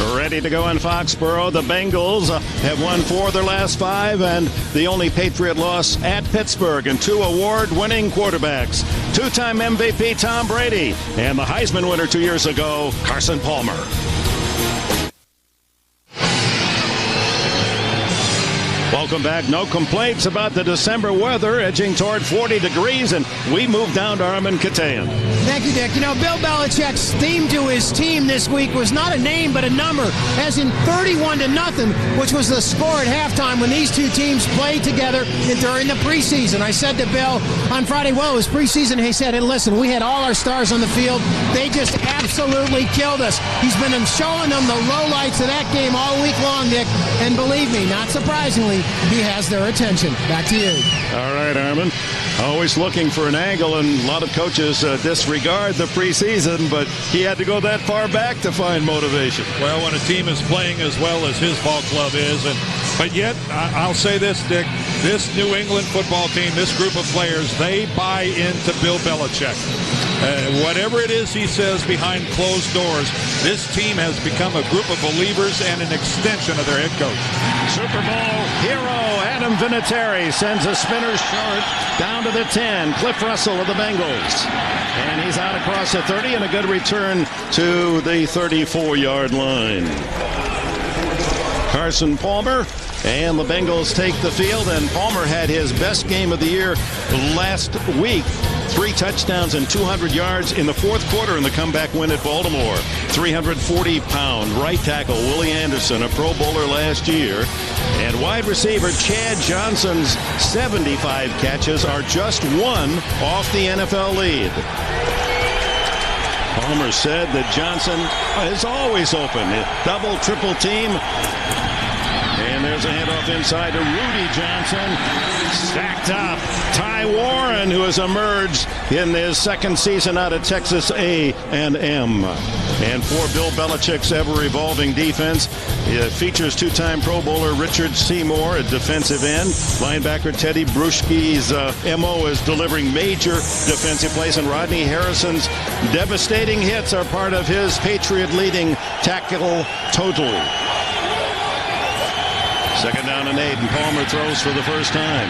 Ready to go in Foxborough. The Bengals have won 4 of their last 5, and the only Patriot loss at Pittsburgh. And 2 award-winning quarterbacks. 2-time MVP Tom Brady and the Heisman winner 2 years ago, Carson Palmer. Welcome back. No complaints about the December weather, edging toward 40 degrees, and we move down to Armin Katayan. Thank you, Dick. You know, Bill Belichick's theme to his team this week was not a name but a number, as in 31-0, which was the score at halftime when these two teams played together during the preseason. I said to Bill on Friday, well, it was preseason. He said, and listen, we had all our stars on the field. They just absolutely killed us. He's been showing them the lowlights of that game all week long, Dick, and believe me, not surprisingly, he has their attention. Back to you. All right, Armin. Always looking for an angle, and a lot of coaches disregard the preseason, but he had to go that far back to find motivation. Well, when a team is playing as well as his ball club is, but yet, I'll say this, Dick, this New England football team, this group of players, they buy into Bill Belichick. Whatever it is he says behind closed doors, this team has become a group of believers and an extension of their head coach. Super Bowl hero Adam Vinatieri sends a spinner short down to the 10. Cliff Russell of the Bengals. And he's out across the 30, and a good return to the 34-yard line. Carson Palmer and the Bengals take the field, and Palmer had his best game of the year last week. 3 touchdowns and 200 yards in the fourth quarter in the comeback win at Baltimore. 340-pound right tackle Willie Anderson, a Pro Bowler last year. And wide receiver Chad Johnson's 75 catches are just 1 off the NFL lead. Palmer said that Johnson is always open. Double, triple team. And there's a handoff inside to Rudy Johnson. Stacked up. Ty Warren, who has emerged in his second season out of Texas A&M. And for Bill Belichick's ever-evolving defense, it features 2-time Pro Bowler Richard Seymour at defensive end. Linebacker Teddy Bruschi's MO is delivering major defensive plays, and Rodney Harrison's devastating hits are part of his Patriot-leading tackle total. 2nd down and 8, and Palmer throws for the first time.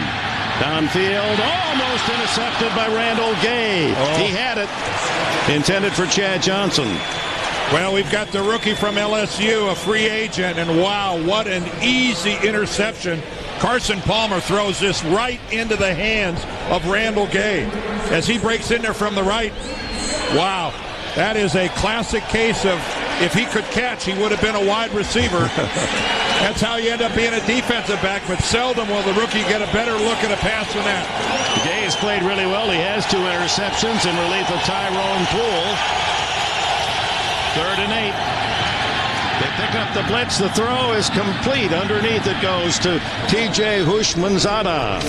Downfield, almost intercepted by Randall Gay. He had it. Intended for Chad Johnson. Well, we've got the rookie from LSU, a free agent, and wow, what an easy interception. Carson Palmer throws this right into the hands of Randall Gay as he breaks in there from the right. Wow, that is a classic case of if he could catch, he would have been a wide receiver. That's how you end up being a defensive back, but seldom will the rookie get a better look at a pass than that. Gay has played really well. He has 2 interceptions in relief of Tyrone Poole. 3rd and 8. They pick up the blitz. The throw is complete. Underneath it goes to T.J. Houshmandzadeh.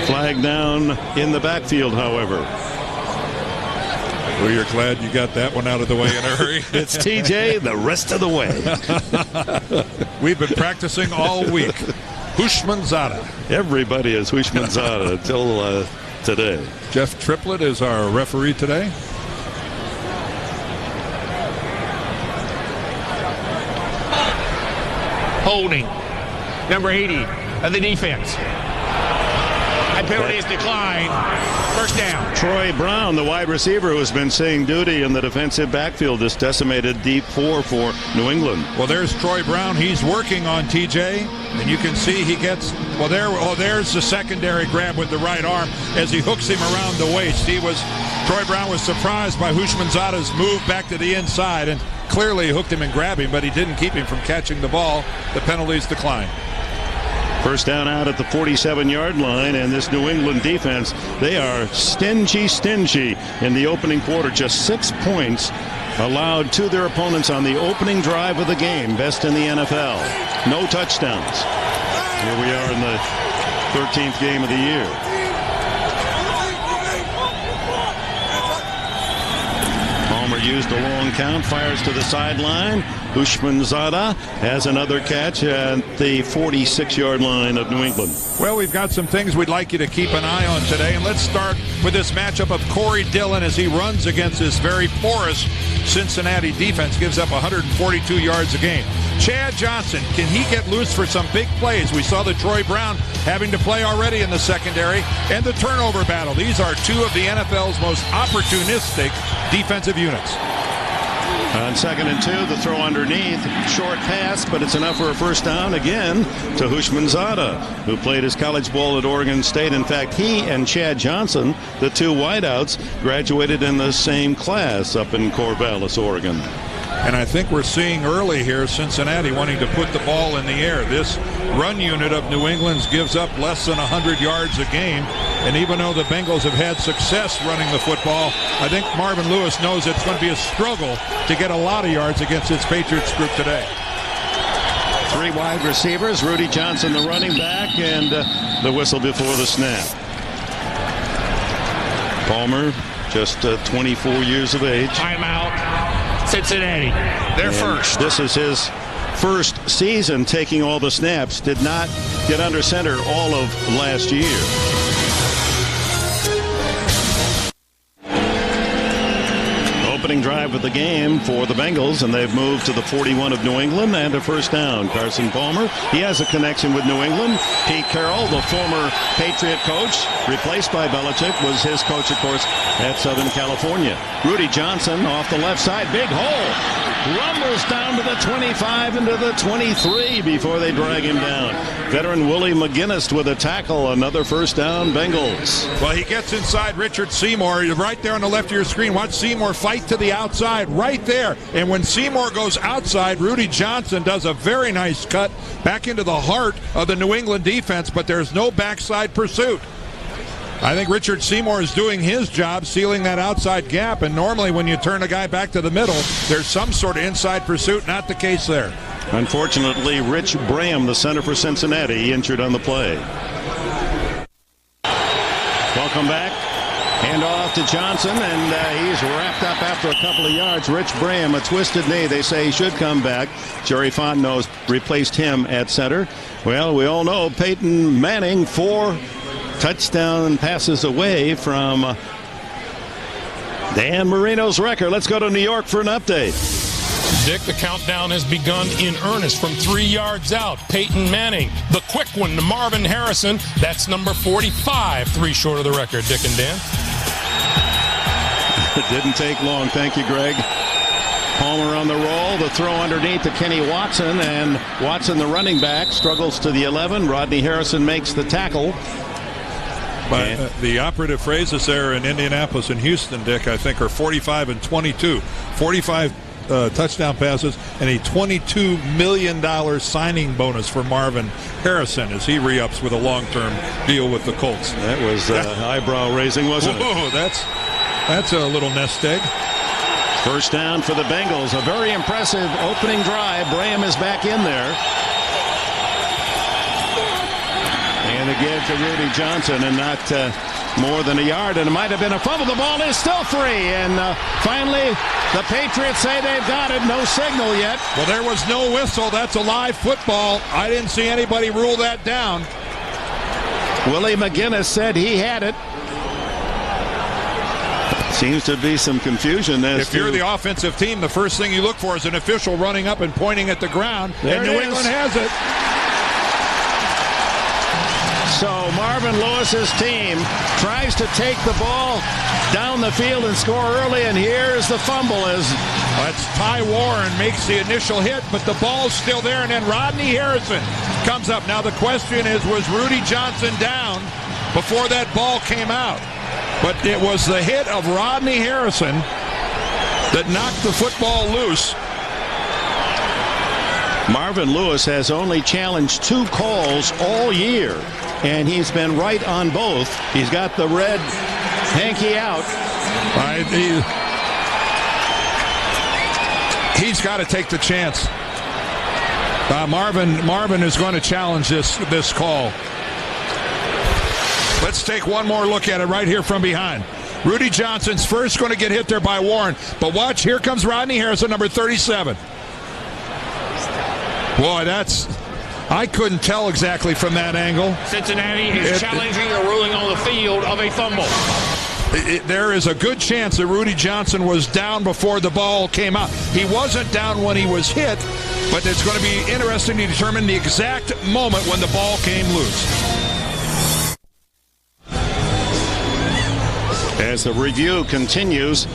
Flag down in the backfield, however. Well, you're glad you got that one out of the way in a hurry. It's TJ the rest of the way. We've been practicing all week. Houshmandzadeh. Everybody is Houshmandzadeh until today. Jeff Triplett is our referee today. Holding. Number 80 of the defense. That penalty is declined. First down. Troy Brown, the wide receiver who has been seeing duty in the defensive backfield, this decimated deep 4 for New England. Well, there's Troy Brown. He's working on TJ, and you can see he gets, there's the secondary grab with the right arm as he hooks him around the waist. Troy Brown was surprised by Houshmandzadeh's move back to the inside, and clearly hooked him and grabbed him, but he didn't keep him from catching the ball. The penalties decline. First down out at the 47-yard line, and this New England defense, they are stingy in the opening quarter. Just 6 points allowed to their opponents on the opening drive of the game. Best in the NFL. No touchdowns. Here we are in the 13th game of the year. Palmer used a long count, fires to the sideline. Houshmandzadeh has another catch at the 46-yard line of New England. Well, we've got some things we'd like you to keep an eye on today, and let's start with this matchup of Corey Dillon as he runs against this very porous Cincinnati defense, gives up 142 yards a game. Chad Johnson, can he get loose for some big plays? We saw the Troy Brown having to play already in the secondary, and the turnover battle. These are two of the NFL's most opportunistic defensive units. On 2nd and 2, the throw underneath, short pass, but it's enough for a first down again to Houshmandzadeh, who played his college ball at Oregon State. In fact, he and Chad Johnson, the two wideouts, graduated in the same class up in Corvallis, Oregon. And I think we're seeing early here Cincinnati wanting to put the ball in the air. This run unit of New England's gives up less than 100 yards a game. And even though the Bengals have had success running the football, I think Marvin Lewis knows it's going to be a struggle to get a lot of yards against this Patriots group today. 3 wide receivers, Rudy Johnson, the running back, and the whistle before the snap. Palmer, just 24 years of age. Timeout. Cincinnati, they're first. This is his first season taking all the snaps. Did not get under center all of last year. Opening drive of the game for the Bengals, and they've moved to the 41 of New England and a first down. Carson Palmer, he has a connection with New England. Pete Carroll, the former Patriot coach, replaced by Belichick, was his coach, of course, at Southern California. Rudy Johnson off the left side, big hole. Rumbles down to the 25 into the 23 before they drag him down. Veteran Willie McGinnis with a tackle, another first down, Bengals. Well, he gets inside Richard Seymour. Right there on the left of your screen. Watch Seymour fight to the outside right there. And when Seymour goes outside, Rudy Johnson does a very nice cut back into the heart of the New England defense, but there's no backside pursuit. I think Richard Seymour is doing his job sealing that outside gap, and normally when you turn a guy back to the middle, there's some sort of inside pursuit. Not the case there. Unfortunately, Rich Braham, the center for Cincinnati, injured on the play. Welcome back. Hand off to Johnson, and he's wrapped up after a couple of yards. Rich Braham, a twisted knee. They say he should come back. Jerry Fontenot replaced him at center. Well, we all know Peyton Manning, 4 touchdown passes away from Dan Marino's record. Let's go to New York for an update. Dick, the countdown has begun in earnest from 3 yards out. Peyton Manning, the quick one to Marvin Harrison. That's number 45, 3 short of the record, Dick and Dan. It didn't take long. Thank you, Greg. Palmer on the roll. The throw underneath to Kenny Watson, and Watson, the running back, struggles to the 11. Rodney Harrison makes the tackle. But the operative phrases there in Indianapolis and Houston, Dick, I think are 45 and 22. 45 touchdown passes and a $22 million signing bonus for Marvin Harrison as he re-ups with a long-term deal with the Colts. That was eyebrow raising, wasn't it? Whoa, that's a little nest egg. First down for the Bengals. A very impressive opening drive. Braham is back in there. And a give to Rudy Johnson, and not more than a yard, and it might have been a fumble. The ball is still free, and finally the Patriots say they've got it. No signal yet. Well, there was no whistle. That's a live football. I didn't see anybody rule that down. Willie McGinnis said he had it. Seems to be some confusion. If you're the offensive team, the first thing you look for is an official running up and pointing at the ground, and New England has it. So Marvin Lewis's team tries to take the ball down the field and score early, and here's the fumble as that's Ty Warren makes the initial hit, but the ball's still there, and then Rodney Harrison comes up. Now the question is, was Rudy Johnson down before that ball came out? But it was the hit of Rodney Harrison that knocked the football loose. Marvin Lewis has only challenged 2 calls all year, and he's been right on both. He's got the red hanky out. He's got to take the chance. Marvin is going to challenge this call. Let's take one more look at it right here from behind. Rudy Johnson's first going to get hit there by Warren. But watch, here comes Rodney Harrison, number 37. Boy, I couldn't tell exactly from that angle. Cincinnati is challenging the ruling on the field of a fumble. There is a good chance that Rudy Johnson was down before the ball came out. He wasn't down when he was hit, but it's going to be interesting to determine the exact moment when the ball came loose. As the review continues,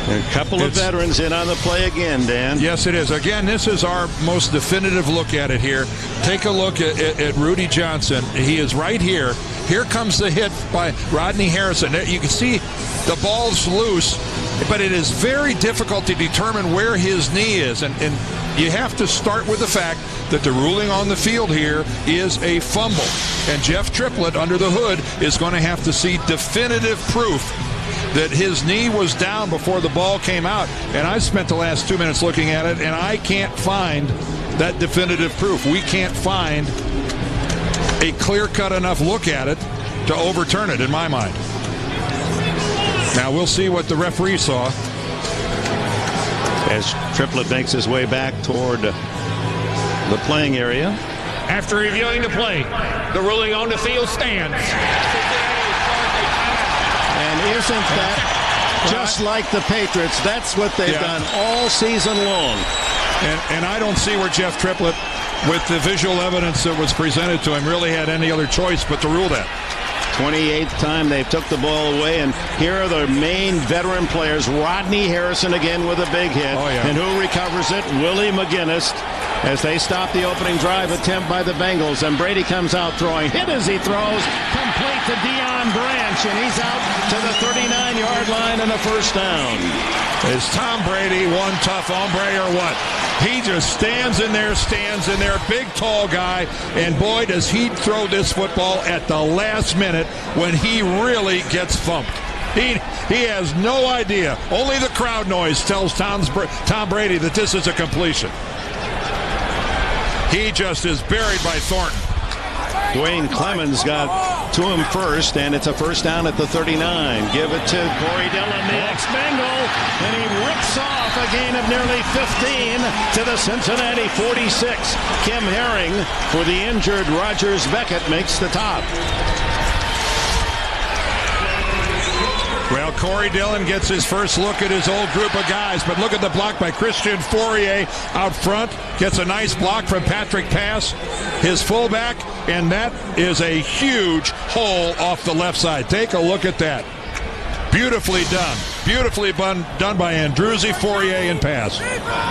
a couple of veterans in on the play again, Dan. Yes, it is. Again, this is our most definitive look at it here. Take a look at Rudy Johnson. He is right here. Here comes the hit by Rodney Harrison. You can see the ball's loose, but it is very difficult to determine where his knee is. And you have to start with the fact that the ruling on the field here is a fumble. And Jeff Triplett, under the hood, is going to have to see definitive proof that his knee was down before the ball came out. And I spent the last 2 minutes looking at it, and I can't find that definitive proof. We can't find a clear-cut enough look at it to overturn it, in my mind. Now, we'll see what the referee saw. As Triplett makes his way back toward the playing area. After reviewing the play, the ruling on the field stands. And isn't that just like the Patriots? That's what they've done all season long. And I don't see where Jeff Triplett, with the visual evidence that was presented to him, really had any other choice but to rule that. 28th time they've took the ball away, and here are the main veteran players. Rodney Harrison again with a big hit. And who recovers it? Willie McGinnis, as they stop the opening drive attempt by the Bengals. And Brady comes out throwing. Hit as he throws. Complete to Deion Branch, and he's out to the 39-yard line and a first down. Is Tom Brady one tough hombre or what? He just stands in there, big, tall guy, and boy, does he throw this football at the last minute when he really gets thumped. He has no idea. Only the crowd noise tells Tom Brady that this is a completion. He just is buried by Thornton. Dwayne Clemens got to him first, and it's a first down at the 39. Give it to Corey Dillon, the ex-Bengal, and he rips off a gain of nearly 15 to the Cincinnati 46. Kim Herring, for the injured Rogers Beckett, makes the top. Well, Corey Dillon gets his first look at his old group of guys, but look at the block by Christian Fourier out front. Gets a nice block from Patrick Pass, his fullback, and that is a huge hole off the left side. Take a look at that. Beautifully done. Beautifully done by Andruzzi, Fourier, and Pass.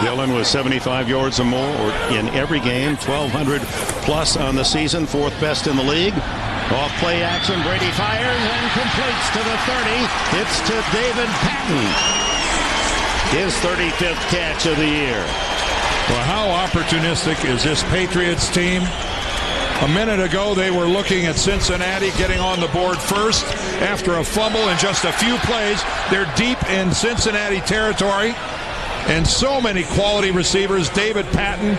Dillon was 75 yards or more in every game, 1,200 plus on the season, fourth best in the league. Off play action, Brady fires and completes to the 30. It's to David Patton. His 35th catch of the year. Well, how opportunistic is this Patriots team? A minute ago, they were looking at Cincinnati getting on the board first. After a fumble in just a few plays, they're deep in Cincinnati territory. And so many quality receivers. David Patton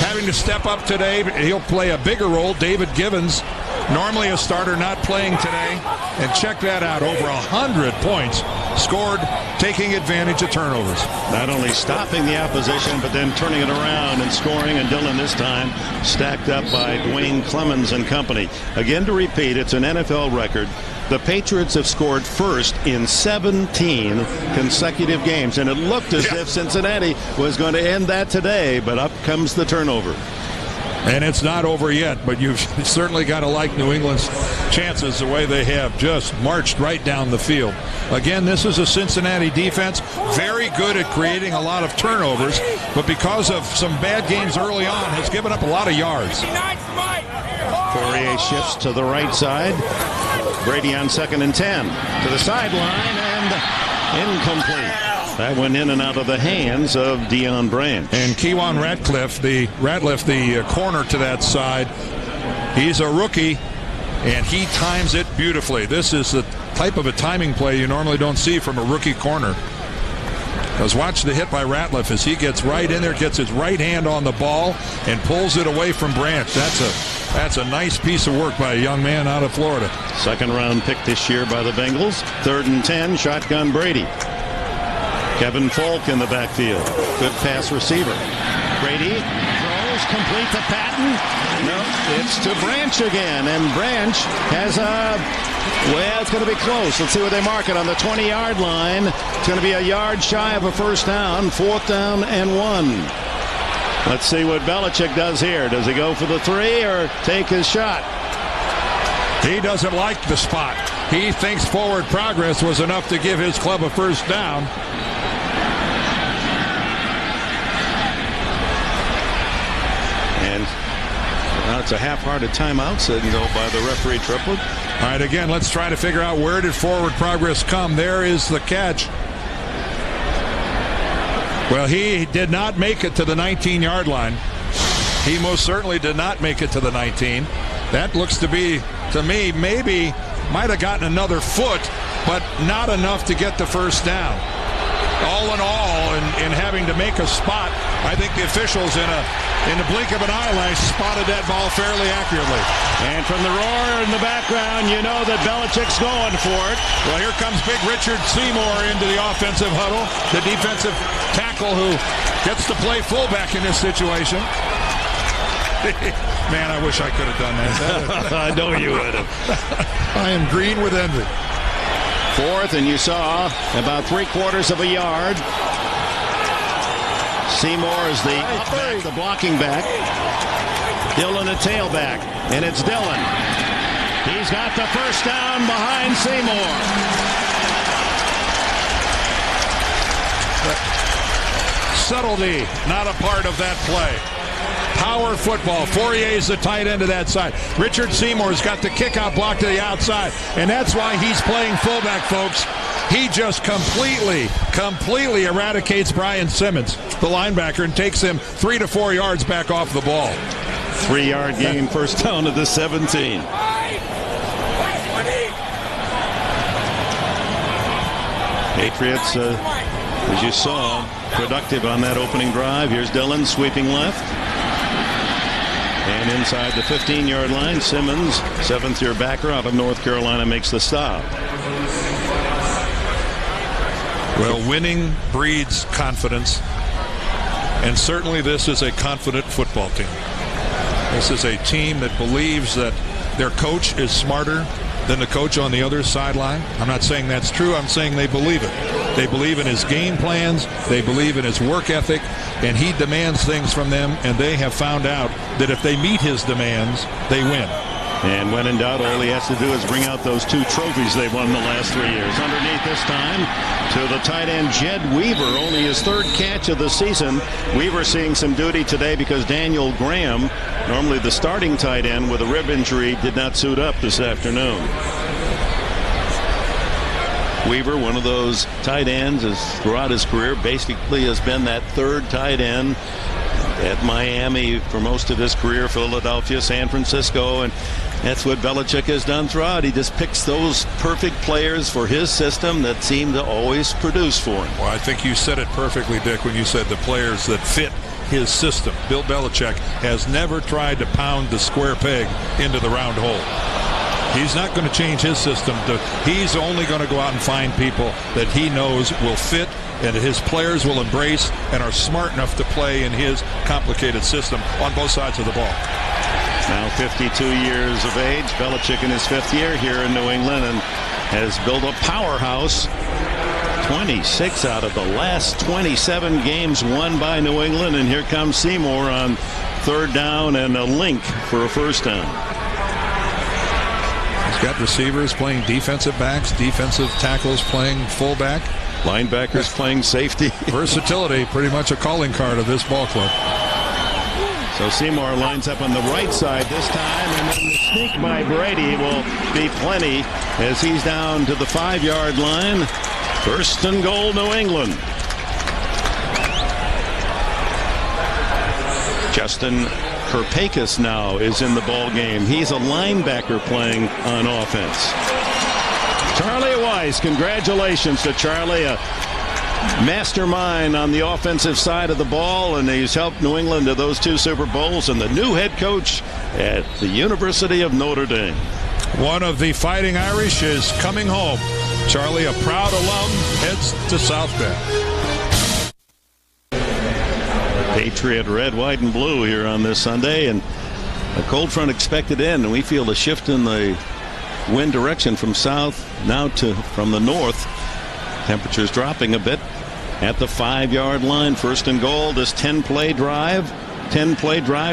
having to step up today. He'll play a bigger role. David Givens, normally a starter, not playing today. And check that out, over 100 points scored, taking advantage of turnovers. Not only stopping the opposition, but then turning it around and scoring. And Dillon this time stacked up by Dwayne Clemens and company. Again, to repeat, it's an NFL record. The Patriots have scored first in 17 consecutive games, and it looked as if Cincinnati was going to end that today, but up comes the turnover. And it's not over yet, but you've certainly got to like New England's chances the way they have just marched right down the field. Again, this is a Cincinnati defense, very good at creating a lot of turnovers, but because of some bad games early on, has given up a lot of yards. Fourier shifts to the right side. Brady on 2nd and 10 to the sideline and incomplete. That went in and out of the hands of Deion Branch. And Kewan Ratcliffe, the corner to that side, he's a rookie, and he times it beautifully. This is the type of a timing play you normally don't see from a rookie corner. Because watch the hit by Ratcliffe as he gets right in there, gets his right hand on the ball, and pulls it away from Branch. That's a nice piece of work by a young man out of Florida. Second round pick this year by the Bengals. 3rd and 10, shotgun Brady. Kevin Falk in the backfield. Good pass receiver. Brady throws complete to Patton. No, it's to Branch again. And Branch has well, it's going to be close. Let's see where they mark it on the 20-yard line. It's going to be a yard shy of a first down. 4th down and 1. Let's see what Belichick does here. Does he go for the 3 or take his shot? He doesn't like the spot. He thinks forward progress was enough to give his club a first down. And now it's a half-hearted timeout signal by the referee Triplett. All right, again, let's try to figure out where did forward progress come. There is the catch. Well, he did not make it to the 19-yard line. He most certainly did not make it to the 19. That looks to be, to me, maybe might have gotten another foot, but not enough to get the first down. All in all, in having to make a spot, I think the officials in the blink of an eyelash spotted that ball fairly accurately. And from the roar in the background, you know that Belichick's going for it. Well, here comes big Richard Seymour into the offensive huddle, the defensive tackle who gets to play fullback in this situation. Man, I wish I could have done that. I know you would have. I am green with envy. 4th, and you saw about 3/4 of a yard. Seymour is the blocking back. Dillon the tailback, and it's Dillon. He's got the first down behind Seymour. Subtlety, not a part of that play. Power football. Fourier's the tight end of that side. Richard Seymour's got the kickout block to the outside, and that's why he's playing fullback, folks. He just completely eradicates Brian Simmons, the linebacker, and takes him 3 to 4 yards back off the ball. 3-yard gain, first down to the 17. Patriots, as you saw, productive on that opening drive. Here's Dillon sweeping left. And inside the 15-yard line, Simmons, 7th-year backer out of North Carolina, makes the stop. Well, winning breeds confidence, and certainly this is a confident football team. This is a team that believes that their coach is smarter than the coach on the other sideline. I'm not saying that's true. I'm saying they believe it. They believe in his game plans. They believe in his work ethic, and he demands things from them, and they have found out that if they meet his demands, they win. And when in doubt, all he has to do is bring out those 2 trophies they've won the last 3 years. Underneath this time to the tight end, Jed Weaver, only his 3rd catch of the season. Weaver seeing some duty today because Daniel Graham, normally the starting tight end with a rib injury, did not suit up this afternoon. Weaver, one of those tight ends, throughout his career, basically has been that 3rd tight end at Miami for most of his career, Philadelphia, San Francisco, and that's what Belichick has done throughout. He just picks those perfect players for his system that seem to always produce for him. Well, I think you said it perfectly, Dick, when you said the players that fit his system. Bill Belichick has never tried to pound the square peg into the round hole. He's not going to change his system. He's only going to go out and find people that he knows will fit and that his players will embrace and are smart enough to play in his complicated system on both sides of the ball. Now 52 years of age, Belichick in his 5th year here in New England, and has built a powerhouse. 26 out of the last 27 games won by New England, and here comes Seymour on 3rd down and a link for a first down. He's got receivers playing defensive backs, defensive tackles playing fullback. Linebackers playing safety. Versatility, pretty much a calling card of this ball club. So Seymour lines up on the right side this time, and then the sneak by Brady will be plenty as he's down to the 5-yard line. 1st and goal, New England. Justin Kirpakis now is in the ball game. He's a linebacker playing on offense. Charlie Weiss, congratulations to Charlie, a mastermind on the offensive side of the ball, and he's helped New England to those 2 Super Bowls, and the new head coach at the University of Notre Dame. One of the Fighting Irish is coming home. Charlie, a proud alum, heads to South Bend. Patriot red, white, and blue here on this Sunday, and a cold front expected in, and we feel a shift in the wind direction from south now to from the north. Temperatures dropping a bit at the 5-yard line. First and goal. This 10-play drive,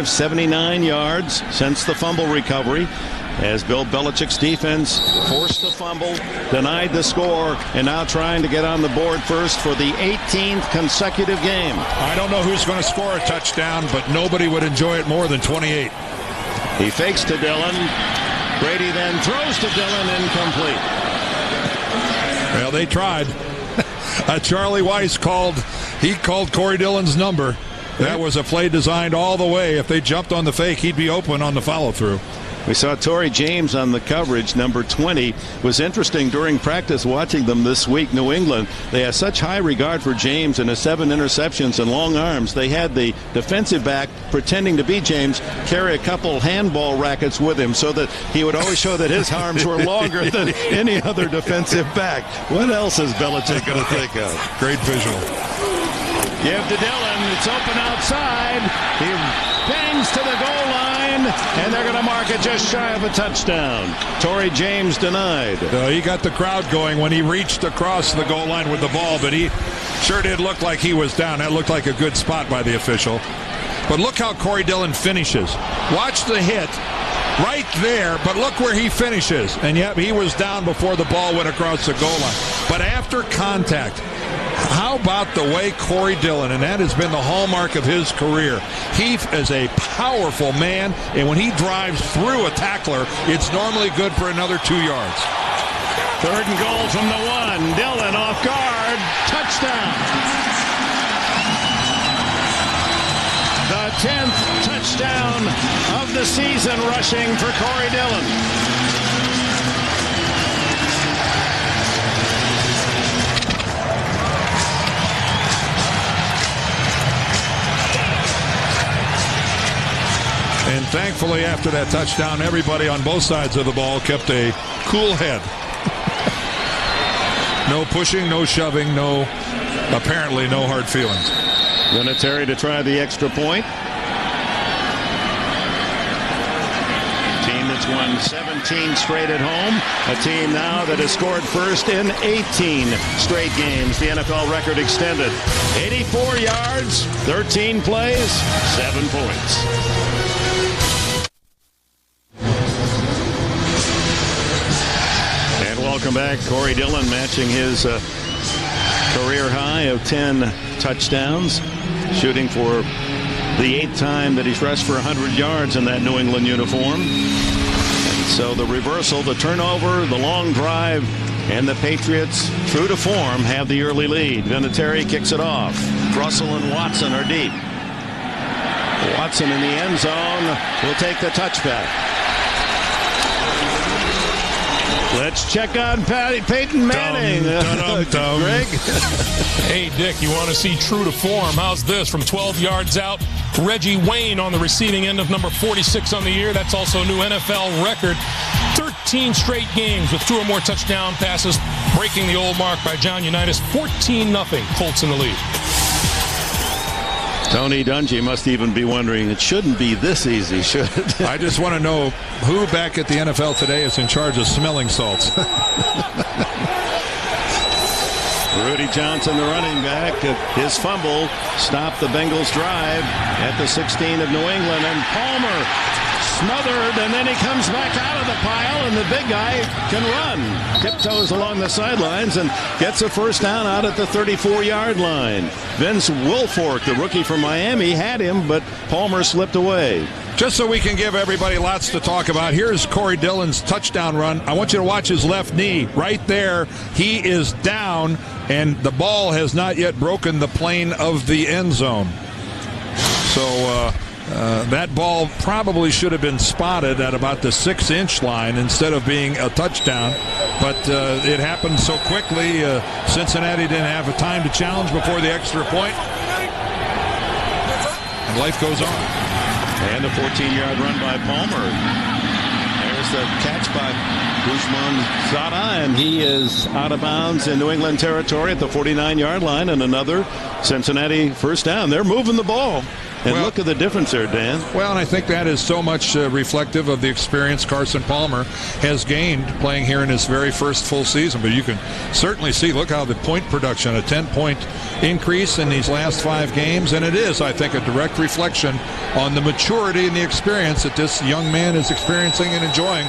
79 yards since the fumble recovery, as Bill Belichick's defense forced the fumble, denied the score, and now trying to get on the board first for the 18th consecutive game. I don't know who's going to score a touchdown, but nobody would enjoy it more than 28. He fakes to Dillon. Brady then throws to Dillon, incomplete. Well, they tried. Charlie Weiss called Corey Dillon's number. That was a play designed all the way. If they jumped on the fake, he'd be open on the follow-through. We saw Torrey James on the coverage, number 20. It was interesting during practice watching them this week, New England. They have such high regard for James and his 7 interceptions and long arms. They had the defensive back pretending to be James carry a couple handball rackets with him so that he would always show that his arms were longer than any other defensive back. What else is Belichick going to think of? Great visual. Give to Dillon. It's open outside. He bangs to the goal line, and they're going to mark it just shy of a touchdown. Torrey James denied. He got the crowd going when he reached across the goal line with the ball, but he sure did look like he was down. That looked like a good spot by the official. But look how Corey Dillon finishes. Watch the hit right there, but look where he finishes. And yet he was down before the ball went across the goal line. But after contact, how about the way Corey Dillon, and that has been the hallmark of his career, he is a powerful man, and when he drives through a tackler, it's normally good for another 2 yards. Third and goal from the 1. Dillon off guard. Touchdown. The 10th touchdown of the season rushing for Corey Dillon. And thankfully, after that touchdown, everybody on both sides of the ball kept a cool head. No pushing, no shoving, apparently no hard feelings. Vinatieri to try the extra point. Team that's won 17 straight at home. A team now that has scored first in 18 straight games. The NFL record extended. 84 yards, 13 plays, 7 points. Welcome back. Corey Dillon matching his career high of 10 touchdowns, shooting for the 8th time that he's rushed for 100 yards in that New England uniform. And so the reversal, the turnover, the long drive, and the Patriots, true to form, have the early lead. Vinatieri kicks it off. Russell and Watson are deep. Watson in the end zone will take the touchback. Let's check on Peyton Manning. Greg? Hey, Dick, you want to see true to form? How's this? From 12 yards out, Reggie Wayne on the receiving end of number 46 on the year. That's also a new NFL record. 13 straight games with 2 or more touchdown passes, breaking the old mark by John Unitas. 14-0, Colts in the lead. Tony Dungy must even be wondering, it shouldn't be this easy, should it? I just want to know who back at the NFL today is in charge of smelling salts. Rudy Johnson, the running back, his fumble stopped the Bengals drive at the 16 of New England, and Palmer smothered, and then he comes back out of the pile, and the big guy can run. Tiptoes along the sidelines and gets a first down out at the 34-yard line. Vince Wilfork, the rookie from Miami, had him, but Palmer slipped away. Just so we can give everybody lots to talk about, here's Corey Dillon's touchdown run. I want you to watch his left knee. Right there, he is down, and the ball has not yet broken the plane of the end zone. So that ball probably should have been spotted at about the 6-inch line instead of being a touchdown. But it happened so quickly. Cincinnati didn't have a time to challenge before the extra point. And life goes on. And a 14-yard run by Palmer. There's There's the catch by Guzman Zada, and he is out of bounds in New England territory at the 49-yard line, and another Cincinnati first down. They're moving the ball. And look at the difference there, Dan. Well, and I think that is so much reflective of the experience Carson Palmer has gained playing here in his very first full season. But you can certainly see, look how the point production, a 10-point increase in these last 5 games. And it is, I think, a direct reflection on the maturity and the experience that this young man is experiencing and enjoying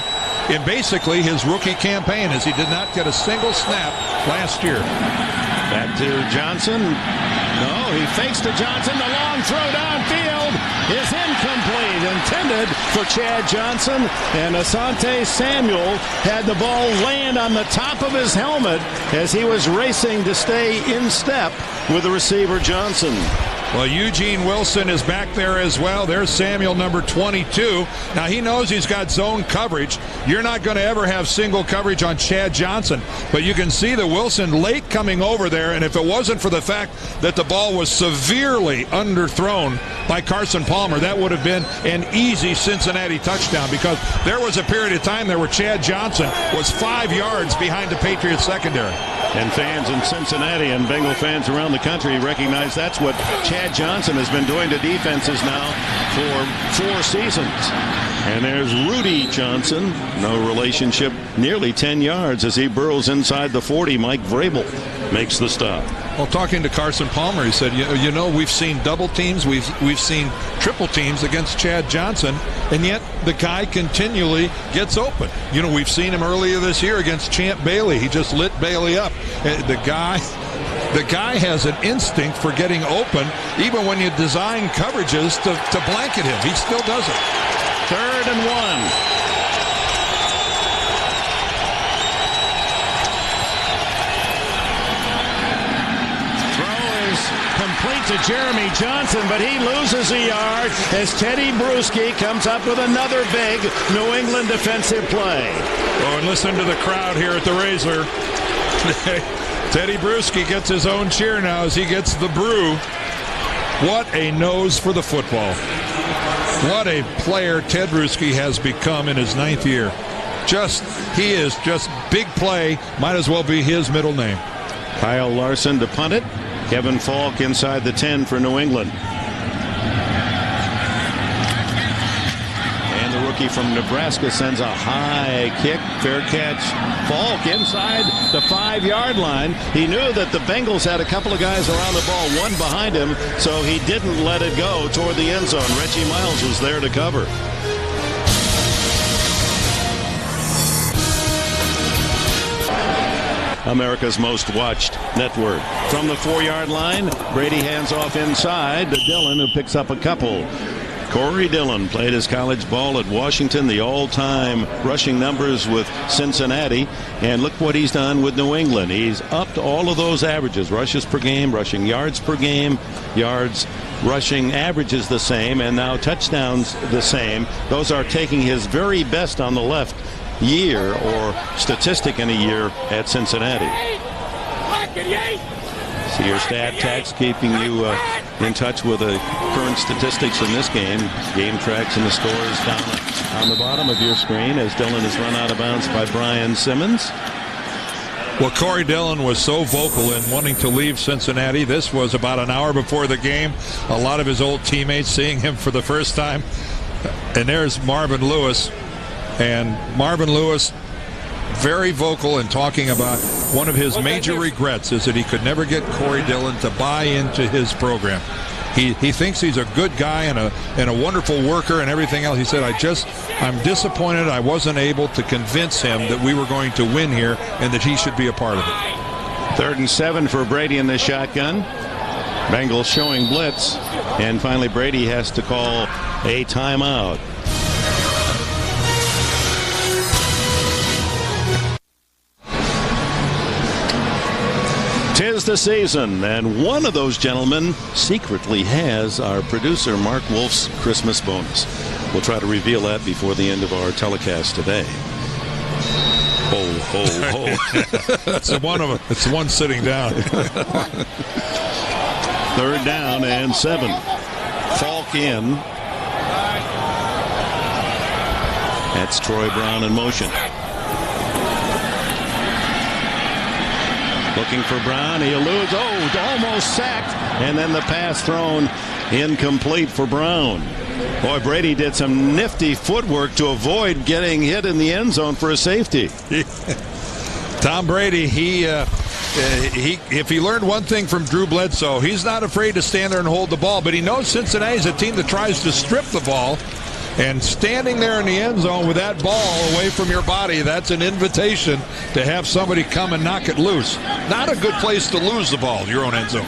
in basically his rookie campaign, as he did not get a single snap last year. Back to Johnson. No, he fakes to Johnson. The long throw downfield is incomplete. Intended for Chad Johnson. And Asante Samuel had the ball land on the top of his helmet as he was racing to stay in step with the receiver Johnson. Well, Eugene Wilson is back there as well. There's Samuel, number 22. Now, he knows he's got zone coverage. You're not going to ever have single coverage on Chad Johnson. But you can see that Wilson late coming over there, and if it wasn't for the fact that the ball was severely underthrown by Carson Palmer, that would have been an easy Cincinnati touchdown, because there was a period of time there where Chad Johnson was 5 yards behind the Patriots secondary. And fans in Cincinnati and Bengal fans around the country recognize that's what Chad Johnson has been doing to defenses now for 4 seasons. And there's Rudy Johnson, no relationship, nearly 10 yards as he burrows inside the 40. Mike Vrabel makes the stop. Well, talking to Carson Palmer, he said, you know, we've seen double teams, we've seen triple teams against Chad Johnson, and yet the guy continually gets open. You know, we've seen him earlier this year against Champ Bailey. He just lit Bailey up. The guy has an instinct for getting open, even when you design coverages to blanket him. He still does it. 3rd and 1. Complete to Jeremy Johnson, but he loses a yard as Teddy Bruschi comes up with another big New England defensive play. Oh, and listen to the crowd here at the Razor. Teddy Bruschi gets his own cheer now as he gets the brew. What a nose for the football. What a player Ted Bruschi has become in his 9th year. He is just big play. Might as well be his middle name. Kyle Larson to punt it. Kevin Falk inside the 10 for New England. And the rookie from Nebraska sends a high kick. Fair catch. Falk inside the 5-yard line. He knew that the Bengals had a couple of guys around the ball, one behind him, so he didn't let it go toward the end zone. Reggie Miles was there to cover. America's most watched network. From the 4-yard line, Brady hands off inside to Dillon, who picks up a couple. Corey Dillon played his college ball at Washington, the all-time rushing numbers with Cincinnati, and look what he's done with New England. He's upped all of those averages, rushes per game, rushing yards per game, yards rushing averages the same, and now touchdowns the same. Those are taking his very best on the left year or statistic in a year at Cincinnati. See your stat tags keeping you in touch with the current statistics in this game. Game tracks and the scores down on the bottom of your screen as Dillon is run out of bounds by Brian Simmons. Well, Corey Dillon was so vocal in wanting to leave Cincinnati. This was about an hour before the game. A lot of his old teammates seeing him for the first time. And there's Marvin Lewis. And Marvin Lewis, very vocal in talking about one of his major regrets is that he could never get Corey Dillon to buy into his program. He thinks he's a good guy and a wonderful worker and everything else. He said, I'm disappointed I wasn't able to convince him that we were going to win here and that he should be a part of it. 3rd and 7 for Brady in the shotgun. Bengals showing blitz. And finally Brady has to call a timeout. Tis the season, and one of those gentlemen secretly has our producer Mark Wolf's Christmas bonus. We'll try to reveal that before the end of our telecast today. Ho, ho, ho. It's the one sitting down. 3rd down and 7. Falk in. That's Troy Brown in motion. Looking for Brown. He eludes. Oh, almost sacked. And then the pass thrown incomplete for Brown. Boy, Brady did some nifty footwork to avoid getting hit in the end zone for a safety. Tom Brady, if he learned one thing from Drew Bledsoe, he's not afraid to stand there and hold the ball, but he knows Cincinnati's a team that tries to strip the ball, and standing there in the end zone with that ball away from your body, that's an invitation to have somebody come and knock it loose. Not a good place to lose the ball, your own end zone.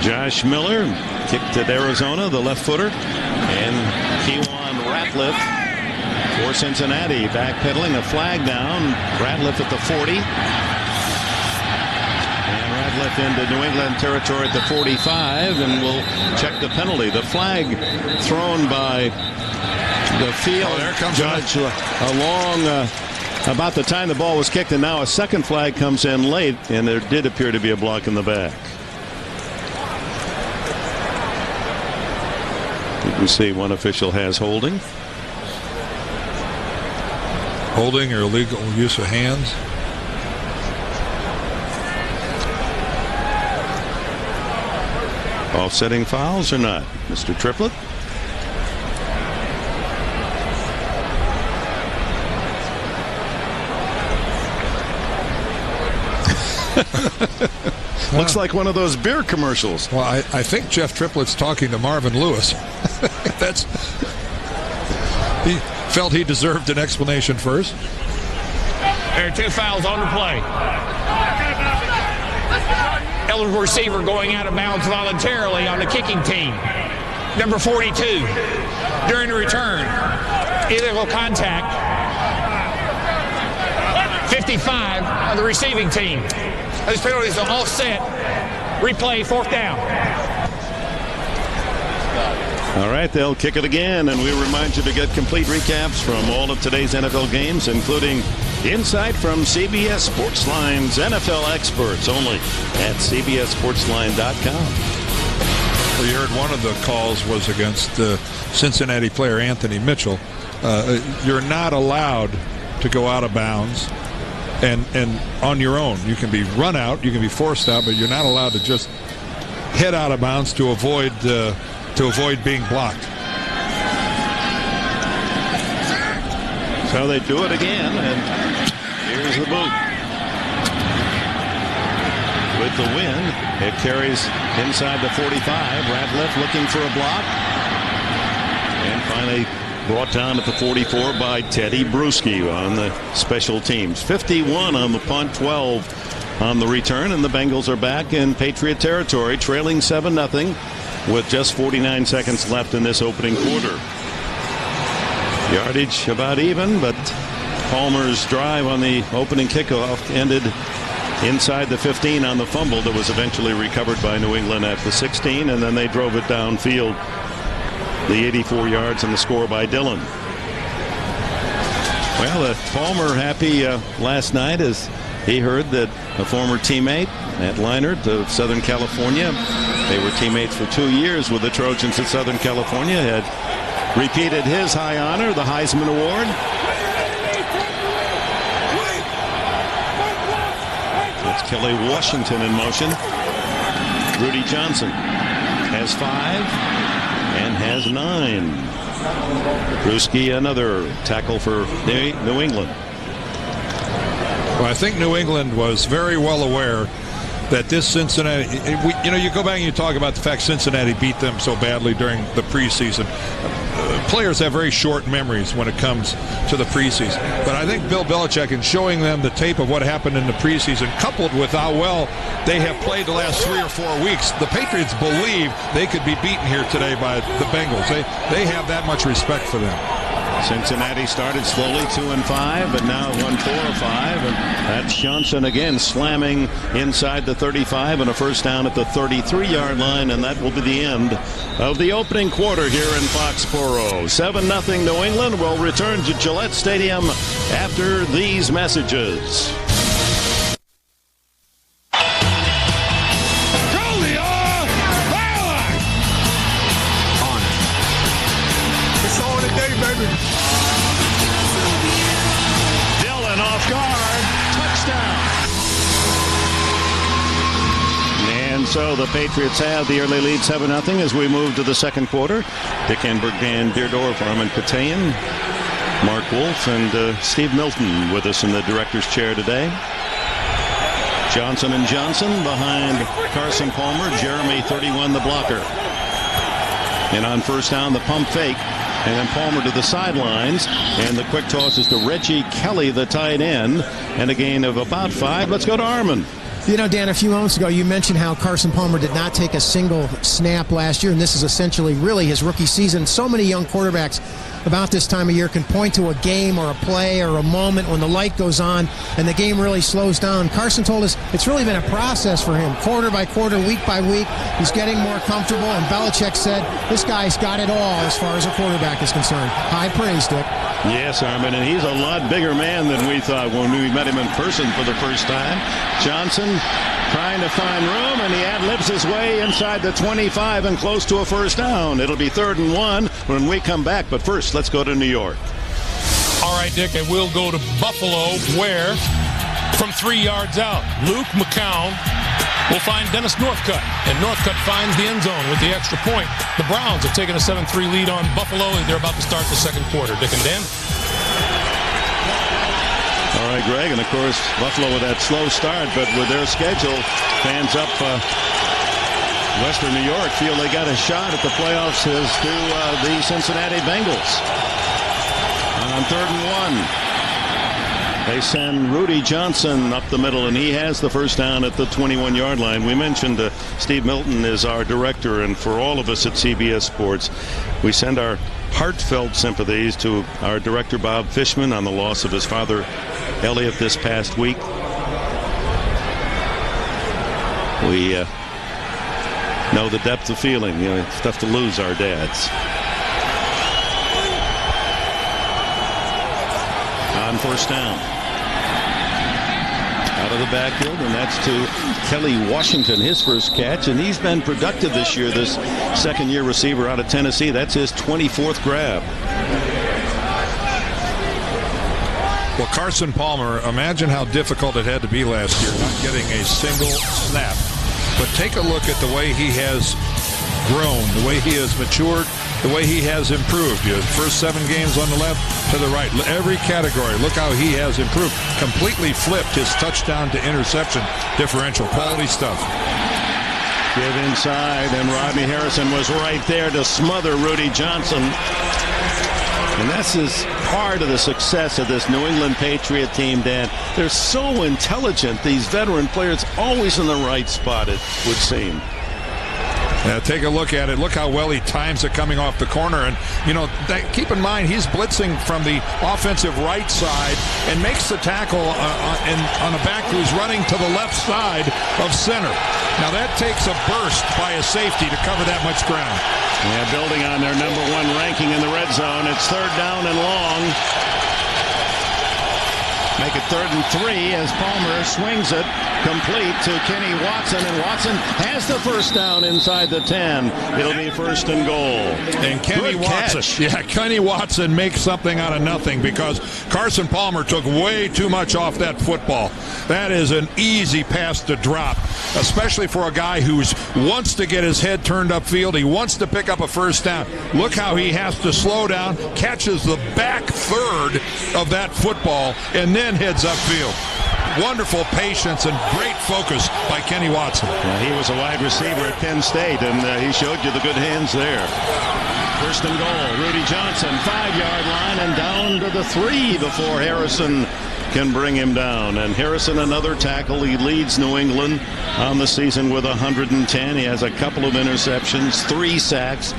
Josh Miller kicked at Arizona, the left footer, and Kewan Ratliff for Cincinnati, backpedaling, a flag down. Ratliff at the 40. And Ratliff into New England territory at the 45, and we'll check the penalty. The flag thrown by the field there comes judge along about the time the ball was kicked, and now a second flag comes in late, and there did appear to be a block in the back. You can see one official has holding. Holding or illegal use of hands. Offsetting fouls or not, Mr. Triplett? Looks like one of those beer commercials. Well, I think Jeff Triplett's talking to Marvin Lewis. He felt he deserved an explanation first. There are 2 fouls on the play. Eligible receiver going out of bounds voluntarily on the kicking team. Number 42. During the return, illegal contact. 55 on the receiving team. Those penalties are all set. Replay, 4th down. All right, they'll kick it again, and we remind you to get complete recaps from all of today's NFL games, including insight from CBS Sportsline's NFL experts, only at CBSSportsline.com. Well, you heard one of the calls was against Cincinnati player Anthony Mitchell. You're not allowed to go out of bounds and on your own. You can be run out, you can be forced out, but you're not allowed to just head out of bounds to avoid being blocked. So they do it again, and here's the boot. With the win, it carries inside the 45. Ratliff looking for a block. And finally brought down at the 44 by Teddy Bruschi on the special teams. 51 on the punt, 12 on the return, and the Bengals are back in Patriot territory, trailing 7-0 with just 49 seconds left in this opening quarter. Yardage about even, but Palmer's drive on the opening kickoff ended inside the 15 on the fumble that was eventually recovered by New England at the 16, and then they drove it downfield. The 84 yards and the score by Dillon. Well, Palmer happy last night as he heard that a former teammate, Matt Leinart of Southern California, they were teammates for 2 years with the Trojans at Southern California, had repeated his high honor, the Heisman Award. That's Kelly Washington in motion. Rudy Johnson has 5 and has 9. Bruschi, another tackle for New England. Well, I think New England was very well aware that this Cincinnati, you go back and you talk about the fact Cincinnati beat them so badly during the preseason. Players have very short memories when it comes to the preseason. But I think Bill Belichick, in showing them the tape of what happened in the preseason, coupled with how well they have played the last 3 or 4 weeks, the Patriots believe they could be beaten here today by the Bengals. They have that much respect for them. Cincinnati started slowly 2-5, but now won 4 of 5, and that's Johnson again slamming inside the 35 and a first down at the 33-yard line, and that will be the end of the opening quarter here in Foxborough. 7-0 New England will return to Gillette Stadium after these messages. guard. Touchdown. And so the Patriots have the early lead 7-0 as we move to the second quarter. Dick Enberg, Dan Beardorf, Armin Patayan, Mark Wolf, and Steve Milton with us in the director's chair today. Johnson & Johnson behind Carson Palmer. Jeremy 31, the blocker. And on first down, the pump fake. And then Palmer to the sidelines. And the quick toss is to Reggie Kelly, the tight end. And a gain of about 5. Let's go to Armin. You know, Dan, a few moments ago you mentioned how Carson Palmer did not take a single snap last year, and this is essentially really his rookie season. So many young quarterbacks about this time of year can point to a game or a play or a moment when the light goes on and the game really slows down. Carson told us it's really been a process for him, quarter by quarter, week by week. He's getting more comfortable, and Belichick said this guy's got it all as far as a quarterback is concerned. High praise, Dick. Yes, Armin, and he's a lot bigger man than we thought when we met him in person for the first time. Johnson trying to find room, and he ad-libs his way inside the 25 and close to a first down. It'll be 3rd and 1 when we come back, but first, let's go to New York. All right, Dick, and we'll go to Buffalo, where from 3 yards out, Luke McCown will find Dennis Northcutt, and Northcutt finds the end zone with the extra point. The Browns have taken a 7-3 lead on Buffalo, and they're about to start the second quarter. Dick and Dan? All right, Greg, and of course, Buffalo with that slow start, but with their schedule, fans up Western New York feel they got a shot at the playoffs as do the Cincinnati Bengals. On 3rd and 1. They send Rudy Johnson up the middle, and he has the first down at the 21-yard line. We mentioned Steve Milton is our director, and for all of us at CBS Sports, we send our heartfelt sympathies to our director, Bob Fishman, on the loss of his father, Elliot, this past week. We know the depth of feeling. You know, it's tough to lose our dads. On first down. Out of the backfield, and that's to Kelly Washington, his first catch, and he's been productive this year, this second-year receiver out of Tennessee. That's his 24th grab. Well, Carson Palmer, imagine how difficult it had to be last year not getting a single snap. But take a look at the way he has grown, the way he has matured, the way he has improved. You know, first 7 games on the left to the right, every category. Look how he has improved. Completely flipped his touchdown to interception differential. Quality stuff. Give inside, and Rodney Harrison was right there to smother Rudy Johnson. And that's part of the success of this New England Patriot team, Dan. They're so intelligent, these veteran players, always in the right spot, it would seem. Yeah, take a look at it. Look how well he times it coming off the corner. And, you know, keep in mind, he's blitzing from the offensive right side and makes the tackle on a back who's running to the left side of center. Now, that takes a burst by a safety to cover that much ground. Yeah, building on their number 1 ranking in the red zone. It's 3rd down and long. Make it 3rd and 3 as Palmer swings it complete to Kenny Watson, and Watson has the first down inside the 10. It'll be 1st and goal. And Kenny Watson makes something out of nothing because Carson Palmer took way too much off that football. That is an easy pass to drop, especially for a guy who wants to get his head turned upfield. He wants to pick up a first down. Look how he has to slow down, catches the back third of that football, and then heads upfield. Wonderful patience and great focus by Kenny Watson. He was a wide receiver at Penn State, and he showed you the good hands there. 1st and goal. Rudy Johnson, 5-yard line, and down to the 3 before Harrison can bring him down. And Harrison, another tackle. He leads New England on the season with 110. He has a couple of interceptions, 3 sacks,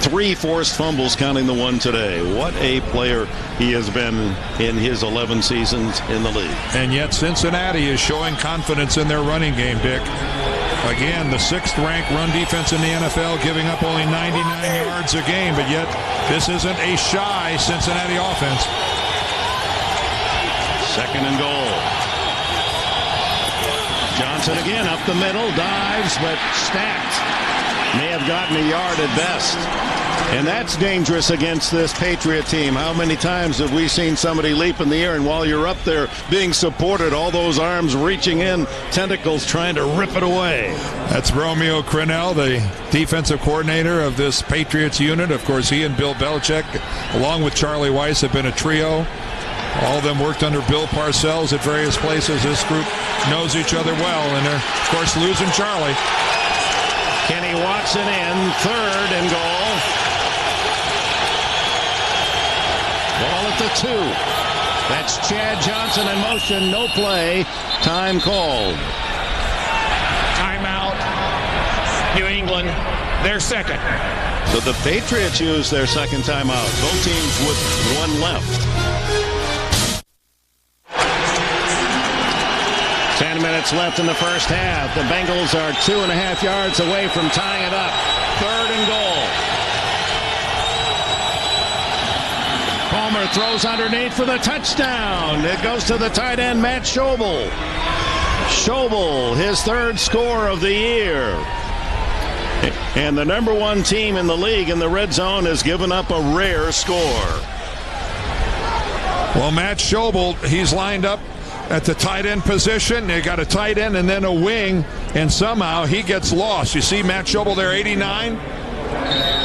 3 forced fumbles, counting the one today. What a player he has been in his 11 seasons in the league. And yet Cincinnati is showing confidence in their running game, Dick. Again, the 6th-ranked run defense in the NFL, giving up only 99 yards a game, but yet this isn't a shy Cincinnati offense. 2nd and goal. Johnson again up the middle, dives, but stacked. may have gotten a yard at best. And that's dangerous against this Patriot team. How many times have we seen somebody leap in the air, and while you're up there being supported, all those arms reaching in, tentacles trying to rip it away? That's Romeo Crennel, the defensive coordinator of this Patriots unit. Of course, he and Bill Belichick, along with Charlie Weiss, have been a trio. All of them worked under Bill Parcells at various places. This group knows each other well, and they're, of course, losing Charlie. Kenny Watson in, 3rd and goal. Ball at the 2. That's Chad Johnson in motion. No play. Time called. Timeout. New England, their second. So the Patriots use their second timeout. Both teams with one left. 10 minutes left in the first half. The Bengals are 2.5 yards away from tying it up. 3rd and goal. Palmer throws underneath for the touchdown. It goes to the tight end, Matt Schobel. Schobel, his 3rd score of the year. And the #1 team in the league in the red zone has given up a rare score. Well, Matt Schobel, he's lined up at the tight end position. They got a tight end and then a wing, and somehow he gets lost. You see Matt Schobel there, 89.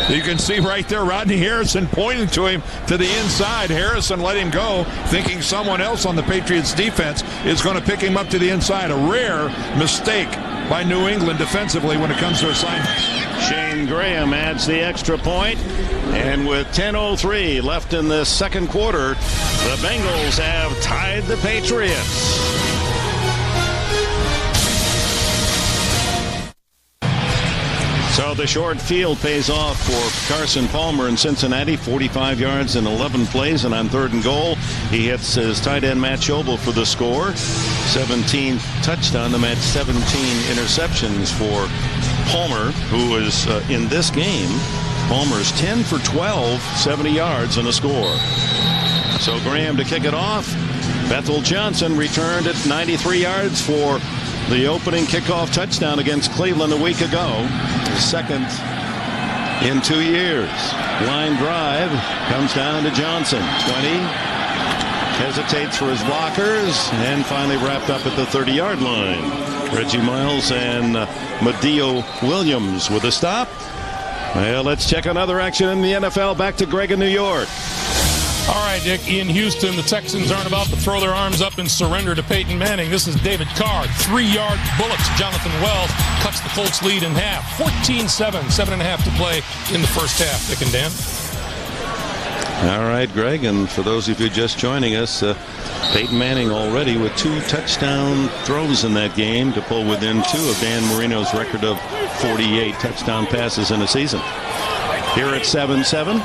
You can see right there Rodney Harrison pointing to him to the inside. Harrison let him go, thinking someone else on the Patriots defense is going to pick him up to the inside. A rare mistake by New England defensively when it comes to assignments. Shane Graham adds the extra point, and with 10:03 left in this second quarter, the Bengals have tied the Patriots. So the short field pays off for Carson Palmer in Cincinnati. 45 yards in 11 plays, and on 3rd and goal, he hits his tight end Matt Schobel for the score. 17th touchdown to match 17 interceptions for Palmer, who is in this game. Palmer's 10 for 12, 70 yards and a score. So Graham to kick it off. Bethel Johnson returned at 93 yards for the opening kickoff touchdown against Cleveland a week ago. His 2nd in 2 years. Line drive comes down to Johnson. 20. Hesitates for his blockers and finally wrapped up at the 30-yard line. Reggie Miles and Madio Williams with a stop. Well, let's check another action in the NFL. Back to Greg in New York. All right, Dick. In Houston, the Texans aren't about to throw their arms up and surrender to Peyton Manning. This is David Carr. 3-yard bullets. Jonathan Wells cuts the Colts lead in half. 14-7, 7.5 to play in the first half. Dick and Dan. All right, Greg, and for those of you just joining us, Peyton Manning already with 2 touchdown throws in that game to pull within 2 of Dan Marino's record of 48 touchdown passes in a season. Here at 7-7.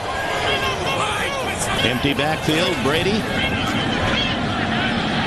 Empty backfield, Brady.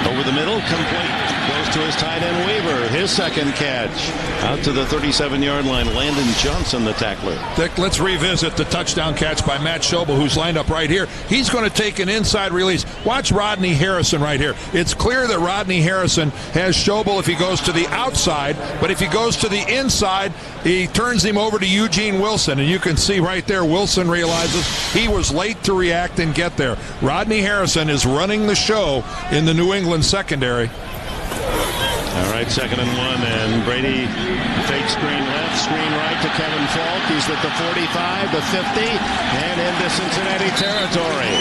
Over the middle, complete. Goes to his tight end Weaver. His second catch. Out to the 37-yard line. Landon Johnson, the tackler. Dick, let's revisit the touchdown catch by Matt Schobel, who's lined up right here. He's going to take an inside release. Watch Rodney Harrison right here. It's clear that Rodney Harrison has Schobel if he goes to the outside, but if he goes to the inside, he turns him over to Eugene Wilson, and you can see right there Wilson realizes he was late to react and get there. Rodney Harrison is running the show in the New England secondary. All right, 2nd and 1, and Brady fake screen left, screen right to Kevin Falk. He's at the 45, the 50, and into Cincinnati territory.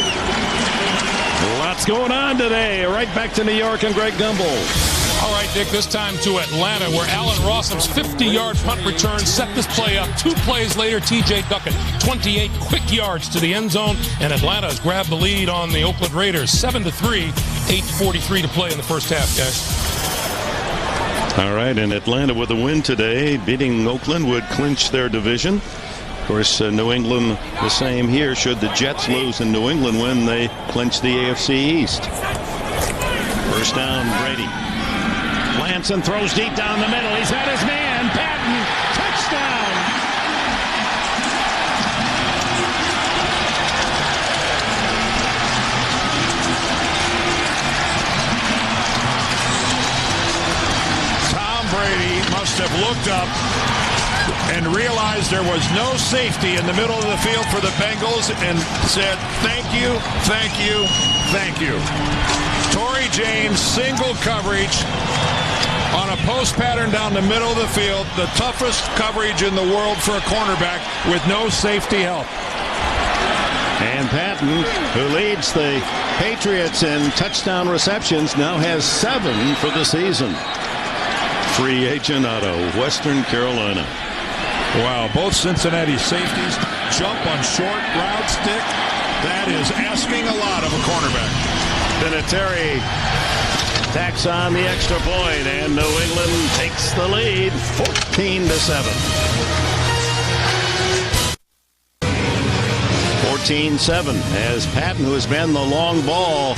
Lots going on today. Right back to New York and Greg Gumbel. All right, Dick, this time to Atlanta, where Allen Rossum's 50-yard punt return set this play up. 2 plays later, T.J. Duckett, 28 quick yards to the end zone, and Atlanta has grabbed the lead on the Oakland Raiders, 7-3, 8:43 to play in the first half, guys. All right, and Atlanta with a win today, beating Oakland would clinch their division. Of course, New England the same here. Should the Jets lose and New England win, they clinch the AFC East. First down, Brady. Lanson throws deep down the middle. He's got his man, Patton. Touchdown. Brady must have looked up and realized there was no safety in the middle of the field for the Bengals and said, thank you, thank you, thank you. Torrey James, single coverage on a post pattern down the middle of the field, the toughest coverage in the world for a cornerback with no safety help. And Patton, who leads the Patriots in touchdown receptions, now has 7 for the season. Free agent out of Western Carolina. Wow, both Cincinnati safeties jump on short routes, Dick. That is asking a lot of a cornerback. Vinatieri tacks on the extra point, and New England takes the lead 14-7. 14-7 as Patton, who has been the long ball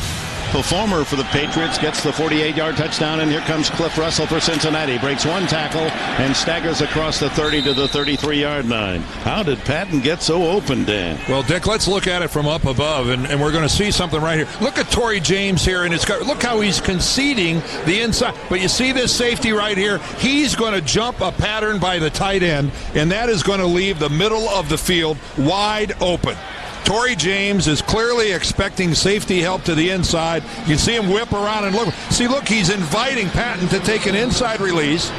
performer for the Patriots, gets the 48-yard touchdown, and here comes Cliff Russell for Cincinnati. Breaks one tackle and staggers across the 30 to the 33-yard line. How did Patton get so open, Dan? Well, Dick, let's look at it from up above, and we're going to see something right here. Look at Torrey James here, and look how he's conceding the inside. But you see this safety right here? He's going to jump a pattern by the tight end, and that is going to leave the middle of the field wide open. Torrey James is clearly expecting safety help to the inside. You see him whip around and look. See, look, he's inviting Patton to take an inside release.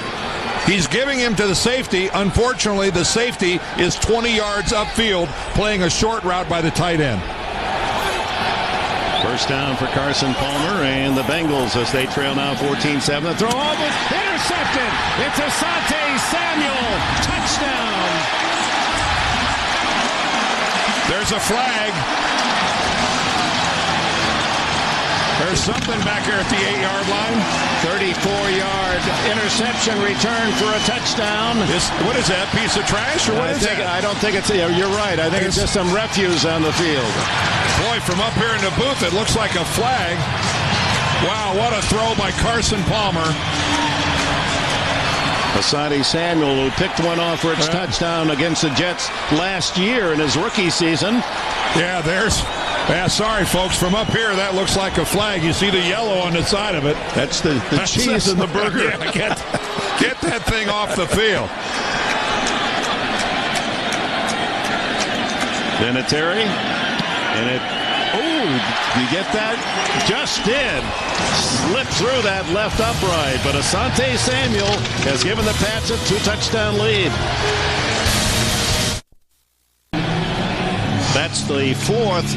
He's giving him to the safety. Unfortunately, the safety is 20 yards upfield, playing a short route by the tight end. First down for Carson Palmer and the Bengals as they trail now 14-7. The throw over, intercepted. It's Asante Samuel. Touchdown. There's a flag. There's something back here at the 8-yard line. 34-yard interception return for a touchdown. What is that, piece of trash, or what is that? I don't think it's, you're right. I think it's just some refuse on the field. Boy, from up here in the booth, it looks like a flag. Wow, what a throw by Carson Palmer. Asante Samuel, who picked one off for its touchdown against the Jets last year in his rookie season. Yeah, sorry, folks. From up here, that looks like a flag. You see the yellow on the side of it. That's the cheese in the burger. Yeah, get that thing off the field. Vinatieri, and it. Oh, you get that? Just did. Slip through that left upright, but Asante Samuel has given the Pats a 2-touchdown lead. That's the 4th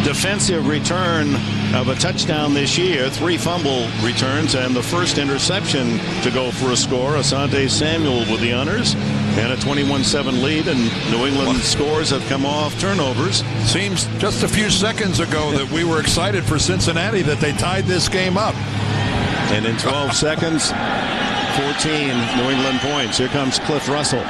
defensive return of a touchdown this year. 3 fumble returns and the first interception to go for a score. Asante Samuel with the honors and a 21-7 lead, and New England scores have come off turnovers. Seems just a few seconds ago that we were excited for Cincinnati that they tied this game up. And in 12 seconds, 14 New England points. Here comes Cliff Russell.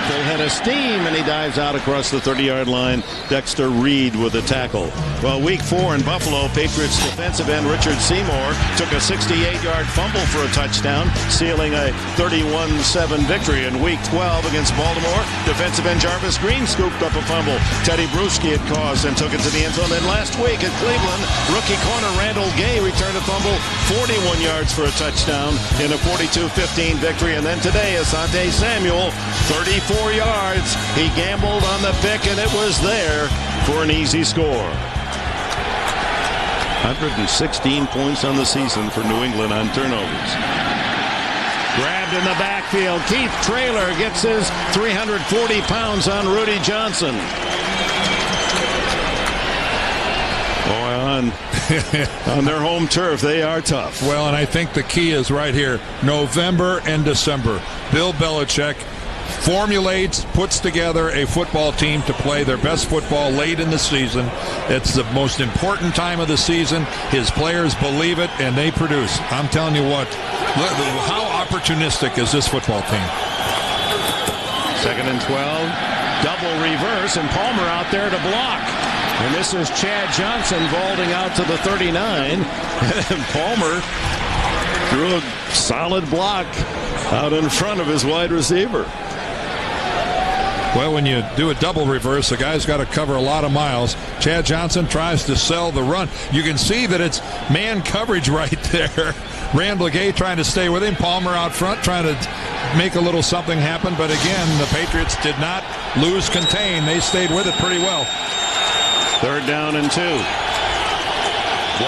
Full head of steam, and he dives out across the 30-yard line. Dexter Reed with a tackle. Well, week 4 in Buffalo, Patriots defensive end Richard Seymour took a 68-yard fumble for a touchdown, sealing a 31-7 victory. In week 12 against Baltimore, defensive end Jarvis Green scooped up a fumble. Teddy Bruschi had caused and took it to the end zone. Then last week at Cleveland, rookie corner Randall Gay returned a fumble, 41 yards for a touchdown in a 42-15 victory. And then today, Asante Samuel, 34 yards. He gambled on the pick, and it was there for an easy score. 116 points on the season for New England on turnovers. Grabbed in the backfield. Keith Traylor gets his 340 pounds on Rudy Johnson. On their home turf, they are tough. Well, and I think the key is right here. November and December. Bill Belichick formulates, puts together a football team to play their best football late in the season. It's the most important time of the season. His players believe it, and they produce. I'm telling you what, how opportunistic is this football team? 2nd and 12. Double reverse, and Palmer out there to block. And this is Chad Johnson vaulting out to the 39. And Palmer threw a solid block out in front of his wide receiver. Well, when you do a double reverse, the guy's got to cover a lot of miles. Chad Johnson tries to sell the run. You can see that it's man coverage right there. Randall Gay trying to stay with him. Palmer out front trying to make a little something happen. But again, the Patriots did not lose contain. They stayed with it pretty well. 3rd down and 2.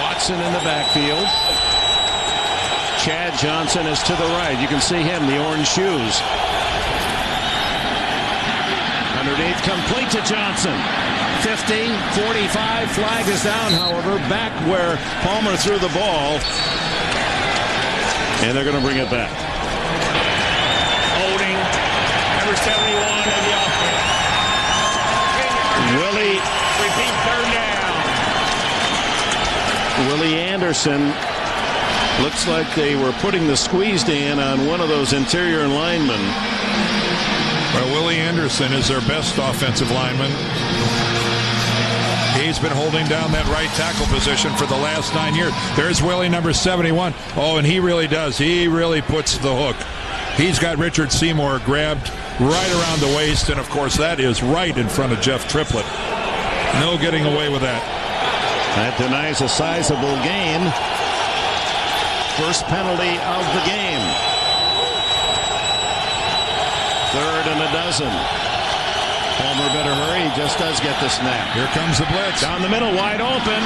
Watson in the backfield. Chad Johnson is to the right. You can see him, the orange shoes. Underneath, complete to Johnson. 50, 45, flag is down, however, back where Palmer threw the ball. And they're going to bring it back. Holding, number 71 in the offense. Willie. Repeat 3rd down. Willie Anderson. Looks like they were putting the squeeze in on one of those interior linemen. Well, Willie Anderson is their best offensive lineman. He's been holding down that right tackle position for the last 9 years. There's Willie, number 71. Oh, and he really does. He really puts the hook. He's got Richard Seymour grabbed right around the waist, and, of course, that is right in front of Jeff Triplett. No getting away with that. That denies a sizable gain. First penalty of the game. 3rd and a dozen. Palmer better hurry. He just does get the snap. Here comes the blitz. Down the middle, wide open.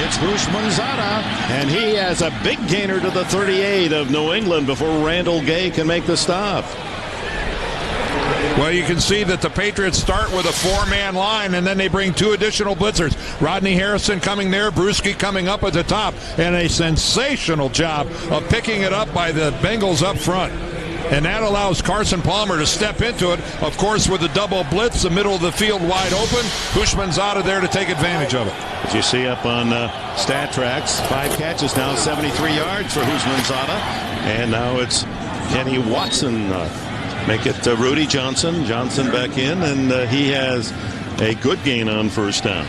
It's Houshmandzadeh, and he has a big gainer to the 38 of New England before Randall Gay can make the stop. Well, you can see that the Patriots start with a 4-man line, and then they bring 2 additional blitzers. Rodney Harrison coming there, Bruschi coming up at the top, and a sensational job of picking it up by the Bengals up front. And that allows Carson Palmer to step into it, of course, with the double blitz, the middle of the field wide open. Houshmandzadeh there to take advantage of it. As you see up on Stat Tracks, 5 catches now, 73 yards for Houshmandzadeh. And now it's Kenny Watson. Make it Rudy Johnson. Johnson back in, and he has a good gain on first down.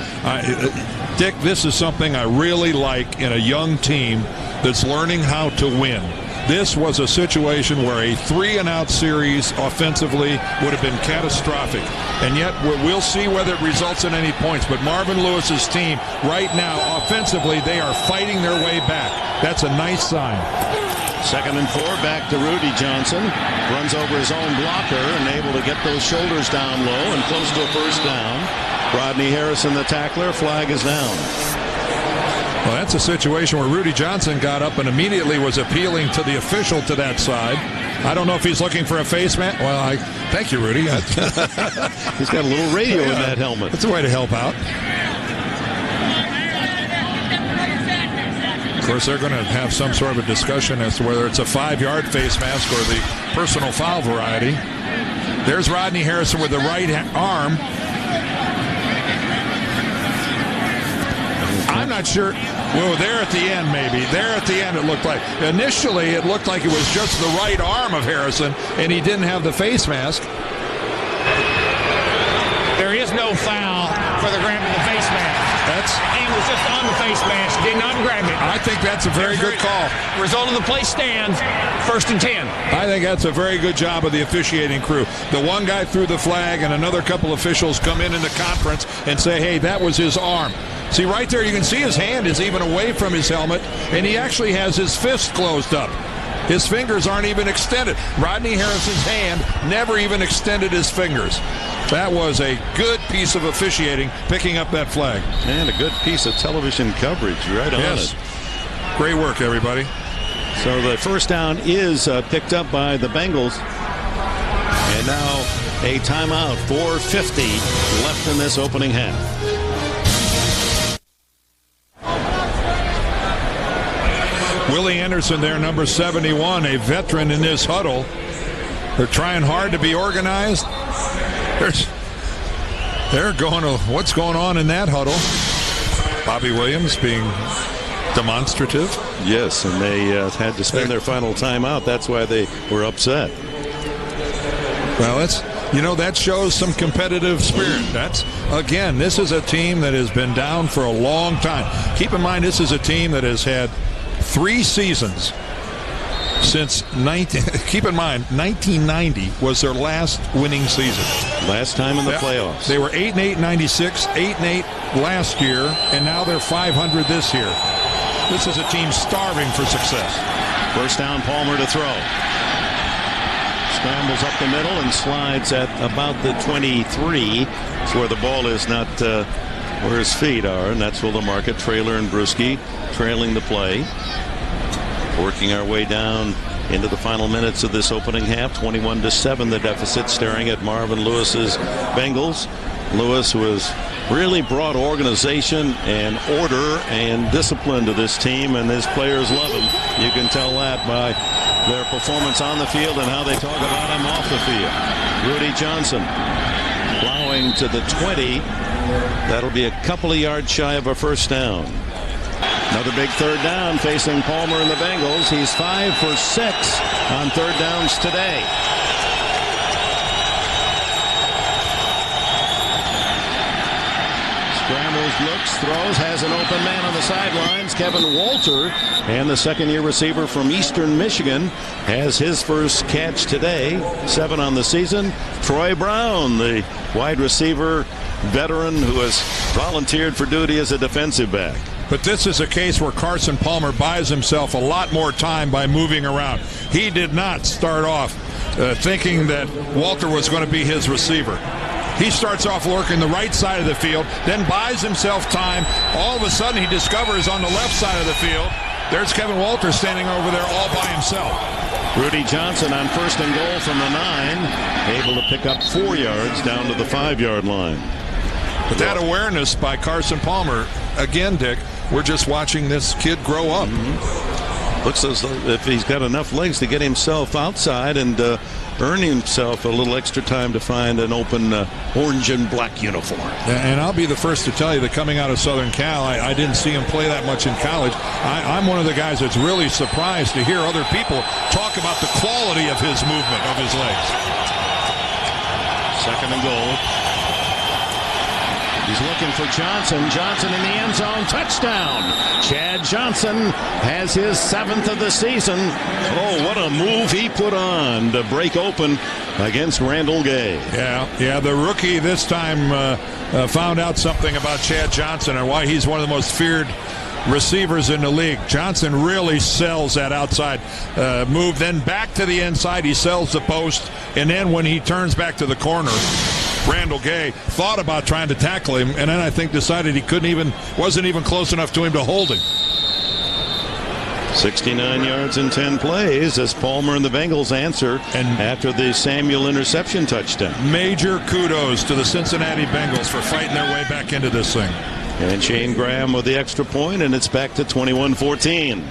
Dick, this is something I really like in a young team that's learning how to win. This was a situation where a 3-and-out series offensively would have been catastrophic. And yet we'll see whether it results in any points. But Marvin Lewis's team right now, offensively, they are fighting their way back. That's a nice sign. 2nd and 4, back to Rudy Johnson. Runs over his own blocker and able to get those shoulders down low and close to a first down. Rodney Harrison, the tackler. Flag is down. Well, that's a situation where Rudy Johnson got up and immediately was appealing to the official to that side. I don't know if he's looking for a face mask. Well, thank you, Rudy. He's got a little radio in that helmet. That's a way to help out. Of course, they're going to have some sort of a discussion as to whether it's a 5-yard face mask or the personal foul variety. There's Rodney Harrison with the right arm. I'm not sure. Well, there at the end, maybe. There at the end, it looked like. Initially, it looked like it was just the right arm of Harrison, and he didn't have the face mask. There is no foul for the grab of the face mask. He was just on the face mask, did not grab it. I think that's a very good call. Result of the play stands, 1st and 10. I think that's a very good job of the officiating crew. The one guy threw the flag, and another couple officials come in the conference and say, hey, that was his arm. See, right there, you can see his hand is even away from his helmet, and he actually has his fist closed up. His fingers aren't even extended. Rodney Harrison's hand never even extended his fingers. That was a good piece of officiating, picking up that flag. And a good piece of television coverage right on it. Great work, everybody. So the first down is picked up by the Bengals. And now a timeout, 4:50 left in this opening half. Willie Anderson there, number 71, a veteran in this huddle. They're trying hard to be organized. They're going to, what's going on in that huddle? Bobby Williams being demonstrative. Yes, and they had to spend their final timeout. That's why they were upset. Well, that shows some competitive spirit. Again, this is a team that has been down for a long time. Keep in mind, this is a team that has had 3 seasons since keep in mind, 1990 was their last winning season. Last time in the playoffs. They were 8-8 96, 8-8 last year, and now they're 500 this year. This is a team starving for success. First down, Palmer to throw. Scrambles up the middle and slides at about the 23. It's where the ball is, not where his feet are, and that's Wildermarket, Traylor, and Bruschi trailing the play. Working our way down into the final minutes of this opening half. 21-7 the deficit, staring at Marvin Lewis's Bengals. Lewis, who has really brought organization and order and discipline to this team, and his players love him. You can tell that by their performance on the field and how they talk about him off the field. Rudy Johnson plowing to the 20. That'll be a couple of yards shy of a first down. Another big third down facing Palmer and the Bengals. He's 5 for 6 on third downs today. Scrambles, looks, throws, has an open man on the sidelines. Kevin Walter, and the second-year receiver from Eastern Michigan, has his first catch today. 7 on the season. Troy Brown, the wide receiver veteran who has volunteered for duty as a defensive back. But this is a case where Carson Palmer buys himself a lot more time by moving around. He did not start off thinking that Walter was going to be his receiver. He starts off lurking the right side of the field, then buys himself time. All of a sudden he discovers on the left side of the field, there's Kevin Walter standing over there all by himself. Rudy Johnson on first and goal from the 9, able to pick up 4 yards down to the 5-yard line. But that awareness by Carson Palmer, again, Dick, we're just watching this kid grow up. Looks as though if he's got enough legs to get himself outside and earn himself a little extra time to find an open orange and black uniform. And I'll be the first to tell you that coming out of Southern Cal, I didn't see him play that much in college. I'm one of the guys that's really surprised to hear other people talk about the quality of his movement, of his legs. Second and goal. He's looking for Johnson. Johnson in the end zone. Touchdown. Chad Johnson has his 7th of the season. Oh, what a move he put on to break open against Randall Gay. Yeah, the rookie this time found out something about Chad Johnson and why he's one of the most feared receivers in the league. Johnson really sells that outside move. Then back to the inside, he sells the post. And then when he turns back to the corner, Randall Gay thought about trying to tackle him, and then I think decided he wasn't even close enough to him to hold him. 69 yards in 10 plays as Palmer and the Bengals answer after the Samuel interception touchdown. Major kudos to the Cincinnati Bengals for fighting their way back into this thing. And Shane Graham with the extra point, and it's back to 21-14.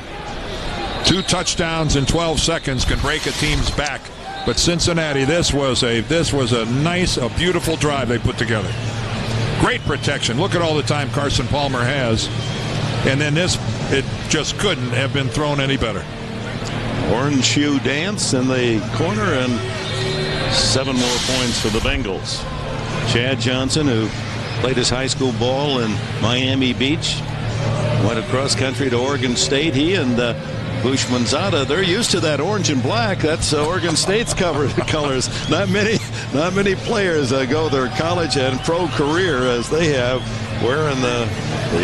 2 touchdowns in 12 seconds can break a team's back. But Cincinnati, this was a nice, beautiful drive they put together. Great protection. Look at all the time Carson Palmer has. And then it just couldn't have been thrown any better. Orange shoe dance in the corner, and 7 more points for the Bengals. Chad Johnson, who played his high school ball in Miami Beach, went across country to Oregon State. He and Bushmanzada, they're used to that orange and black. That's Oregon State's colors. Not many players go their college and pro career as they have, wearing the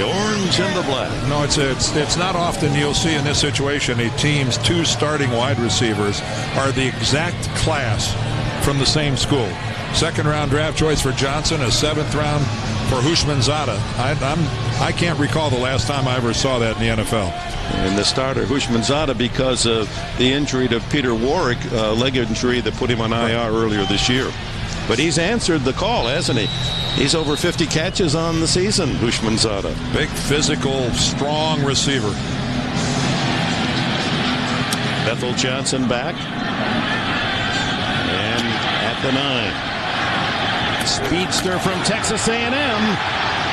orange and the black. No, it's not often you'll see in this situation a team's 2 starting wide receivers are the exact class from the same school. 2nd-round draft choice for Johnson, a 7th round for Bushmanzada. I can't recall the last time I ever saw that in the NFL. And the starter, Bushmanzada, because of the injury to Peter Warwick, leg injury that put him on IR earlier this year. But he's answered the call, hasn't he? He's over 50 catches on the season, Bushmanzada. Big, physical, strong receiver. Bethel Johnson back. And at the 9. Speedster from Texas A&M.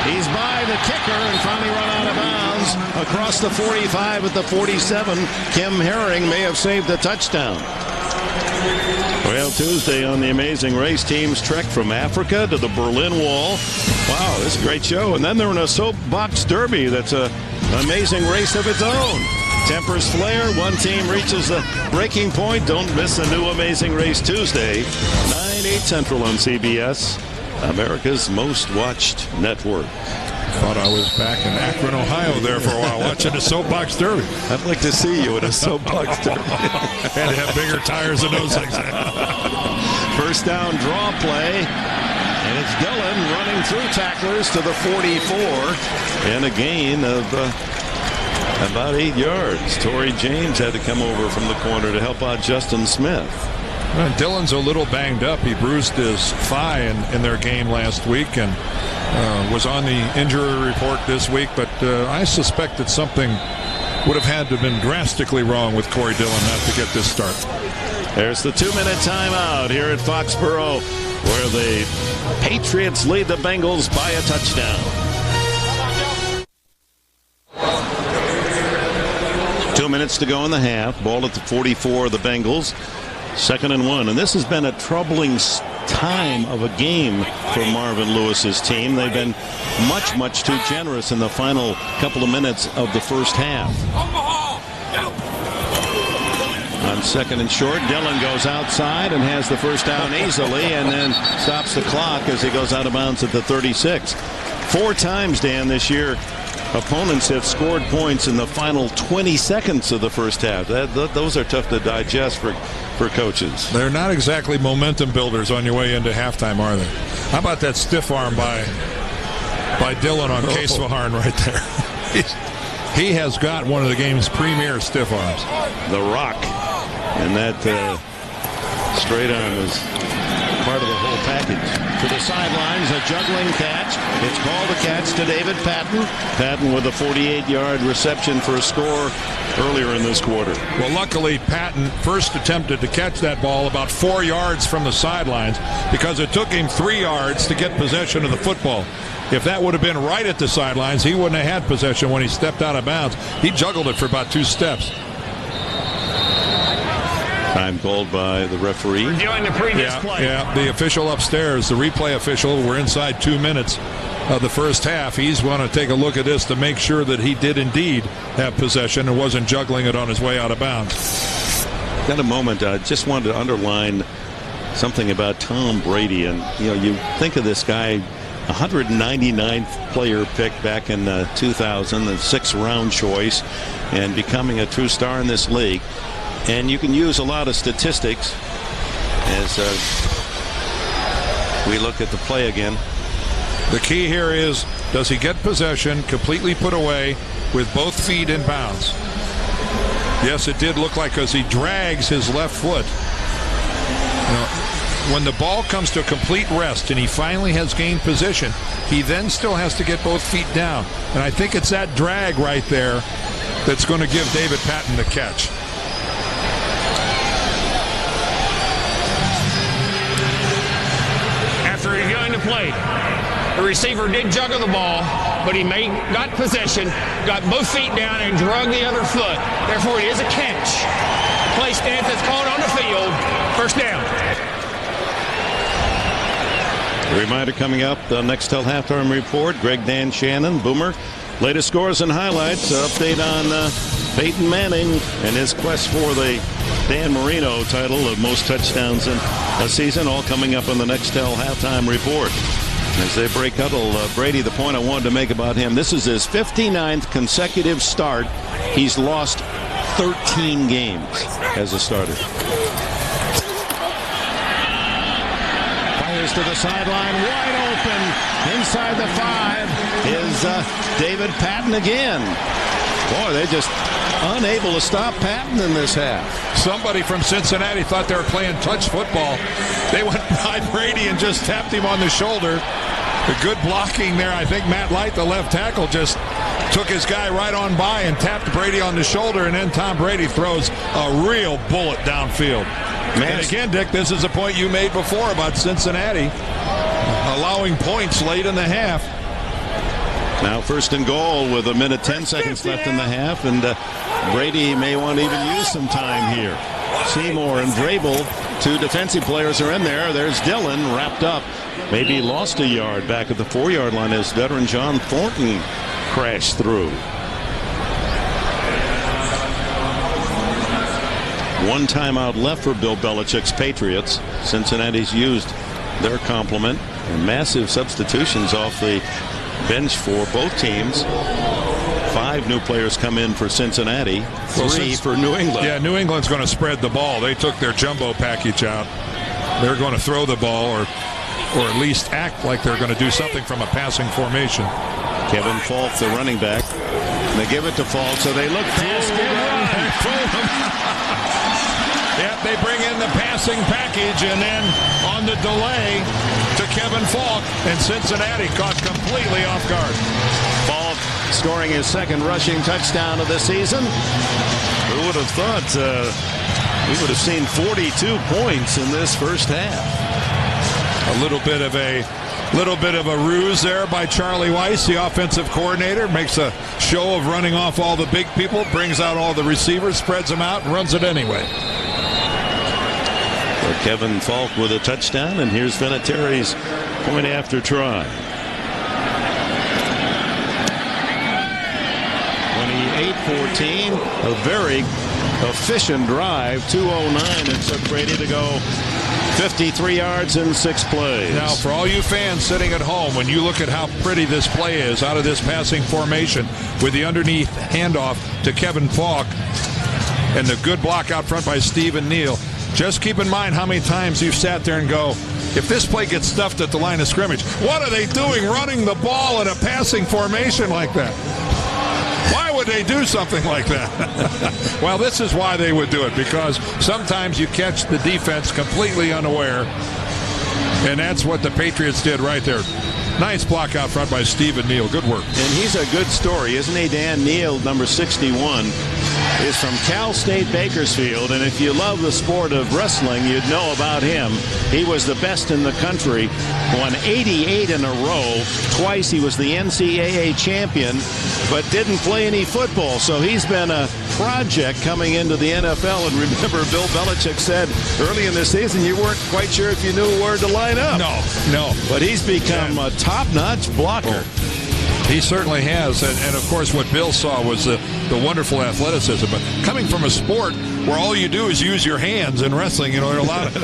He's by the kicker and finally run out of bounds across the 45 at the 47. Kim Herring may have saved a touchdown. Well, Tuesday on The Amazing Race, teams trek from Africa to the Berlin Wall. Wow, this is a great show. And then they're in a soapbox derby that's an amazing race of its own. Tempers flare. One team reaches the breaking point. Don't miss a new Amazing Race Tuesday, 9/8 Central on CBS, America's most watched network. Thought I was back in Akron, Ohio there for a while watching the soapbox derby. I'd like to see you in a soapbox derby. Had to have bigger tires than those things. First down draw play. And it's Dillon running through tacklers to the 44. And a gain of about 8 yards. Torrey James had to come over from the corner to help out Justin Smith. Well, Dillon's a little banged up. He bruised his thigh in their game last week and was on the injury report this week. But I suspect that something would have had to have been drastically wrong with Corey Dillon not to get this start. There's the 2-minute timeout here at Foxborough, where the Patriots lead the Bengals by a touchdown. 2 minutes to go in the half. Ball at the 44 of the Bengals. 2nd and 1. And this has been a troubling time of a game for Marvin Lewis's team. They've been much too generous in the final couple of minutes of the first half. On 2nd and short, Dillon goes outside and has the first down easily, and then stops the clock as he goes out of bounds at the 36. 4 times, Dan, this year, opponents have scored points in the final 20 seconds of the first half. Those are tough to digest for coaches. They're not exactly momentum builders on your way into halftime, are they? How about that stiff arm by Dillon on Case Vaharn right there? He has got one of the game's premier stiff arms. The Rock. And that straight arm is part of the whole package. To the sidelines, a juggling catch. It's called a catch to David Patton. Patton with a 48-yard reception for a score earlier in this quarter. Well, luckily, Patton first attempted to catch that ball about 4 yards from the sidelines because it took him 3 yards to get possession of the football. If that would have been right at the sidelines, he wouldn't have had possession when he stepped out of bounds. He juggled it for about 2 steps. Time called by the referee. Reviewing the previous play. Yeah, the official upstairs, the replay official, we're inside 2 minutes of the first half. He's going to take a look at this to make sure that he did indeed have possession and wasn't juggling it on his way out of bounds. Got a moment. I just wanted to underline something about Tom Brady. And, you think of this guy, 199th player pick back in 2000, the 6th round choice, and becoming a true star in this league. And you can use a lot of statistics as we look at the play again. The key here is, does he get possession completely put away with both feet in bounds? Yes, it did look like, because he drags his left foot. When the ball comes to a complete rest and he finally has gained position, he then still has to get both feet down. And I think it's that drag right there that's going to give David Patton the catch. After reviewing the play, the receiver did juggle the ball, but he got possession, got both feet down, and drug the other foot. Therefore, it is a catch. Play stance is called on the field. First down. A reminder coming up, the Nextel halftime report. Greg Dan Shannon, Boomer. Latest scores and highlights. Update on Peyton Manning and his quest for the Dan Marino title of most touchdowns in a season. All coming up on the Nextel halftime report. As they break huddle, Brady, the point I wanted to make about him, this is his 59th consecutive start. He's lost 13 games as a starter. Fires to the sideline, wide open. Inside the 5 is David Patton again. Boy, they just unable to stop Patton in this half. Somebody from Cincinnati thought they were playing touch football. They went by Brady and just tapped him on the shoulder. The good blocking there. I think Matt Light, the left tackle, just took his guy right on by and tapped Brady on the shoulder, and then Tom Brady throws a real bullet downfield. And again, Dick, this is a point you made before about Cincinnati allowing points late in the half. Now 1st and goal with 1:10 left in the half, and Brady may want to even use some time here. Seymour and Vrabel, 2 defensive players, are in there. There's Dillon wrapped up. Maybe lost a yard back at the 4-yard line as veteran John Thornton crashed through. One timeout left for Bill Belichick's Patriots. Cincinnati's used their complement, and massive substitutions off the bench for both teams. 5 new players come in for Cincinnati, 3 for New England. Yeah, New England's going to spread the ball. They took their jumbo package out. They're going to throw the ball or at least act like they're going to do something from a passing formation. Kevin Falk, the running back. And they give it to Falk, so they look past Yep, they bring in the passing package, and then on the delay to Kevin Falk, and Cincinnati caught completely off guard. Falk scoring his second rushing touchdown of the season. Who would have thought we would have seen 42 points in this first half? A little bit of a ruse there by Charlie Weiss, the offensive coordinator. Makes a show of running off all the big people, brings out all the receivers, spreads them out, and runs it anyway. So Kevin Falk with a touchdown, and here's Vinatieri's point after try. 28-14, a very efficient drive. 2:09 it took Brady to go 53 yards in 6 plays. Now, for all you fans sitting at home, when you look at how pretty this play is out of this passing formation with the underneath handoff to Kevin Falk and the good block out front by Stephen Neal, just keep in mind how many times you've sat there and go, if this play gets stuffed at the line of scrimmage, what are they doing running the ball in a passing formation like that? Why would they do something like that? Well, this is why they would do it, because sometimes you catch the defense completely unaware, and that's what the Patriots did right there. Nice block out front by Stephen Neal. Good work. And he's a good story, isn't he? Dan Neal, number 61, is from Cal State Bakersfield, and if you love the sport of wrestling, you'd know about him. He was the best in the country, won 88 in a row. Twice he was the NCAA champion, but didn't play any football, so he's been a project coming into the NFL. And remember, Bill Belichick said early in the season you weren't quite sure if you knew where to line up. No. But he's become a top-notch blocker. He certainly has, and of course what Bill saw was the wonderful athleticism. But coming from a sport where all you do is use your hands in wrestling, there are a lot of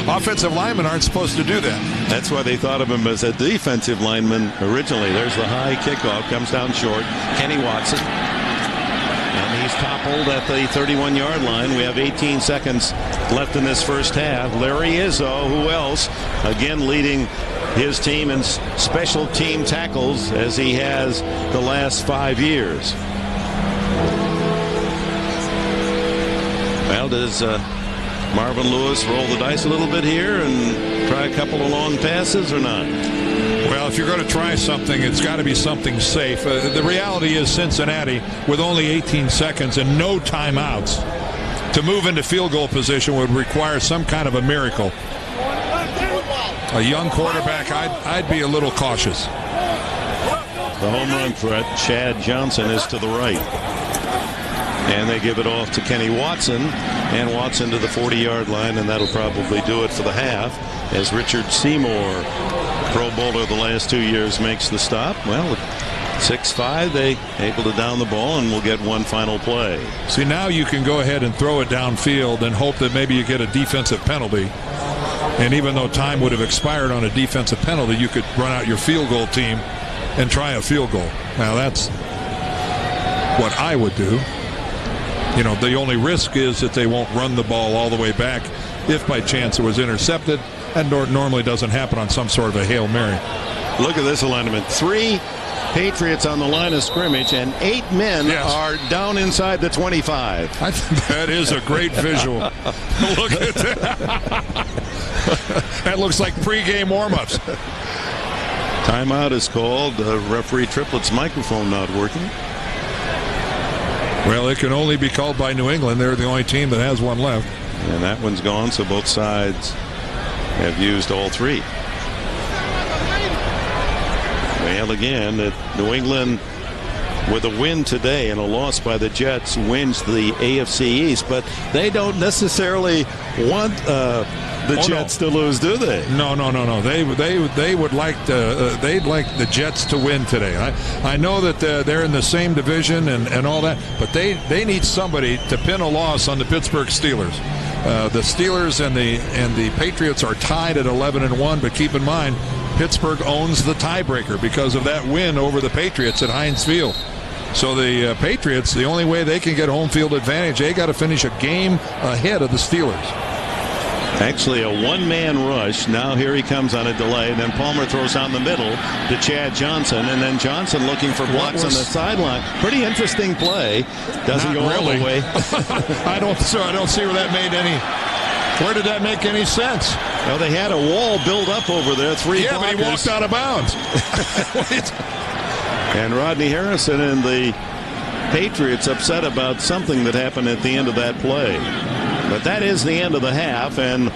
offensive linemen aren't supposed to do that. That's why they thought of him as a defensive lineman originally. There's the high kickoff, comes down short. Kenny Watson. And he's toppled at the 31-yard line. We have 18 seconds left in this first half. Larry Izzo, who else? Again leading his team in special team tackles as he has the last 5 years. Well, does Marvin Lewis roll the dice a little bit here and try a couple of long passes or not? Well, if you're going to try something, it's got to be something safe. The reality is Cincinnati, with only 18 seconds and no timeouts, to move into field goal position would require some kind of a miracle. A young quarterback, I'd be a little cautious. The home run threat, Chad Johnson, is to the right. And they give it off to Kenny Watson. And Watson to the 40-yard line, and that'll probably do it for the half. As Richard Seymour, Pro Bowler the last 2 years, makes the stop. Well, 6-5, they able to down the ball, and we'll get one final play. See, now you can go ahead and throw it downfield and hope that maybe you get a defensive penalty. And even though time would have expired on a defensive penalty, you could run out your field goal team and try a field goal. Now, that's what I would do. The only risk is that they won't run the ball all the way back if by chance it was intercepted. That normally doesn't happen on some sort of a Hail Mary. Look at this alignment. 3 Patriots on the line of scrimmage, and 8 men are down inside the 25. I think that is a great visual. Look at that. That looks like pregame warm-ups. Timeout is called. Referee Triplett's microphone not working. Well, it can only be called by New England. They're the only team that has one left. And that one's gone, so both sides have used all 3. Well, again, New England, with a win today and a loss by the Jets, wins the AFC East, but they don't necessarily want the Jets to lose, do they? No. They would like they'd like the Jets to win today. I know that they're in the same division and all that, but they need somebody to pin a loss on the Pittsburgh Steelers. The Steelers and the Patriots are tied at 11-1, but keep in mind, Pittsburgh owns the tiebreaker because of that win over the Patriots at Heinz Field. So the Patriots, the only way they can get home field advantage, they got to finish a game ahead of the Steelers. Actually, a one-man rush. Now here he comes on a delay. Then Palmer throws down the middle to Chad Johnson, and then Johnson looking for blocks on the sideline. Pretty interesting play. Doesn't go all the way. I don't see where that made any. Where did that make any sense? Well, they had a wall built up over there. Three blockers. But he walked out of bounds. And Rodney Harrison and the Patriots upset about something that happened at the end of that play. But that is the end of the half, and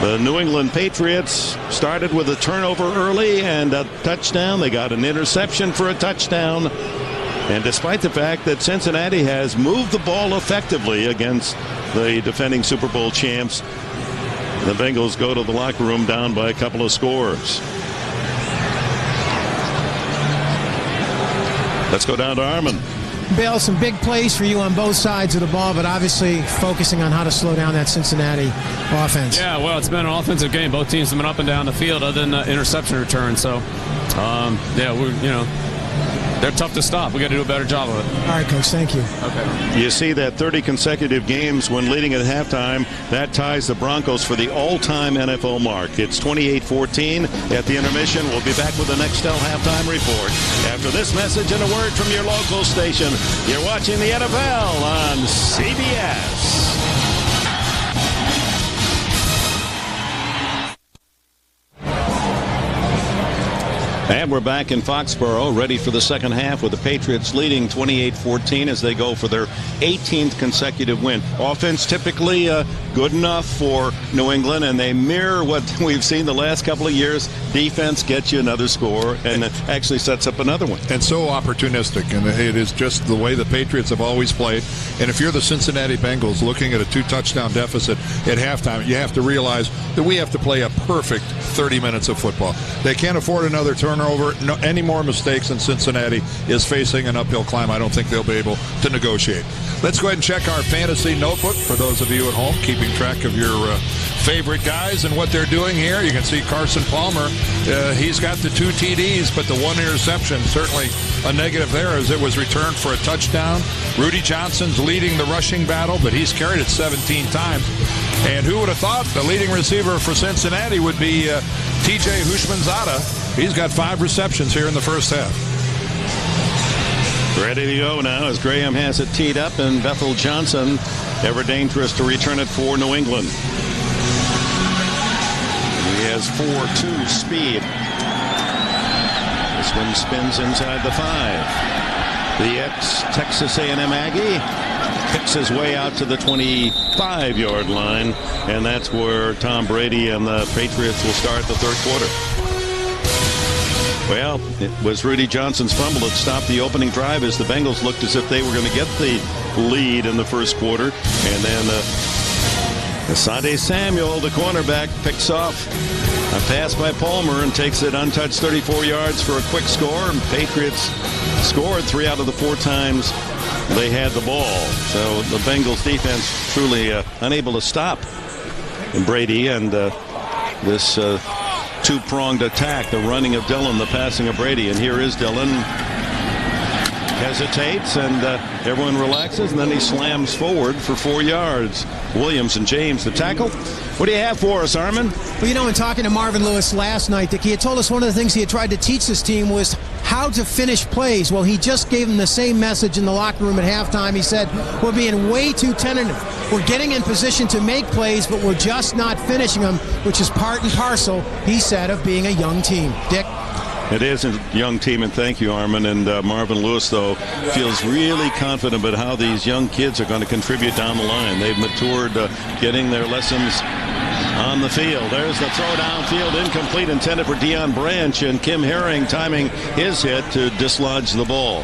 the New England Patriots started with a turnover early and a touchdown. They got an interception for a touchdown. And despite the fact that Cincinnati has moved the ball effectively against the defending Super Bowl champs, the Bengals go to the locker room down by a couple of scores. Let's go down to Armin. Bill, some big plays for you on both sides of the ball, but obviously focusing on how to slow down that Cincinnati offense. Yeah, well, it's been an offensive game. Both teams have been up and down the field other than the interception return. So, they're tough to stop. We got to do a better job of it. All right, Coach. Thank you. Okay. You see that 30 consecutive games when leading at halftime. That ties the Broncos for the all-time NFL mark. It's 28-14 at the intermission. We'll be back with the Nextel halftime report after this message and a word from your local station. You're watching the NFL on CBS. And we're back in Foxborough, ready for the second half with the Patriots leading 28-14 as they go for their 18th consecutive win. Offense typically good enough for New England, and they mirror what we've seen the last couple of years. Defense gets you another score, and it actually sets up another one. And so opportunistic, and it is just the way the Patriots have always played. And if you're the Cincinnati Bengals looking at a 2-touchdown deficit at halftime, you have to realize that we have to play a perfect 30 minutes of football. They can't afford another turnover. Any more mistakes, and Cincinnati is facing an uphill climb. I don't think they'll be able to negotiate. Let's go ahead and check our fantasy notebook for those of you at home keeping track of your favorite guys and what they're doing here. You can see Carson Palmer. He's got the 2 TDs, but the 1 interception, certainly a negative there as it was returned for a touchdown. Rudy Johnson's leading the rushing battle, but he's carried it 17 times. And who would have thought the leading receiver for Cincinnati would be TJ Houshmandzadeh? He's got 5 receptions here in the first half. Ready to go now as Graham has it teed up, and Bethel Johnson ever dangerous to return it for New England. He has 4.2 speed. This one spins inside the 5. The ex-Texas A&M Aggie picks his way out to the 25-yard line, and that's where Tom Brady and the Patriots will start the third quarter. Well, it was Rudy Johnson's fumble that stopped the opening drive as the Bengals looked as if they were going to get the lead in the first quarter. And then Asante Samuel, the cornerback, picks off a pass by Palmer and takes it untouched 34 yards for a quick score. And Patriots scored 3 out of the 4 times they had the ball. So the Bengals defense truly unable to stop Brady and this two-pronged attack, the running of Dillon, the passing of Brady. And here is Dillon. Hesitates, and everyone relaxes, and then he slams forward for 4 yards. Williams and James the tackle. What do you have for us, Armin? Well, in talking to Marvin Lewis last night, Dick, he had told us one of the things he had tried to teach this team was how to finish plays. Well, he just gave them the same message in the locker room at halftime. He said, we're being way too tentative. We're getting in position to make plays, but we're just not finishing them, which is part and parcel, he said, of being a young team. Dick? It is a young team, and thank you, Armin. And Marvin Lewis, though, feels really confident about how these young kids are going to contribute down the line. They've matured, getting their lessons on the field. There's the throw downfield, incomplete, intended for Deion Branch, and Kim Herring timing his hit to dislodge the ball.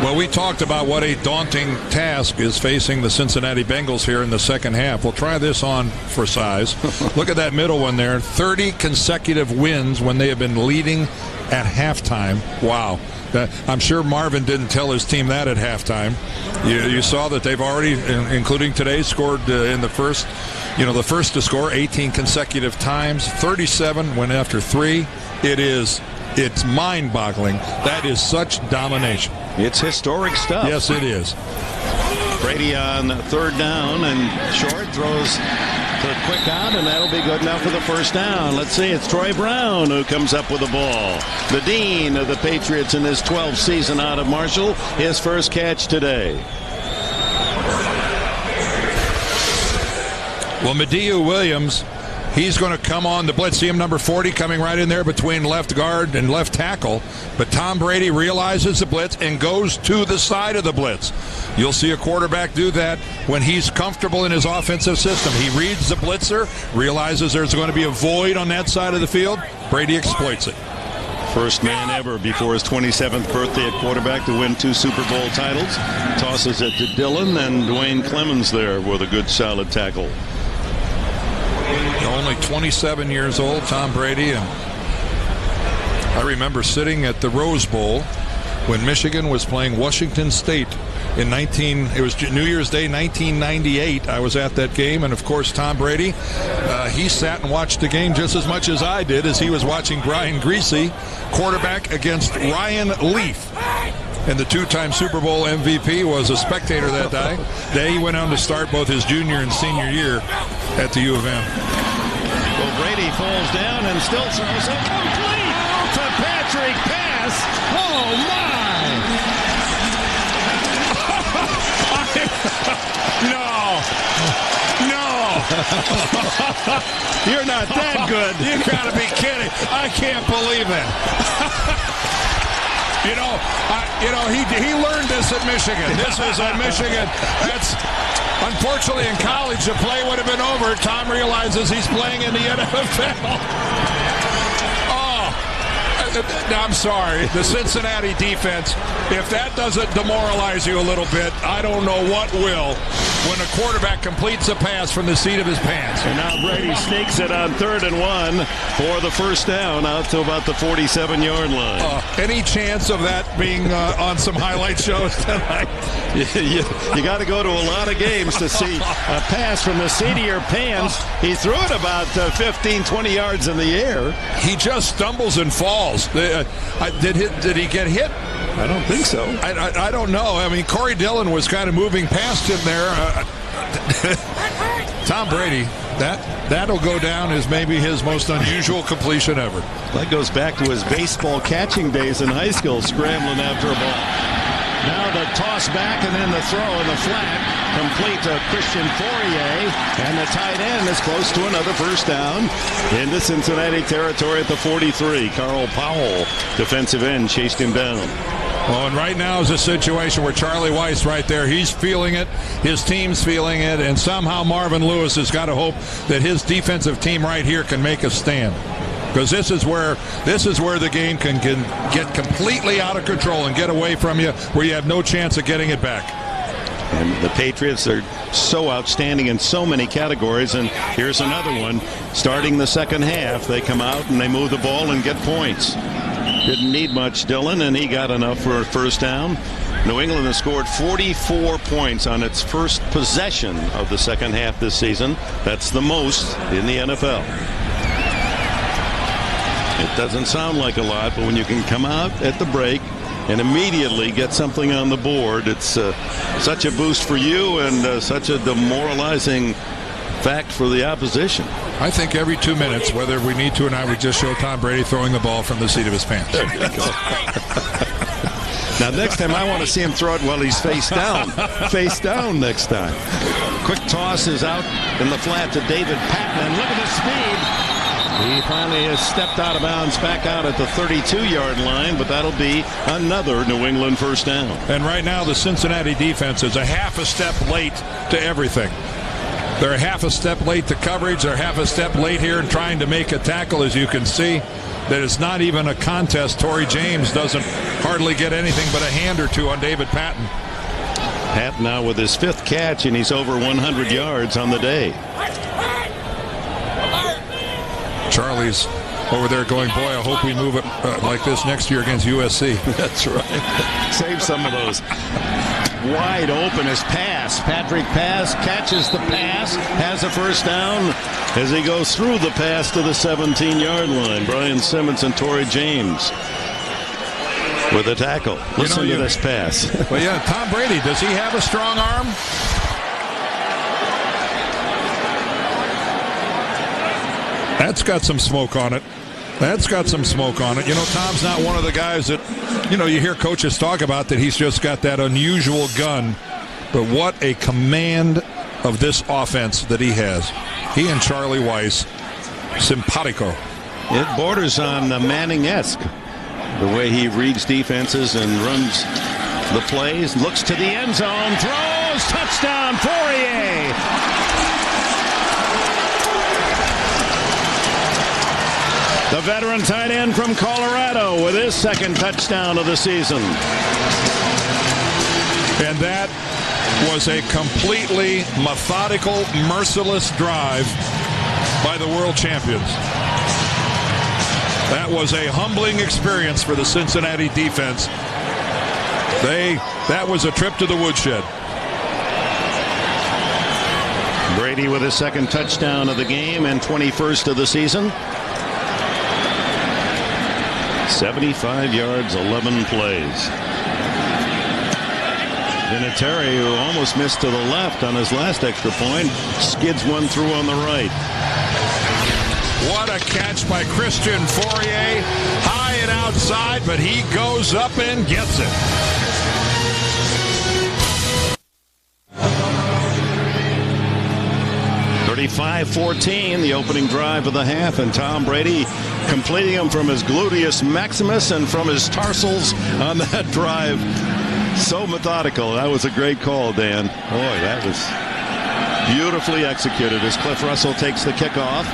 Well, we talked about what a daunting task is facing the Cincinnati Bengals here in the second half. We'll try this on for size. Look at that middle one there. 30 consecutive wins when they have been leading at halftime. Wow. I'm sure Marvin didn't tell his team that at halftime. You saw that they've already, including today, scored in the first, the first to score 18 consecutive times. 37 went after 3. It's mind-boggling. That is such domination. It's historic stuff. Yes, it is. Brady on third down and short, throws the quick out, and that'll be good enough for the first down. Let's see, it's Troy Brown who comes up with the ball. The dean of the Patriots in his 12th season out of Marshall, his first catch today. Well, Mediu Williams, he's going to come on the blitz. See him, number 40, coming right in there between left guard and left tackle. But Tom Brady realizes the blitz and goes to the side of the blitz. You'll see a quarterback do that when he's comfortable in his offensive system. He reads the blitzer, realizes there's going to be a void on that side of the field. Brady exploits it. First man ever before his 27th birthday at quarterback to win 2 Super Bowl titles. Tosses it to Dillon, and Dwayne Clemens there with a good solid tackle. Only 27 years old, Tom Brady, and I remember sitting at the Rose Bowl when Michigan was playing Washington State in it was New Year's Day 1998. I was at that game, and of course Tom Brady, he sat and watched the game just as much as I did, as he was watching Brian Griese quarterback against Ryan Leaf. And the 2-time Super Bowl MVP was a spectator that day. He went on to start both his junior and senior year at the U of M. Well, Brady falls down and still throws it complete to Patrick Pass. Oh, my! No! You're not that good. You gotta be kidding. I can't believe it. He learned this at Michigan. This is at Michigan. That's unfortunately in college the play would have been over. Tom realizes he's playing in the NFL. I'm sorry. The Cincinnati defense, if that doesn't demoralize you a little bit, I don't know what will when a quarterback completes a pass from the seat of his pants. And now Brady sneaks it on 3rd and 1 for the first down out to about the 47-yard line. Any chance of that being on some highlight shows tonight? You got to go to a lot of games to see a pass from the seat of your pants. He threw it about 15, 20 yards in the air. He just stumbles and falls. Did he get hit? I don't think so. I don't know. I mean, Corey Dillon was kind of moving past him there. Tom Brady, that'll go down as maybe his most unusual completion ever. That goes back to his baseball catching days in high school, scrambling after a ball. Now the toss back and then the throw in the flat. Complete to Christian Fourier. And the tight end is close to another first down into Cincinnati territory at the 43. Carl Powell, defensive end, chased him down. Well, and right now is a situation where Charlie Weiss right there, he's feeling it, his team's feeling it, and somehow Marvin Lewis has got to hope that his defensive team right here can make a stand. Because this is where the game can get completely out of control and get away from you, where you have no chance of getting it back. And the Patriots are so outstanding in so many categories, and here's another one. Starting the second half, they come out and they move the ball and get points. Didn't need much, Dillon, and he got enough for a first down. New England has scored 44 points on its first possession of the second half this season. That's the most in the NFL. It doesn't sound like a lot, but when you can come out at the break and immediately get something on the board, it's such a boost for you and such a demoralizing fact for the opposition. I think every 2 minutes, whether we need to or not, we just show Tom Brady throwing the ball from the seat of his pants. There you go. Now, next time I want to see him throw it while he's face down. Face down next time. Quick toss is out in the flat to David Patton. Look at the speed. He finally has stepped out of bounds back out at the 32-yard line, but that'll be another New England first down. And right now the Cincinnati defense is a half a step late to everything. They're half a step late to coverage. They're half a step late here in trying to make a tackle, as you can see. That is not even a contest. Torrey James doesn't hardly get anything but a hand or two on David Patton. Patton now with his 5th catch, and he's over 100 yards on the day. Charlie's over there going, boy, I hope we move it like this next year against USC. That's right. Save some of those. Wide open his pass. Patrick Pass catches the pass, has a first down as he goes through the pass to the 17-yard line. Brian Simmons and Torrey James with a tackle. Listen to this pass. Well, yeah, Tom Brady, does he have a strong arm? That's got some smoke on it. That's got some smoke on it. You know, Tom's not one of the guys that, you know, you hear coaches talk about that he's just got that unusual gun. But what a command of this offense that he has. He and Charlie Weiss, simpatico. It borders on Manning-esque. The way he reads defenses and runs the plays, looks to the end zone, throws, touchdown, Fourier. The veteran tight end from Colorado with his 2nd touchdown of the season. And that was a completely methodical, merciless drive by the world champions. That was a humbling experience for the Cincinnati defense. That was a trip to the woodshed. Brady with his 2nd touchdown of the game and 21st of the season. 75 yards, 11 plays. Vinatieri, who almost missed to the left on his last extra point, skids one through on the right. What a catch by Christian Fourier. High and outside, but he goes up and gets it. .35-14, the opening drive of the half, and Tom Brady completing them from his gluteus maximus and from his tarsals on that drive. So methodical. That was a great call, Dan. Boy, that was beautifully executed as Cliff Russell takes the kickoff.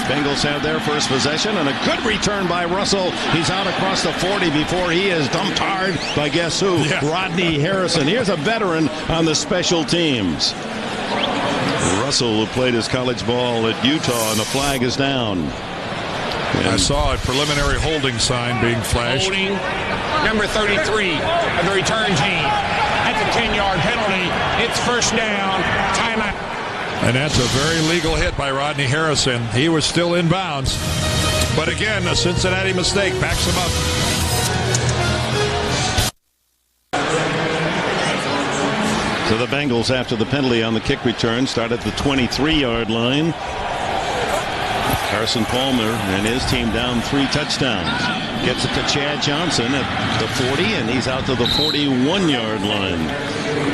Bengals have their first possession, and a good return by Russell. He's out across the 40 before he is dumped hard by guess who? Yeah. Rodney Harrison. Here's a veteran on the special teams. Russell, who played his college ball at Utah, and the flag is down. And I saw a preliminary holding sign being flashed. Holding number 33 of the return team. That's a 10-yard penalty. It's first down. Timeout. And that's a very legal hit by Rodney Harrison. He was still in bounds. But again, a Cincinnati mistake backs him up. So the Bengals, after the penalty on the kick return, start at the 23-yard line. Carson Palmer and his team down 3 touchdowns. Gets it to Chad Johnson at the 40, and he's out to the 41-yard line.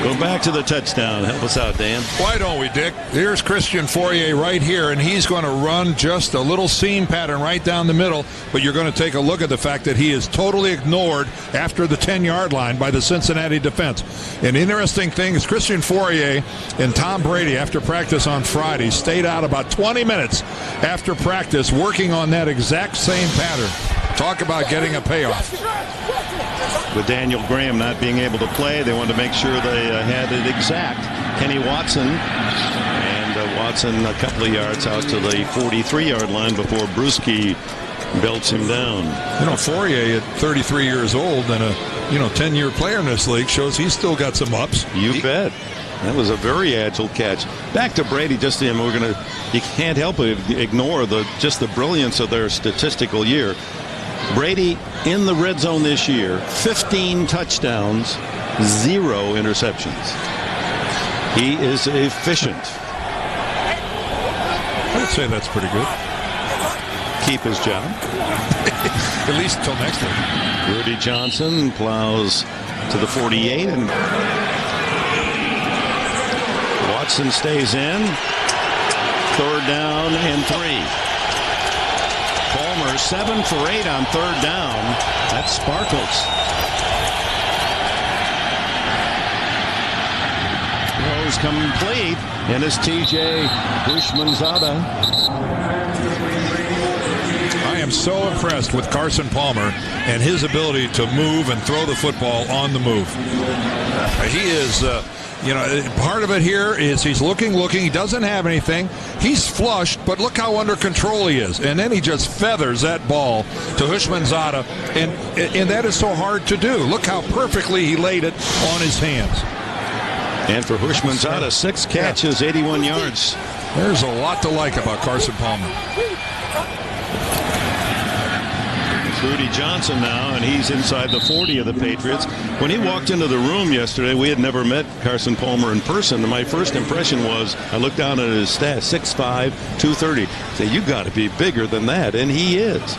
Go back to the touchdown. Help us out, Dan. Why don't we, Dick? Here's Christian Fourier right here, and he's going to run just a little seam pattern right down the middle, but you're going to take a look at the fact that he is totally ignored after the 10-yard line by the Cincinnati defense. An interesting thing is Christian Fourier and Tom Brady, after practice on Friday, stayed out about 20 minutes after practice working on that exact same pattern. Talk about getting a payoff. With Daniel Graham not being able to play, they wanted to make sure they had it exact. Kenny Watson, and Watson a couple of yards out to the 43-yard line before Bruschi belts him down. You know, Fourier at 33 years old and a 10-year player in this league shows he's still got some ups. You bet. That was a very agile catch. Back to Brady. You can't help but ignore just the brilliance of their statistical year. Brady in the red zone this year, 15 touchdowns, 0 interceptions. He is efficient. I'd say that's pretty good. Keep his job. At least until next week. Rudy Johnson plows to the 48, and Watson stays in. 3rd down and 3. Palmer 7 for 8 on 3rd down. That sparkles. Throws complete, and it's T.J. Houshmandzadeh. I am so impressed with Carson Palmer and his ability to move and throw the football on the move. He is, part of it here is he's looking. He doesn't have anything. He's flushed, but look how under control he is. And then he just feathers that ball to Houshmandzadeh, and that is so hard to do. Look how perfectly he laid it on his hands. And for Houshmandzadeh, 6 catches, 81 yards. There's a lot to like about Carson Palmer. Rudy Johnson now, and he's inside the 40 of the Patriots. When he walked into the room yesterday, we had never met Carson Palmer in person, and my first impression was, I looked down at his stats, 6'5", 230. I said, you got to be bigger than that, and he is.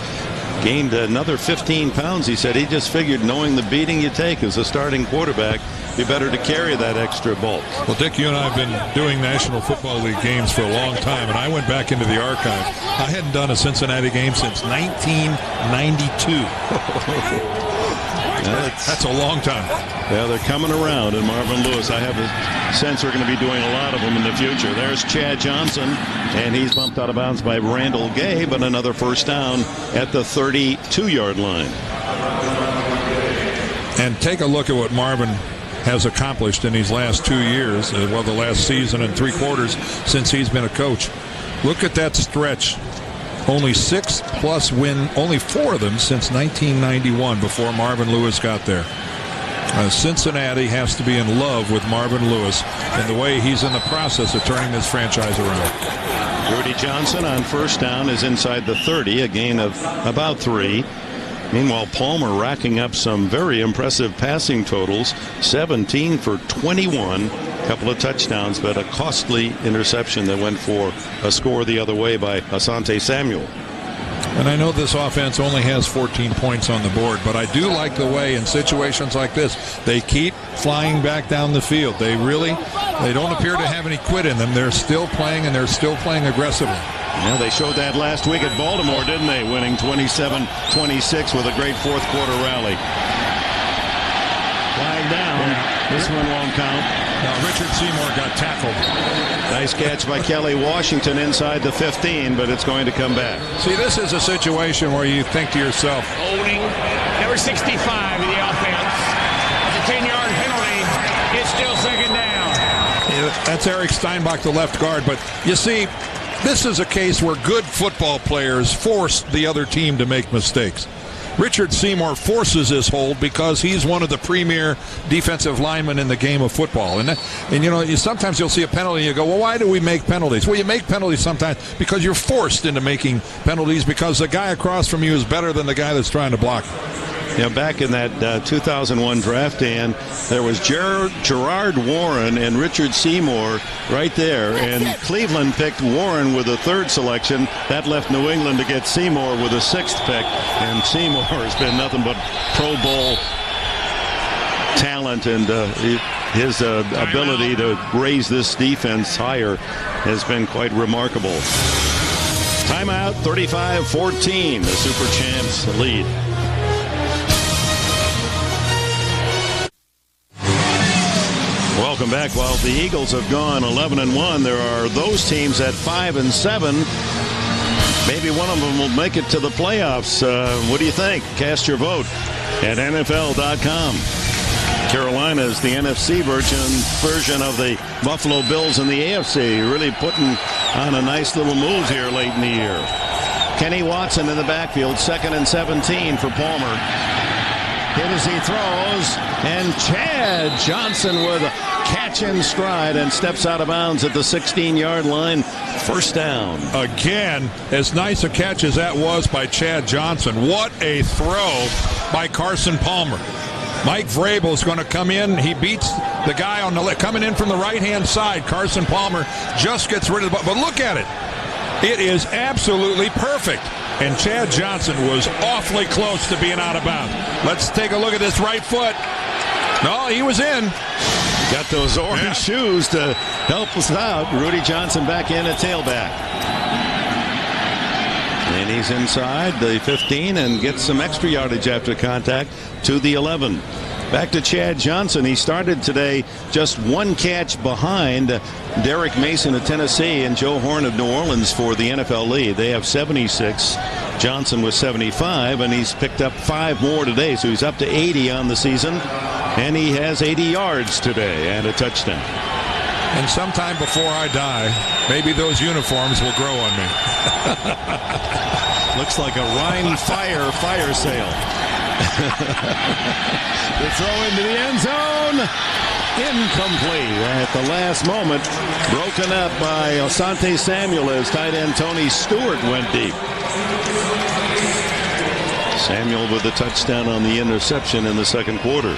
Gained another 15 pounds, he said. He just figured, knowing the beating you take as a starting quarterback, be better to carry that extra bulk. Well, Dick, you and I have been doing National Football League games for a long time, and I went back into the archive. I hadn't done a Cincinnati game since 1992. That's a long time. Yeah, they're coming around, and Marvin Lewis, I have a sense we're going to be doing a lot of them in the future. There's Chad Johnson, and he's bumped out of bounds by Randall Gay, but another first down at the 32-yard line. And take a look at what Marvin has accomplished in these last 2 years, the last season and 3 quarters since he's been a coach. Look at that stretch. Only 6+ win, only 4 of them since 1991 before Marvin Lewis got there. Cincinnati has to be in love with Marvin Lewis and the way he's in the process of turning this franchise around. Rudy Johnson on first down is inside the 30, a gain of about 3. Meanwhile, Palmer racking up some very impressive passing totals, 17 for 21, a couple of touchdowns, but a costly interception that went for a score the other way by Asante Samuel. And I know this offense only has 14 points on the board, but I do like the way in situations like this, they keep flying back down the field. They don't appear to have any quit in them. They're still playing, and they're still playing aggressively. Yeah, they showed that last week at Baltimore, didn't they? Winning 27-26 with a great fourth quarter rally. Flag down. This one won't count. Now Richard Seymour got tackled. Nice catch by Kelly Washington inside the 15, but it's going to come back. See, this is a situation where you think to yourself, Holding number 65 of the offense. It's a 10-yard penalty. It's still second down. That's Eric Steinbach, the left guard. But you see, this is a case where good football players force the other team to make mistakes. Richard Seymour forces this hold because he's one of the premier defensive linemen in the game of football. And sometimes you'll see a penalty and you go, well, why do we make penalties? Well, you make penalties sometimes because you're forced into making penalties because the guy across from you is better than the guy that's trying to block. Yeah, back in that 2001 draft, Dan, there was Gerard Warren and Richard Seymour right there, and Cleveland picked Warren with the 3rd selection. That left New England to get Seymour with the 6th pick, and Seymour has been nothing but Pro Bowl talent, and his ability to raise this defense higher has been quite remarkable. Timeout, 35-14, the Super Champs lead. Welcome back. While the Eagles have gone 11-1, there are those teams at 5-7. Maybe one of them will make it to the playoffs. What do you think? Cast your vote at NFL.com. Carolina is the NFC version of the Buffalo Bills in the AFC. Really putting on a nice little move here late in the year. Kenny Watson in the backfield, 2nd and 17 for Palmer. Hit as he throws, and Chad Johnson with a catch in stride and steps out of bounds at the 16-yard line. First down. Again, as nice a catch as that was by Chad Johnson, what a throw by Carson Palmer. Mike Vrabel is going to come in. He beats the guy on the left, coming in from the right-hand side. Carson Palmer just gets rid of the ball. But look at it. It is absolutely perfect. And Chad Johnson was awfully close to being out of bounds. Let's take a look at this right foot. No, he was in. Got those orange shoes to help us out. Rudy Johnson back in at tailback. And he's inside the 15 and gets some extra yardage after contact to the 11. Back to Chad Johnson. He started today just one catch behind Derek Mason of Tennessee and Joe Horn of New Orleans for the NFL lead. They have 76. Johnson was 75, and he's picked up 5 more today, so he's up to 80 on the season, and he has 80 yards today and a touchdown. And sometime before I die, maybe those uniforms will grow on me. Looks like a Rhine fire sale. The throw into the end zone. Incomplete at the last moment. Broken up by Asante Samuel as tight end Tony Stewart went deep. Samuel with a touchdown on the interception in the second quarter.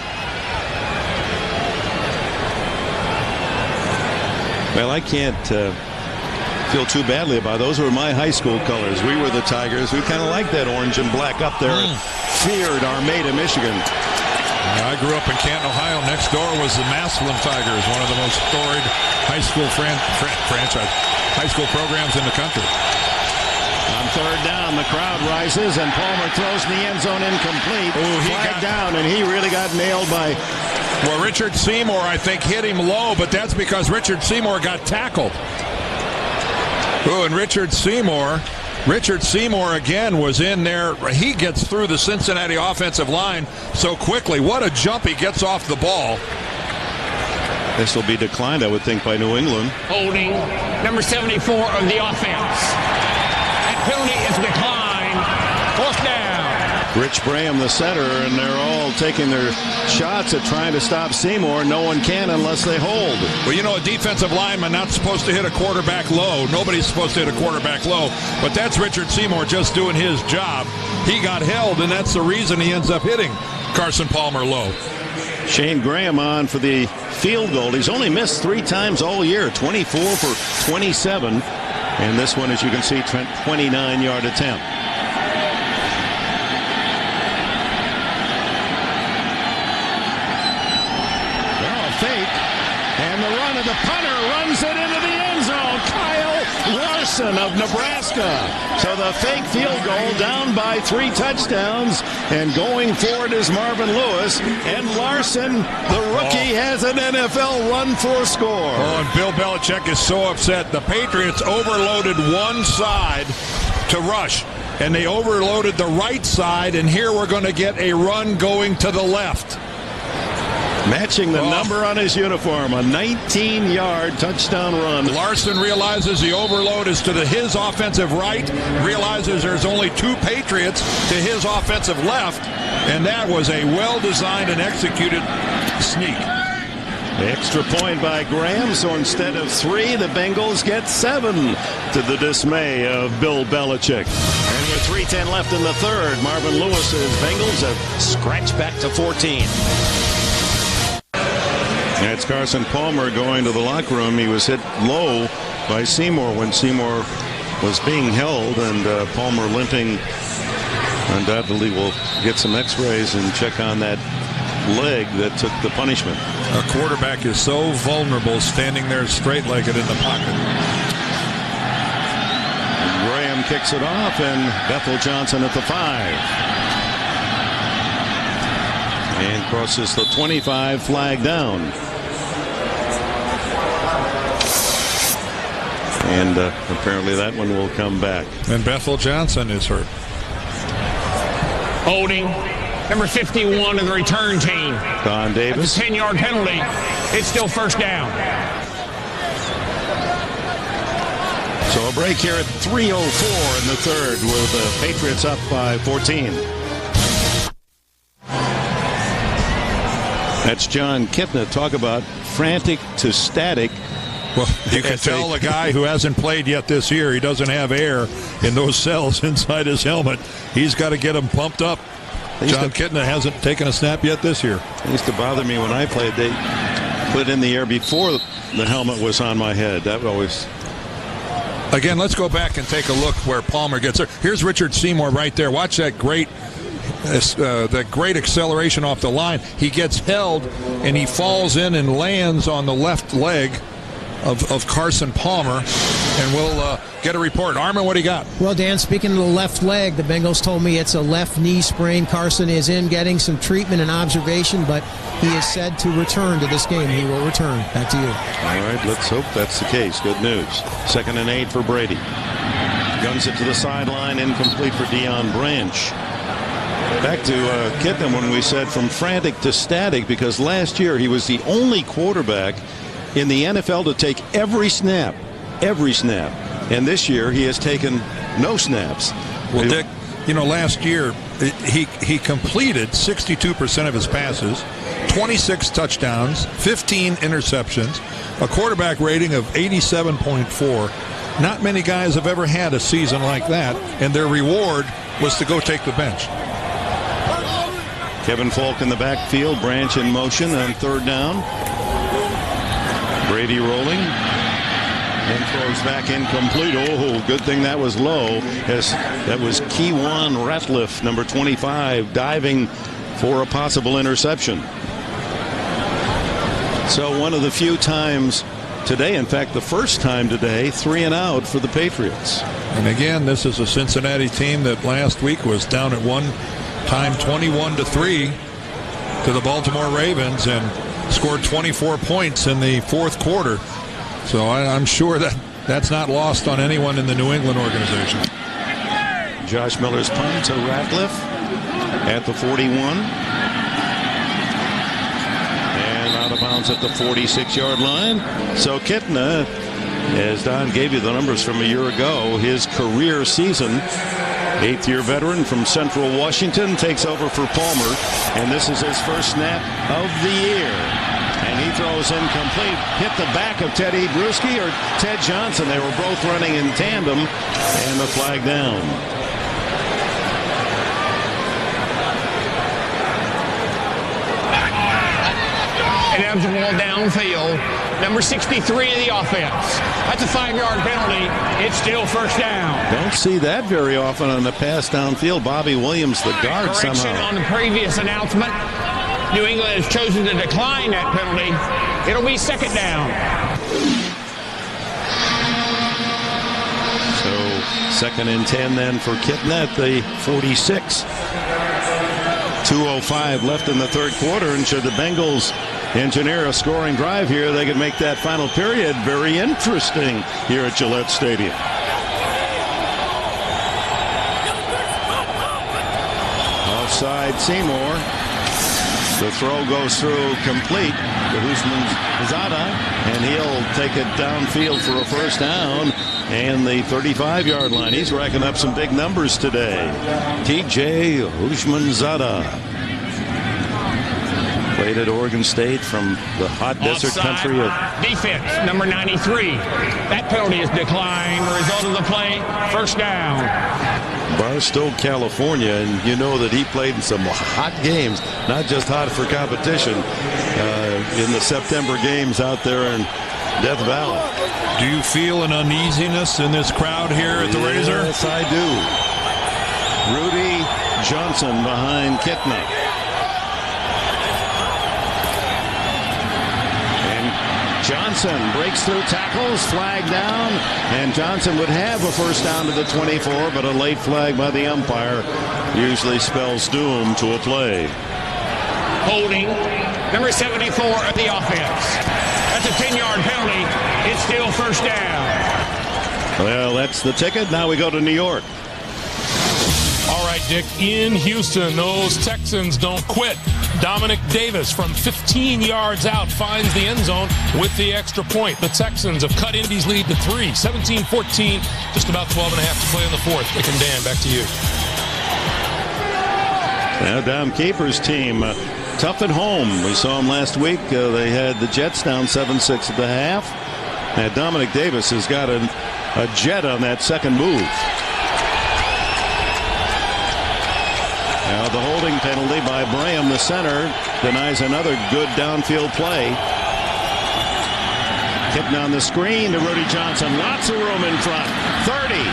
Well, I can't feel too badly about those. Were my high school colors. We were the Tigers. We kind of liked that orange and black up there. Feared Armada, Michigan. I grew up in Canton, Ohio. Next door was the Massillon Tigers, one of the most storied high school high school programs in the country. On third down, the crowd rises, and Palmer throws in the end zone incomplete. He got down, and he really got nailed by... Well, Richard Seymour, I think, hit him low, but that's because Richard Seymour got tackled. And Richard Seymour again was in there. He gets through the Cincinnati offensive line so quickly. What a jump he gets off the ball. This will be declined, I would think, by New England. Holding number 74 of the offense. That penalty is declined. 4th down. Rich Braham, the center, and they're all taking their shots at trying to stop Seymour. No one can unless they hold. Well, you know, a defensive lineman not supposed to hit a quarterback low. Nobody's supposed to hit a quarterback low. But that's Richard Seymour just doing his job. He got held, and that's the reason he ends up hitting Carson Palmer low. Shane Graham on for the field goal. He's only missed 3 times all year. 24 for 27. And this one, as you can see, 29-yard attempt. And the run of the punter runs it into the end zone. Kyle Larson of Nebraska. So the fake field goal down by 3 touchdowns. And going forward is Marvin Lewis. And Larson, the rookie, has an NFL run for score. Oh, and Bill Belichick is so upset. The Patriots overloaded one side to rush. And they overloaded the right side. And here we're going to get a run going to the left. Matching the number on his uniform, a 19-yard touchdown run. Larson realizes the overload is to his offensive right, realizes there's only 2 Patriots to his offensive left, and that was a well-designed and executed sneak. The extra point by Graham, so instead of 3, the Bengals get 7 to the dismay of Bill Belichick. And with 3:10 left in the third, Marvin Lewis's Bengals have scratched back to 14. That's Carson Palmer going to the locker room. He was hit low by Seymour when Seymour was being held, and Palmer limping. Undoubtedly will get some x-rays and check on that leg that took the punishment. A quarterback is so vulnerable standing there straight-legged in the pocket. And Graham kicks it off, and Bethel Johnson at the 5. And crosses the 25, flag down. And apparently that one will come back. And Bethel Johnson is hurt. Holding number 51 of the return team. Don Davis. 10-yard penalty. It's still 1st down. So a break here at 3:04 in the third with the Patriots up by 14. That's John Kitna. Talk about frantic to static. Well, you can tell a guy who hasn't played yet this year, he doesn't have air in those cells inside his helmet. He's got to get them pumped up. John Kitna hasn't taken a snap yet this year. It used to bother me when I played. They put it in the air before the helmet was on my head. That always... Again, let's go back and take a look where Palmer gets there. Here's Richard Seymour right there. Watch that great acceleration off the line. He gets held, and he falls in and lands on the left leg of Carson Palmer. and we'll get a report. Armin, what do you got? Well, Dan, speaking of the left leg, the Bengals told me it's a left knee sprain. Carson is in getting some treatment and observation, but he is said to return to this game. He will return. Back to you. All right, let's hope that's the case. Good news. 2nd and 8 for Brady. Guns it to the sideline, incomplete for Deion Branch. Back to Kitna when we said from frantic to static, because last year he was the only quarterback in the NFL to take every snap. And this year he has taken no snaps. Well, Dick, last year he completed 62% of his passes, 26 touchdowns, 15 interceptions, a quarterback rating of 87.4. Not many guys have ever had a season like that, and their reward was to go take the bench. Kevin Falk in the backfield, Branch in motion on 3rd down. Brady rolling and throws back incomplete. Oh, good thing that was low, as that was Keywan Ratliff, number 25, diving for a possible interception. So one of the few times today, in fact the first time today, 3 and out for the Patriots. And again, this is a Cincinnati team that last week was down at one time 21-3 to the Baltimore Ravens and scored 24 points in the 4th quarter. So I'm sure that's not lost on anyone in the New England organization. Josh Miller's punt to Ratliff at the 41. And out of bounds at the 46-yard line. So Kitna, as Don gave you the numbers from a year ago, his career season, 8th-year veteran from Central Washington, takes over for Palmer, and this is his first snap of the year. And he throws incomplete. Hit the back of Teddy Bruschi or Ted Johnson. They were both running in tandem, and the flag down. Ineligible downfield. Number 63 of the offense. That's a 5-yard penalty. It's still first down. Don't see that very often on the pass downfield. Bobby Williams, the guard, Correction somehow. on the previous announcement. New England has chosen to decline that penalty. It'll be 2nd down. So 2nd and 10 then for Kitna at the 46. 2:05 left in the 3rd quarter, and should the Bengals engineer a scoring drive here, they could make that final period very interesting here at Gillette Stadium. Offside Seymour. The throw goes through complete to Houshmandzadeh, and he'll take it downfield for a first down and the 35-yard line. He's racking up some big numbers today. TJ Houshmandzadeh. Played at Oregon State from the hot desert country of defense, number 93. That penalty is declined. The result of the play, first down. Barstow, California, and you know that he played in some hot games, not just hot for competition, in the September games out there in Death Valley. Do you feel an uneasiness in this crowd here at the Razor? Yes, I do. Rudy Johnson behind Kitna. Johnson breaks through tackles, flag down, and Johnson would have a first down to the 24, but a late flag by the umpire usually spells doom to a play. Holding, number 74 of the offense. That's a 10-yard penalty. It's still first down. Well, that's the ticket. Now we go to New York. All right, Dick, in Houston, those Texans don't quit. Dominic Davis from 15 yards out finds the end zone with the extra point. The Texans have cut Indy's lead to 3, 17-14, just about 12 and a half to play in the 4th. Dick and Dan, back to you. Now, Dom Capers' team, tough at home. We saw them last week. They had the Jets down 7-6 at the half. And Dominic Davis has got a jet on that second move. Now the holding penalty by Braham, the center, denies another good downfield play. Hitting on the screen to Rudy Johnson. Lots of room in front. 30,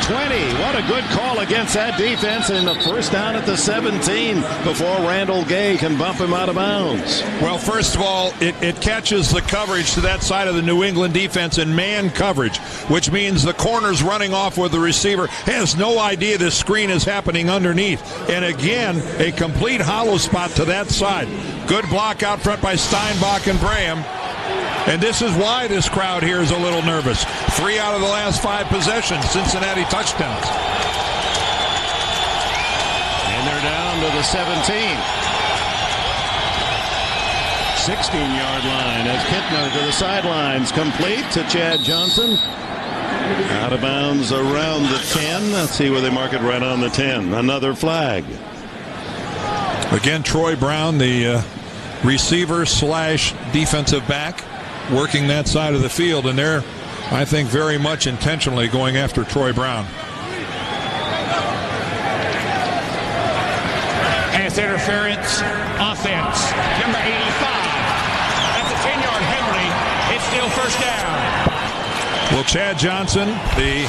20. What a good call against that defense, and the first down at the 17 before Randall Gay can bump him out of bounds. Well, first of all, it catches the coverage to that side of the New England defense in man coverage, which means the corner's running off with the receiver, has no idea this screen is happening underneath. And again, a complete hollow spot to that side. Good block out front by Steinbach and Braham. And this is why this crowd here is a little nervous. 3 out of the last 5 possessions, Cincinnati touchdowns. And they're down to the 17. 16-yard line as Kittner to the sidelines. Complete to Chad Johnson. Out of bounds around the 10. Let's see where they mark it, right on the 10. Another flag. Again, Troy Brown, the receiver slash defensive back, working that side of the field, and they're, I think, very much intentionally going after Troy Brown. Pass interference, offense, number 85. That's a 10-yard penalty. It's still first down. Well, Chad Johnson, the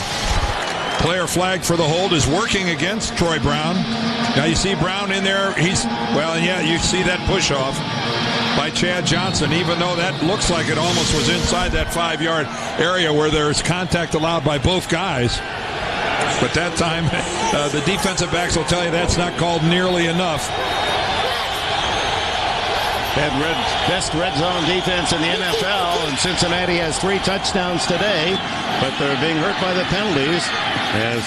player flag for the hold, is working against Troy Brown. Now you see Brown in there. You see that push off by Chad Johnson, even though that looks like it almost was inside that 5-yard area where there's contact allowed by both guys. But that time, the defensive backs will tell you that's not called nearly enough. Best red zone defense in the NFL, and Cincinnati has 3 touchdowns today, but they're being hurt by the penalties as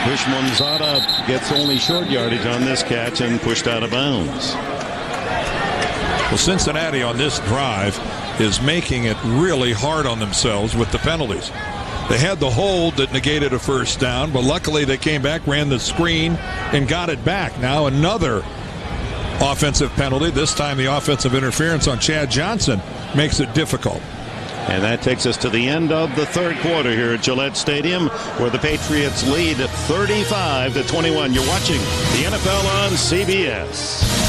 Houshmandzadeh gets only short yardage on this catch and pushed out of bounds. Well, Cincinnati on this drive is making it really hard on themselves with the penalties. They had the hold that negated a first down, but luckily they came back, ran the screen, and got it back. Now another offensive penalty, this time the offensive interference on Chad Johnson, makes it difficult. And that takes us to the end of the third quarter here at Gillette Stadium, where the Patriots lead 35-21. You're watching the NFL on CBS.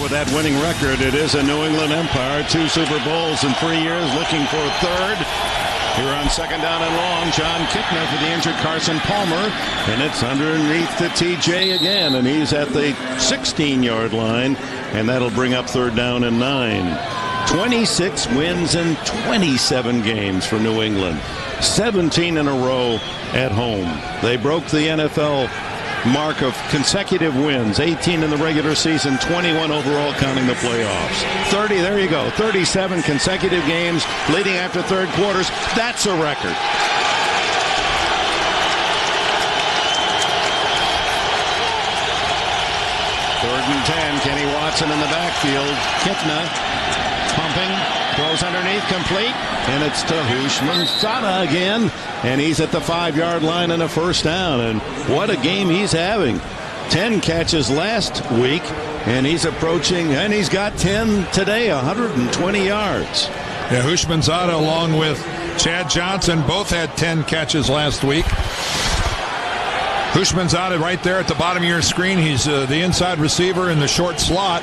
That winning record, it is a New England empire. 2 Super Bowls in 3 years, looking for a third. Here on second down and long, John Kittner for the injured Carson Palmer, and it's underneath to TJ again, and he's at the 16-yard line, and that'll bring up third down and 9. 26 wins in 27 games for New England, 17 in a row at home. They broke the NFL mark of consecutive wins, 18 in the regular season, 21 overall counting the playoffs. 30, there you go, 37 consecutive games leading after third quarters. That's a record. Third and 10, Kenny Watson in the backfield. Kittner pumping, throws underneath, complete, and it's to Houshmandzadeh again, and he's at the 5-yard line and a first down. And what a game he's having. 10 catches last week, and he's approaching, and he's got 10 today, 120 yards. Yeah, Houshmandzadeh along with Chad Johnson both had 10 catches last week. Houshmandzadeh right there at the bottom of your screen. He's the inside receiver in the short slot.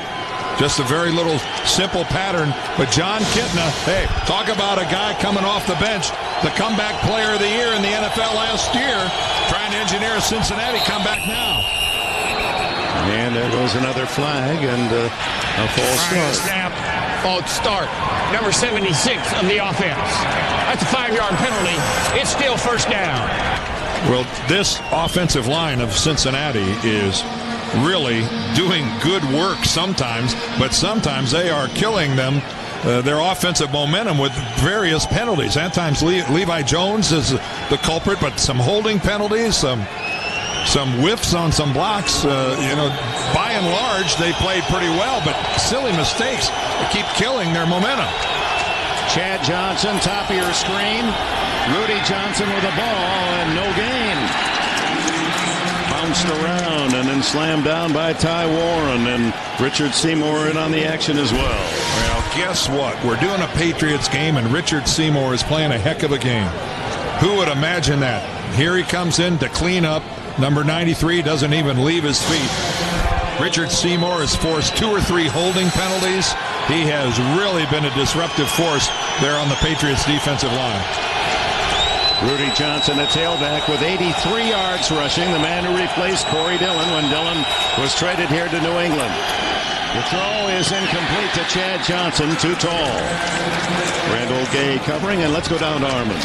Just a very little simple pattern. But John Kittner, hey, talk about a guy coming off the bench, the comeback player of the year in the NFL last year, trying to engineer a Cincinnati comeback now. And there goes another flag and a false start. Snap, false start. Number 76 of the offense. That's a 5-yard penalty. It's still first down. Well, this offensive line of Cincinnati is really doing good work sometimes, but sometimes they are killing them, their offensive momentum, with various penalties. At times Levi Jones is the culprit, but some holding penalties, some whiffs on some blocks. By and large, they played pretty well, but silly mistakes keep killing their momentum. Chad Johnson, top of your screen. Rudy Johnson with a ball and no gain. Bounced around and then slammed down by Ty Warren, and Richard Seymour in on the action as well. Well, guess what? We're doing a Patriots game, and Richard Seymour is playing a heck of a game. Who would imagine that? Here he comes in to clean up. Number 93 doesn't even leave his feet. Richard Seymour has forced 2 or 3 holding penalties. He has really been a disruptive force there on the Patriots defensive line. Rudy Johnson, a tailback with 83 yards rushing, the man who replaced Corey Dillon when Dillon was traded here to New England. The throw is incomplete to Chad Johnson, too tall. Randall Gay covering, and let's go down to Armin.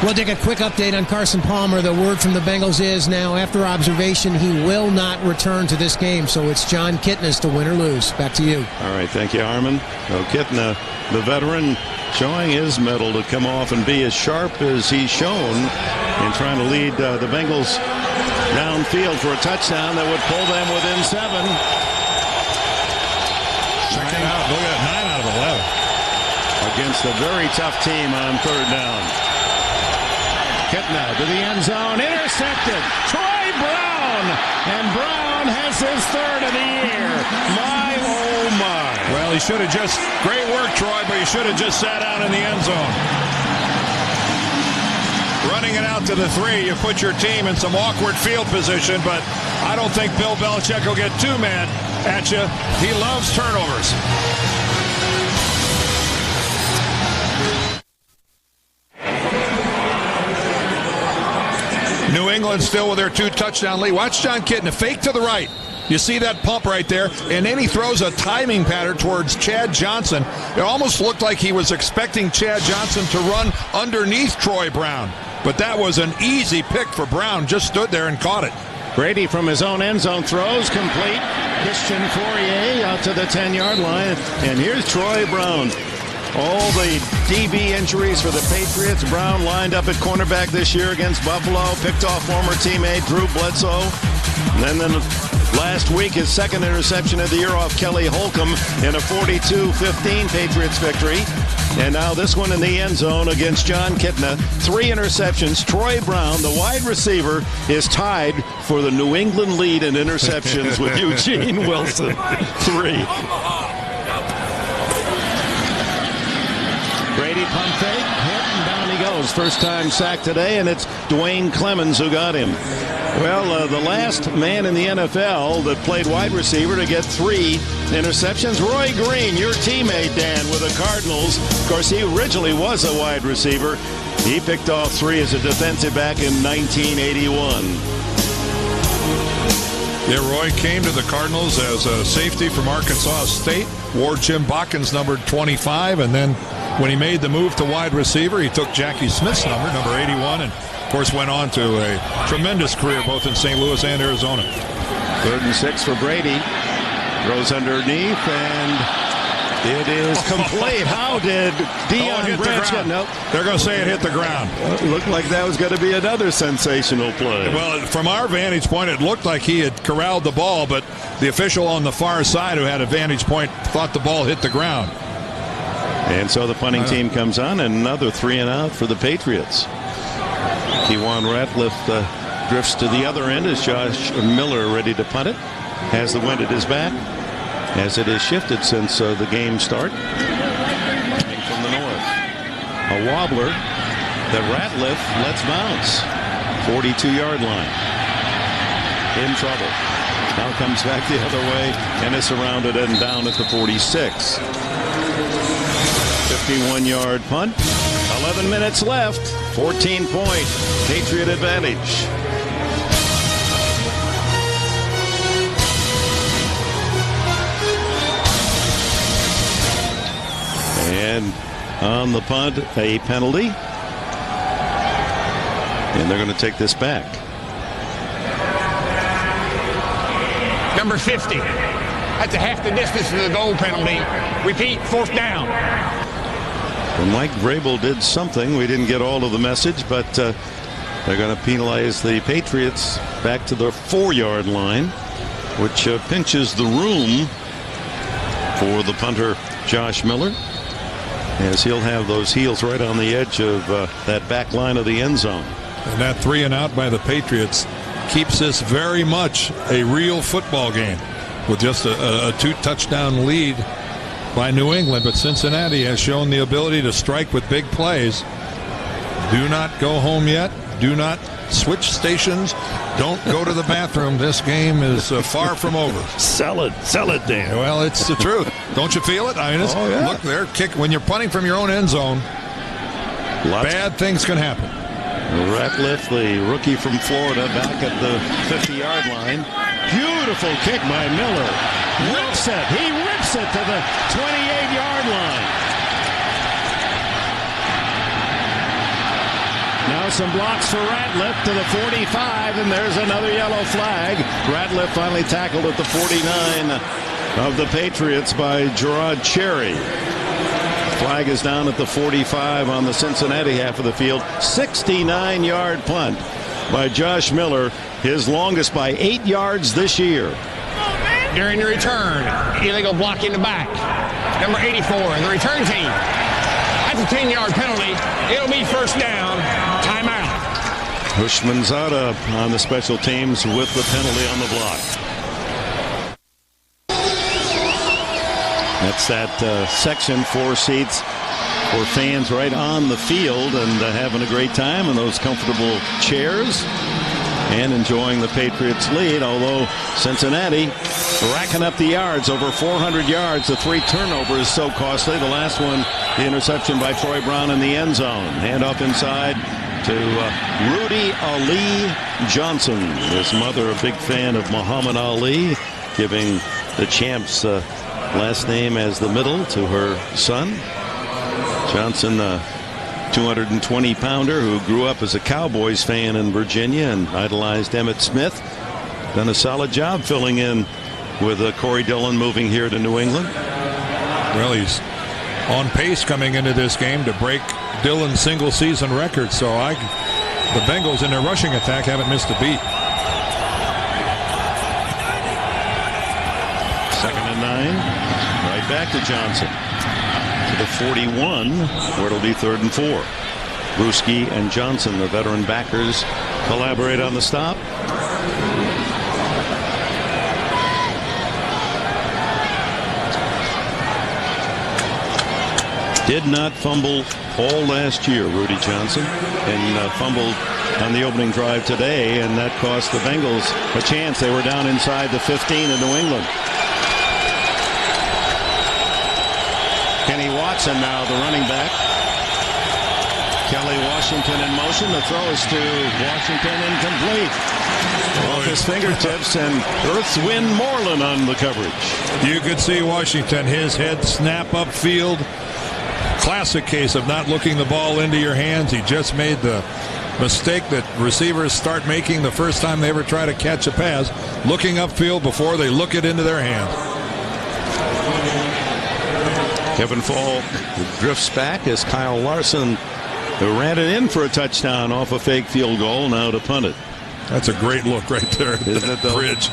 We'll take a quick update on Carson Palmer. The word from the Bengals is now, after observation, he will not return to this game. So it's John Kitna's to win or lose. Back to you. All right, thank you, Armin. Well, Kitna, the veteran, showing his mettle to come off and be as sharp as he's shown in trying to lead the Bengals downfield for a touchdown that would pull them within 7. Check it out. Look at that, 9 out of 11. Against a very tough team on 3rd down. Kitna to the end zone, intercepted. Troy Brown, and Brown has his 3rd of the year. My, oh my. Well, he should have just, great work, Troy, but he should have just sat out in the end zone. Running it out to the 3, you put your team in some awkward field position, but I don't think Bill Belichick will get too mad at you. He loves turnovers. New England still with their 2-touchdown lead. Watch John Kitna fake to the right. You see that pump right there, and then he throws a timing pattern towards Chad Johnson. It almost looked like he was expecting Chad Johnson to run underneath Troy Brown, but that was an easy pick for Brown. Just stood there and caught it. Brady from his own end zone throws complete. Christian Fourier out to the 10-yard line, and here's Troy Brown. All the DB injuries for the Patriots. Brown lined up at cornerback this year against Buffalo. Picked off former teammate Drew Bledsoe. And then last week, his 2nd interception of the year off Kelly Holcomb in a 42-15 Patriots victory. And now this one in the end zone against John Kitna. 3 interceptions. Troy Brown, the wide receiver, is tied for the New England lead in interceptions with Eugene Wilson. 3. Brady pump fake, hit, and down he goes. First time sack today, and it's Dwayne Clemens who got him. Well, the last man in the NFL that played wide receiver to get 3 interceptions, Roy Green, your teammate, Dan, with the Cardinals. Of course, he originally was a wide receiver. He picked off 3 as a defensive back in 1981. Yeah, Roy came to the Cardinals as a safety from Arkansas State, wore Jim Bocken's number 25, and then when he made the move to wide receiver, he took Jackie Smith's number 81, and of course went on to a tremendous career both in St. Louis and Arizona. 3rd and 6 for Brady. Throws underneath, and it is complete. How did Deion Branch get? Nope. They're going to say it hit the ground. It looked like that was going to be another sensational play. Well, from our vantage point, it looked like he had corralled the ball, but the official on the far side who had a vantage point thought the ball hit the ground. And so the punting team comes on, and another 3 and out for the Patriots. Kewan Ratliff drifts to the other end as Josh Miller ready to punt it. Has the wind at his back as it is shifted since the game start. Coming from the north. A wobbler that Ratliff lets bounce. 42-yard line. In trouble. Now comes back the other way and is surrounded and down at the 46. 51-yard punt. 11 minutes left. 14-point Patriot advantage. And on the punt, a penalty. And they're going to take this back. Number 50. That's a half the distance to the goal penalty. Repeat, 4th down. Well, Mike Vrabel did something. We didn't get all of the message, but they're going to penalize the Patriots back to the 4-yard line, which pinches the room for the punter, Josh Miller, as he'll have those heels right on the edge of that back line of the end zone. And that 3 and out by the Patriots keeps this very much a real football game with just a 2-touchdown lead by New England, but Cincinnati has shown the ability to strike with big plays. Do not go home yet. Do not switch stations. Don't go to the bathroom. This game is far from over. Sell it, Dan. Well, it's the truth. Don't you feel it? I mean, look there. Kick when you're punting from your own end zone. Bad things can happen. Ratliff, the rookie from Florida, back at the 50-yard line. Beautiful kick by Miller. Rips it. He rips it to the 28-yard line. Now some blocks for Ratliff to the 45, and there's another yellow flag. Ratliff finally tackled at the 49 of the Patriots by Gerard Cherry. Flag is down at the 45 on the Cincinnati half of the field. 69-yard punt by Josh Miller, his longest by 8 yards this year. During the return, illegal block in the back. Number 84, the return team. That's a 10-yard penalty. It'll be first down. Timeout. Hushmanzada on the special teams with the penalty on the block. That's that section, 4 seats for fans right on the field and having a great time in those comfortable chairs and enjoying the Patriots' lead, although Cincinnati racking up the yards, over 400 yards. The 3 turnovers so costly. The last one, the interception by Troy Brown in the end zone. Handoff inside to Rudy Ali Johnson. His mother, a big fan of Muhammad Ali, giving the champ's last name as the middle to her son. Johnson, a 220-pounder who grew up as a Cowboys fan in Virginia and idolized Emmitt Smith. Done a solid job filling in with Corey Dillon moving here to New England. Well, he's on pace coming into this game to break Dillon's single-season record. So the Bengals in their rushing attack haven't missed a beat. 2nd and 9. Right back to Johnson. To the 41, where it'll be 3rd and 4. Bruschi and Johnson, the veteran backers, collaborate on the stop. Did not fumble all last year, Rudy Johnson, and fumbled on the opening drive today, and that cost the Bengals a chance. They were down inside the 15 in New England. Kenny Watson now, the running back. Kelly Washington in motion. The throw is to Washington, incomplete. Off his fingertips, and Earthwind Moreland on the coverage. You could see Washington, his head snap upfield. Classic case of not looking the ball into your hands. He just made the mistake that receivers start making the first time they ever try to catch a pass, looking upfield before they look it into their hands. Kevin Falk drifts back as Kyle Larson ran it in for a touchdown off a fake field goal, now to punt it. That's a great look right there. Isn't it, though? Bridge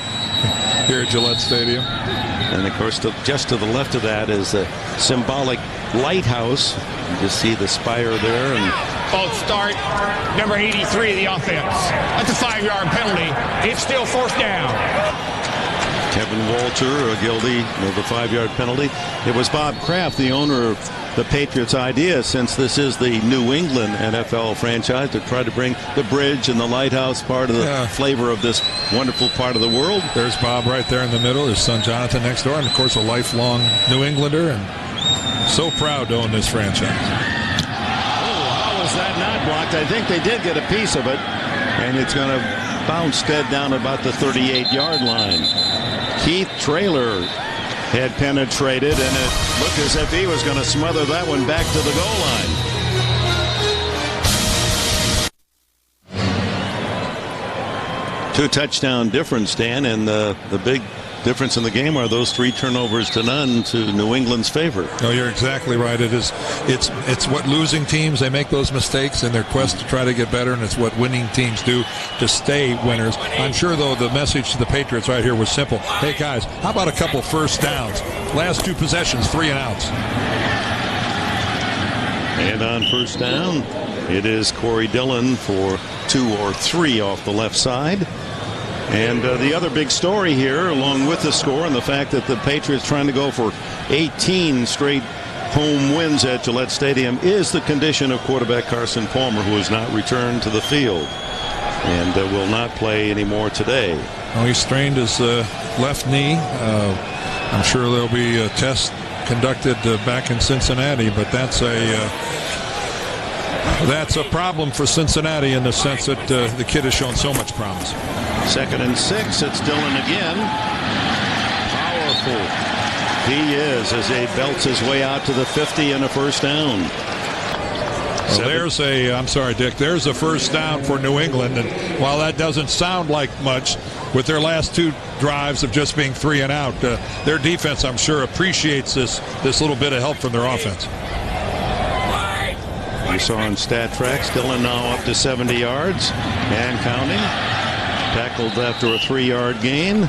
here at Gillette Stadium. And of course, just to the left of that is a symbolic lighthouse. You just see the spire there. And False start. Number 83, the offense. That's a 5-yard penalty. It's still 4th down. Kevin Walter guilty of the 5-yard penalty. It was Bob Kraft, the owner of the Patriots' idea, since this is the New England NFL franchise, to try to bring the bridge and the lighthouse part of the flavor of this wonderful part of the world. There's Bob right there in the middle. His son Jonathan next door, and of course a lifelong New Englander, and so proud to own this franchise. Oh, how was that not blocked? I think they did get a piece of it, and it's going to bounce dead down about the 38-yard line. Keith Traylor had penetrated, and it looked as if he was going to smother that one back to the goal line. 2 touchdown difference, Dan, and the big difference in the game are those 3 turnovers to none to New England's favor. No, you're exactly right. It's what losing teams, they make those mistakes in their quest to try to get better, and it's what winning teams do to stay winners. I'm sure, though, the message to the Patriots right here was simple. Hey, guys, how about a couple first downs? Last 2 possessions, 3 and outs. And on first down, it is Corey Dillon for 2 or 3 off the left side. And the other big story here, along with the score and the fact that the Patriots trying to go for 18 straight home wins at Gillette Stadium, is the condition of quarterback Carson Palmer, who has not returned to the field and will not play anymore today. Well, he strained his left knee. I'm sure there'll be a test conducted back in Cincinnati, but that's a problem for Cincinnati in the sense that the kid has shown so much promise. 2nd and 6. It's Dillon again. Powerful he is as he belts his way out to the 50 and a first down. Well, I'm sorry, Dick, there's a first down for New England, and while that doesn't sound like much with their last 2 drives of just being 3 and out, their defense, I'm sure, appreciates this little bit of help from their offense. You saw on StatTrack, Dillon now up to 70 yards and counting. Tackled after a 3-yard gain.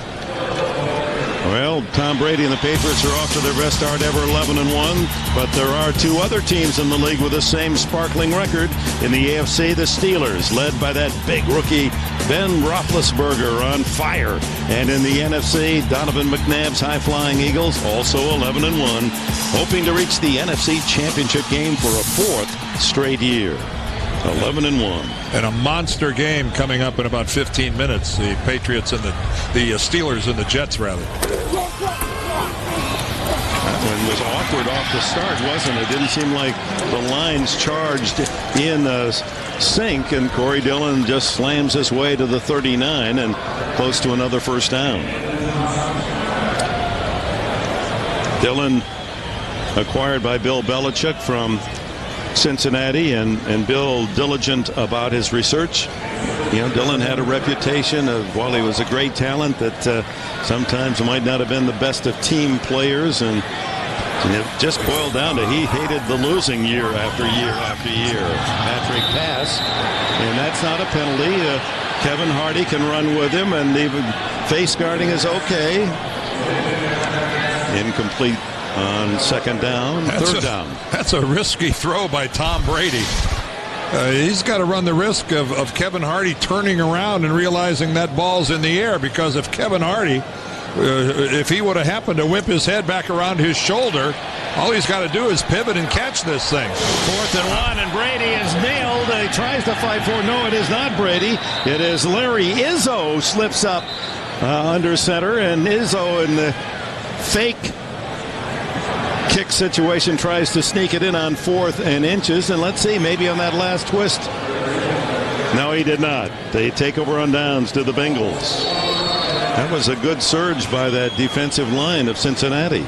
Well, Tom Brady and the Patriots are off to their best start ever, 11-1. But there are 2 other teams in the league with the same sparkling record. In the AFC, the Steelers, led by that big rookie Ben Roethlisberger, on fire. And in the NFC, Donovan McNabb's high-flying Eagles, also 11-1, hoping to reach the NFC Championship game for a 4th straight year. 11-1. And a monster game coming up in about 15 minutes. The Patriots and the Steelers and the Jets, rather. That one was awkward off the start, wasn't it? Didn't seem like the lines charged in sync, and Corey Dillon just slams his way to the 39 and close to another first down. Dillon acquired by Bill Belichick from Cincinnati, and Bill diligent about his research. You know, Dillon had a reputation of, while he was a great talent, that sometimes might not have been the best of team players, and it just boiled down to he hated the losing year after year after year. Patrick pass, and that's not a penalty. Kevin Hardy can run with him, and even face guarding is okay. Incomplete on 2nd down, 3rd down. That's a risky throw by Tom Brady. He's got to run the risk of Kevin Hardy turning around and realizing that ball's in the air, because if Kevin Hardy, if he would have happened to whip his head back around his shoulder, all he's got to do is pivot and catch this thing. 4th and 1, and Brady is nailed. He tries to fight for it. No, it is not Brady. It is Larry Izzo slips up under center, and Izzo in the fake kick situation tries to sneak it in on 4th and inches, and let's see, maybe on that last twist. No, he did not. They take over on downs to the Bengals. That was a good surge by that defensive line of Cincinnati.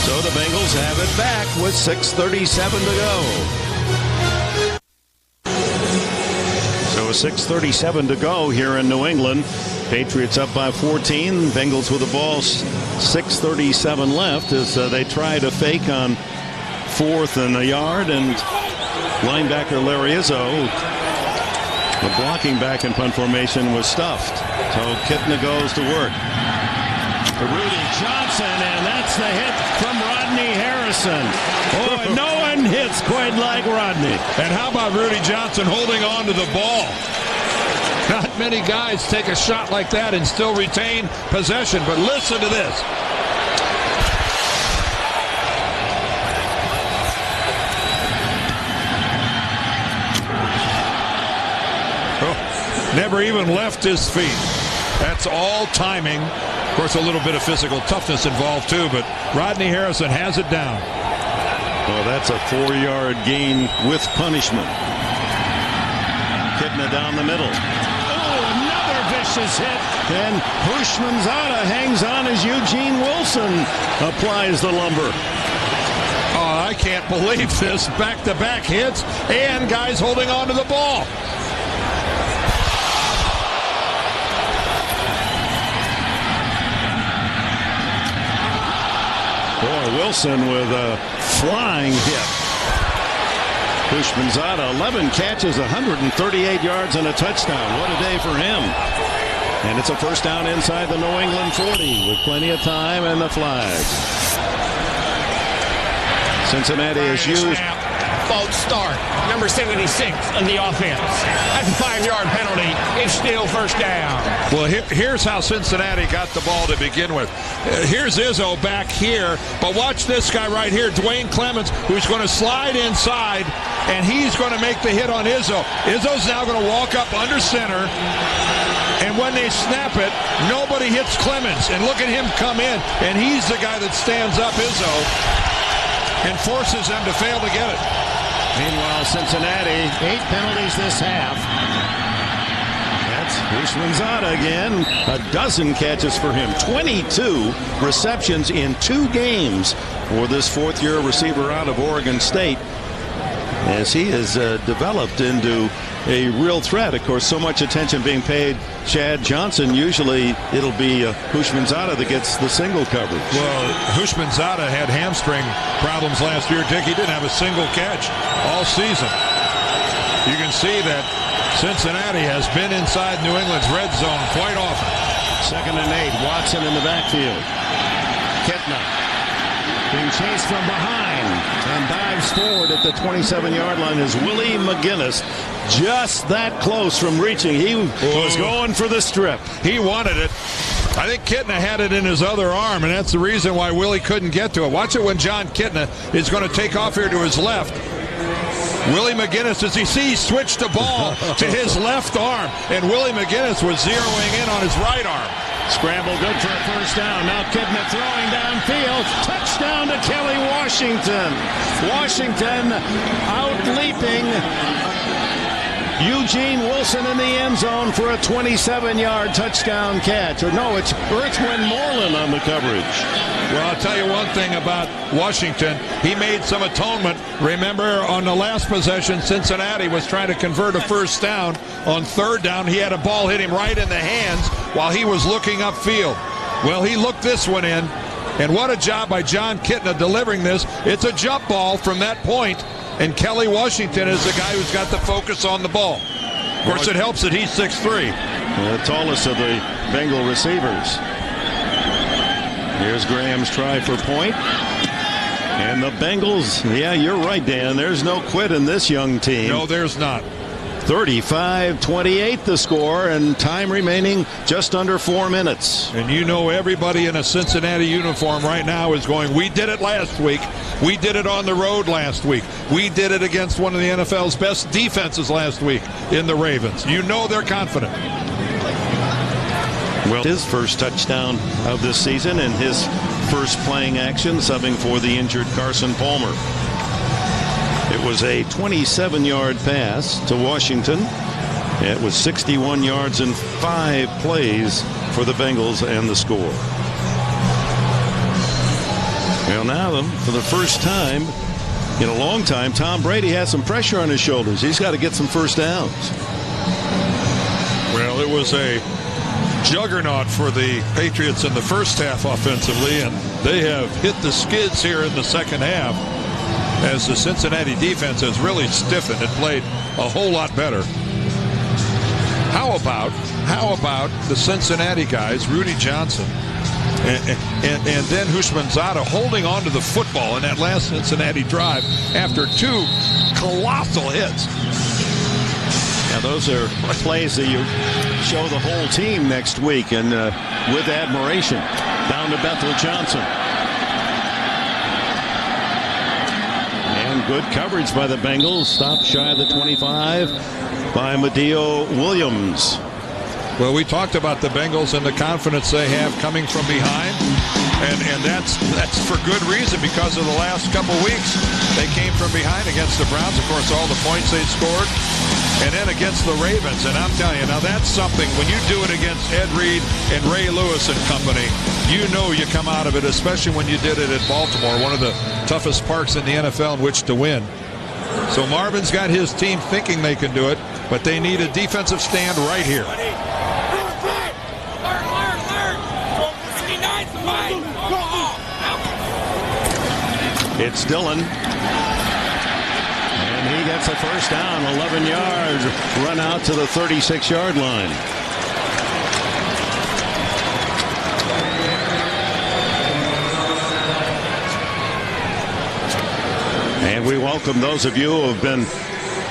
So the Bengals have it back with 6:37 to go. So 6:37 to go here in New England. Patriots up by 14. Bengals with the ball. 6:37 left as they try to fake on 4th and a yard, and linebacker Larry Izzo, the blocking back in punt formation, was stuffed. So Kitna goes to work. Rudy Johnson, and that's the hit from Rodney Harrison. Oh, and no one hits quite like Rodney. And how about Rudy Johnson holding on to the ball? Not many guys take a shot like that and still retain possession, but listen to this. Oh, never even left his feet. That's all timing. Of course, a little bit of physical toughness involved too, but Rodney Harrison has it down. Well, that's a 4-yard gain with punishment. Kitna down the middle. Vicious hit, and Hushmanzada hangs on as Eugene Wilson applies the lumber. Oh, I can't believe this. Back-to-back hits and guys holding on to the ball. Boy, Wilson with a flying hit. Hushmanzada, 11 catches, 138 yards, and a touchdown. What a day for him. And it's a first down inside the New England 40 with plenty of time and the flag. Cincinnati has used false start. Number 76 on the offense. That's a 5-yard penalty. It's still first down. Well, here's how Cincinnati got the ball to begin with. Here's Izzo back here, but watch this guy right here, Dwayne Clemens, who's going to slide inside, and he's going to make the hit on Izzo. Izzo's now going to walk up under center, and when they snap it, nobody hits Clemens. And look at him come in, and he's the guy that stands up Izzo and forces them to fail to get it. Meanwhile, Cincinnati, 8 penalties this half. that's Hushmanzada again. A dozen catches for him. 22 receptions in 2 games for this fourth-year receiver out of Oregon State, as he has developed into a real threat. Of course, so much attention being paid Chad Johnson. Usually it'll be Hushmanzada that gets the single coverage. Well, Hushmanzada had hamstring problems last year, Dick. He didn't have a single catch all season. You can see that Cincinnati has been inside New England's red zone quite often. 2nd and 8. Watson in the backfield. Kitna being chased from behind and dives forward at the 27-yard line is Willie McGinnis. Just that close from reaching. He was going for the strip. He wanted it. I think Kitna had it in his other arm, and that's the reason why Willie couldn't get to it. Watch it when John Kitna is going to take off here to his left. Willie McGinnis, as he sees, switched the ball to his left arm, and Willie McGinnis was zeroing in on his right arm. Scramble good for a first down. Now Kidman throwing downfield. Touchdown to Kelly Washington. Washington out leaping Eugene Wilson in the end zone for a 27-yard touchdown catch. Or no, it's Earthwind Moreland on the coverage. Well, I'll tell you one thing about Washington. He made some atonement. Remember, on the last possession, Cincinnati was trying to convert a first down. On 3rd down, he had a ball hit him right in the hands while he was looking upfield. Well, he looked this one in, and what a job by John Kitna delivering this. It's a jump ball from that point, and Kelly Washington is the guy who's got the focus on the ball. Of course, it helps that he's 6'3". The tallest of the Bengal receivers. Here's Graham's try for point. And the Bengals, yeah, you're right, Dan. There's no quit in this young team. No, there's not. 35-28 the score, and time remaining just under 4 minutes. And you know everybody in a Cincinnati uniform right now is going, we did it last week. We did it on the road last week. We did it against one of the NFL's best defenses last week in the Ravens. You know they're confident. Well, his first touchdown of this season and his first playing action, subbing for the injured Carson Palmer. It was a 27-yard pass to Washington. It was 61 yards in 5 plays for the Bengals and the score. Well, now, for the first time in a long time, Tom Brady has some pressure on his shoulders. He's got to get some first downs. Well, it was a juggernaut for the Patriots in the first half offensively, and they have hit the skids here in the second half as the Cincinnati defense has really stiffened and played a whole lot better. How about the Cincinnati guys, Rudy Johnson and then Hushmanzada holding on to the football in that last Cincinnati drive after 2 colossal hits. Now, those are plays that you show the whole team next week, and with admiration. Down to Bethel Johnson. And good coverage by the Bengals. Stopped shy of the 25 by Madio Williams. Well, we talked about the Bengals and the confidence they have coming from behind, and that's for good reason, because of the last couple weeks. They came from behind against the Browns, of course, all the points they scored, and then against the Ravens. And I'm telling you, now that's something, when you do it against Ed Reed and Ray Lewis and company, you know you come out of it, especially when you did it at Baltimore, one of the toughest parks in the NFL in which to win. So Marvin's got his team thinking they can do it, but they need a defensive stand right here. It's Dillon. And he gets a first down, 11 yards, run out to the 36-yard line. And And we welcome those of you who have been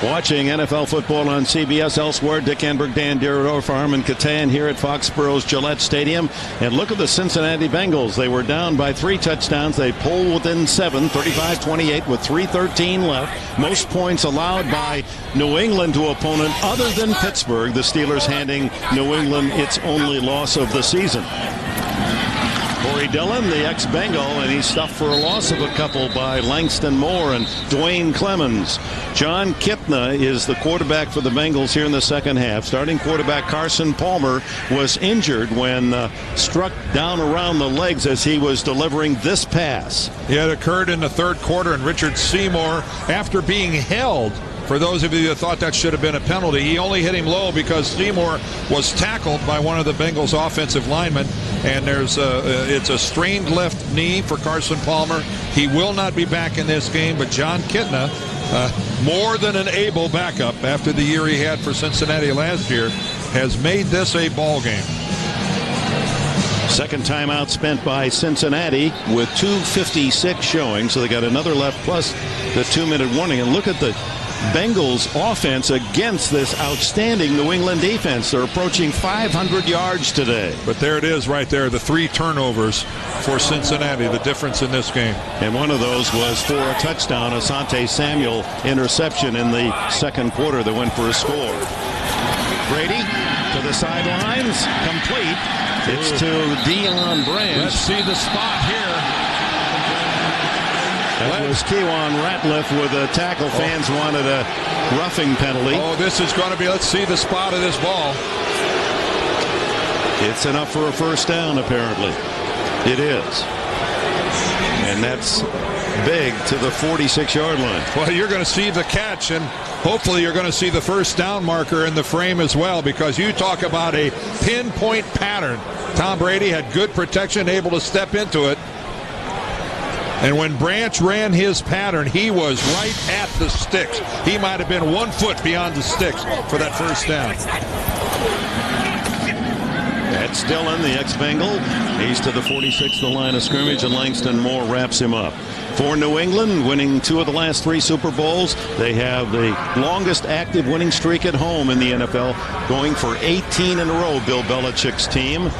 watching NFL football on CBS elsewhere. Dick Enberg, Dan Dierdorf, Armin Catan here at Foxborough's Gillette Stadium. And look at the Cincinnati Bengals. They were down by 3 touchdowns. They pulled within 7, 35-28 with 3:13 left. Most points allowed by New England to opponent other than Pittsburgh. The Steelers handing New England its only loss of the season. Corey Dillon, the ex-Bengal, and he's stuffed for a loss of a couple by Langston Moore and Dwayne Clemens. John Kipna is the quarterback for the Bengals here in the second half. Starting quarterback Carson Palmer was injured when struck down around the legs as he was delivering this pass. It occurred in the third quarter, and Richard Seymour, after being held, for those of you that thought that should have been a penalty, he only hit him low because Seymour was tackled by one of the Bengals offensive linemen, and it's a strained left knee for Carson Palmer. He will not be back in this game, but John Kitna, more than an able backup after the year he had for Cincinnati last year, has made this a ball game. Second timeout spent by Cincinnati with 2:56 showing, so they got another left plus the 2-minute warning. And look at the Bengals offense against this outstanding New England defense. They're approaching 500 yards today. But there it is right there, the 3 turnovers for Cincinnati, the difference in this game. And one of those was for a touchdown, Asante Samuel interception in the second quarter that went for a score. Brady to the sidelines, complete. It's to Deion Branch. Let's see the spot here. That was Kewan Ratliff with a tackle. Fans wanted a roughing penalty. Oh, this is going to be, let's see the spot of this ball. It's enough for a first down, apparently. It is. And that's big to the 46-yard line. Well, you're going to see the catch, and hopefully you're going to see the first down marker in the frame as well, because you talk about a pinpoint pattern. Tom Brady had good protection, able to step into it. And when Branch ran his pattern, he was right at the sticks. He might have been 1 foot beyond the sticks for that first down. That's Dillon, the ex-Bengal. He's to the 46th, the line of scrimmage, and Langston Moore wraps him up. For New England, winning 2 of the last 3 Super Bowls, they have the longest active winning streak at home in the NFL, going for 18 in a row, Bill Belichick's team.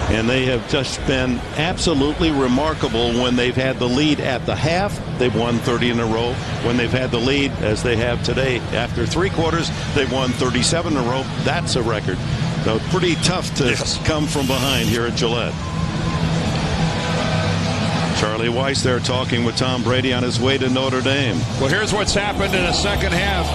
And they have just been absolutely remarkable when they've had the lead at the half. They've won 30 in a row. When they've had the lead, as they have today, after 3 quarters, they've won 37 in a row. That's a record. So pretty tough to come from behind here at Gillette. Charlie Weiss there talking with Tom Brady on his way to Notre Dame. Well, here's what's happened in the second half.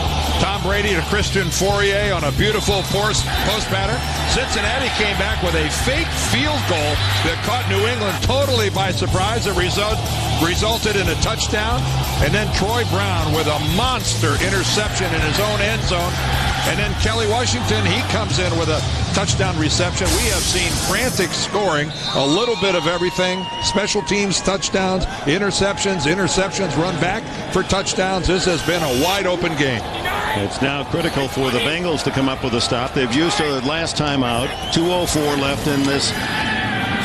Tom Brady to Christian Fourier on a beautiful post pattern. Cincinnati came back with a fake field goal that caught New England totally by surprise. It resulted in a touchdown. And then Troy Brown with a monster interception in his own end zone. And then Kelly Washington, he comes in with a touchdown reception. We have seen frantic scoring, a little bit of everything. Special teams, touchdowns, interceptions, run back for touchdowns. This has been a wide open game. It's now critical for the Bengals to come up with a stop. They've used their last time out. 2:04 left in this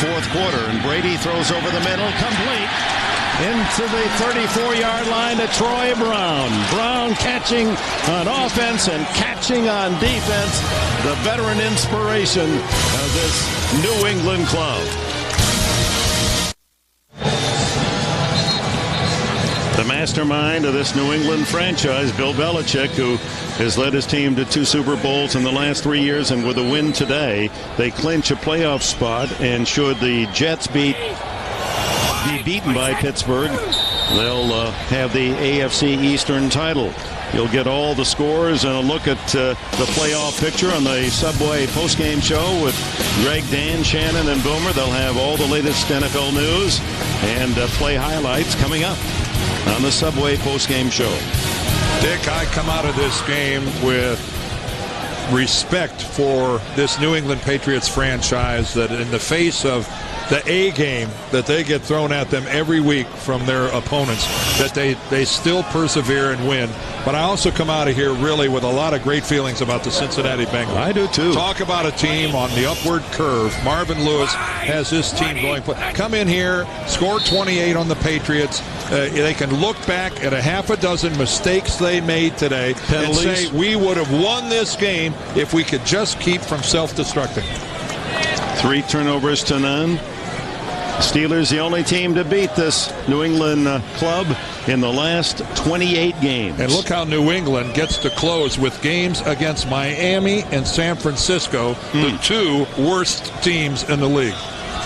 fourth quarter. And Brady throws over the middle, complete. Into the 34-yard line to Troy Brown. Brown catching on offense and catching on defense. The veteran inspiration of this New England club. The mastermind of this New England franchise, Bill Belichick, who has led his team to 2 Super Bowls in the last 3 years, and with a win today, they clinch a playoff spot. And should the Jets be beaten by Pittsburgh, they'll have the AFC Eastern title. You'll get all the scores and a look at the playoff picture on the Subway postgame show with Greg, Dan, Shannon, and Boomer. They'll have all the latest NFL news and play highlights coming up on the Subway postgame show. Dick, I come out of this game with respect for this New England Patriots franchise, that in the face of the A game that they get thrown at them every week from their opponents, that they still persevere and win. But I also come out of here really with a lot of great feelings about the Cincinnati Bengals. I do too. Talk about a team on the upward curve. Marvin Lewis has this team going. Come in here, score 28 on the Patriots. They can look back at a half a dozen mistakes they made today Penalties. and say we would have won this game if we could just keep from self-destructing. 3 turnovers to none. Steelers the only team to beat this New England club in the last 28 games. And look how New England gets to close with games against Miami and San Francisco, the 2 worst teams in the league.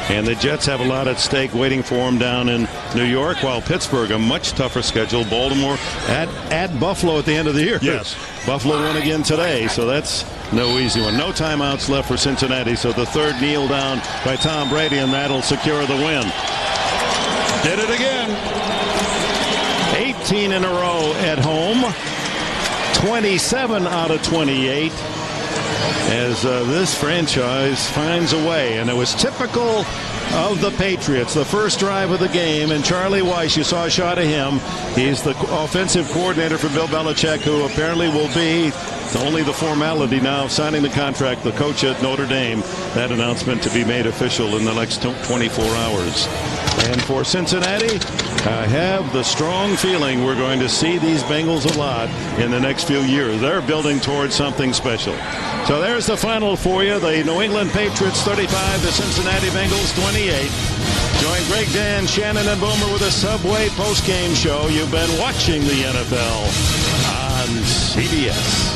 And the Jets have a lot at stake waiting for them down in New York, while Pittsburgh, a much tougher schedule. Baltimore at Buffalo at the end of the year. Yes. Buffalo won again today, so that's no easy one. No timeouts left for Cincinnati, so the third kneel down by Tom Brady, and that'll secure the win. Did it again. 18 in a row at home. 27 out of 28. As this franchise finds a way. And it was typical of the Patriots. The first drive of the game, and Charlie Weiss, you saw a shot of him. He's the offensive coordinator for Bill Belichick, who apparently will be only the formality now of signing the contract. The coach at Notre Dame, that announcement to be made official in the next 24 hours. And for Cincinnati, I have the strong feeling we're going to see these Bengals a lot in the next few years. They're building towards something special. So there's the final for you. The New England Patriots 35, the Cincinnati Bengals 28. Join Greg, Dan, Shannon, and Boomer with a Subway postgame show. You've been watching the NFL on CBS.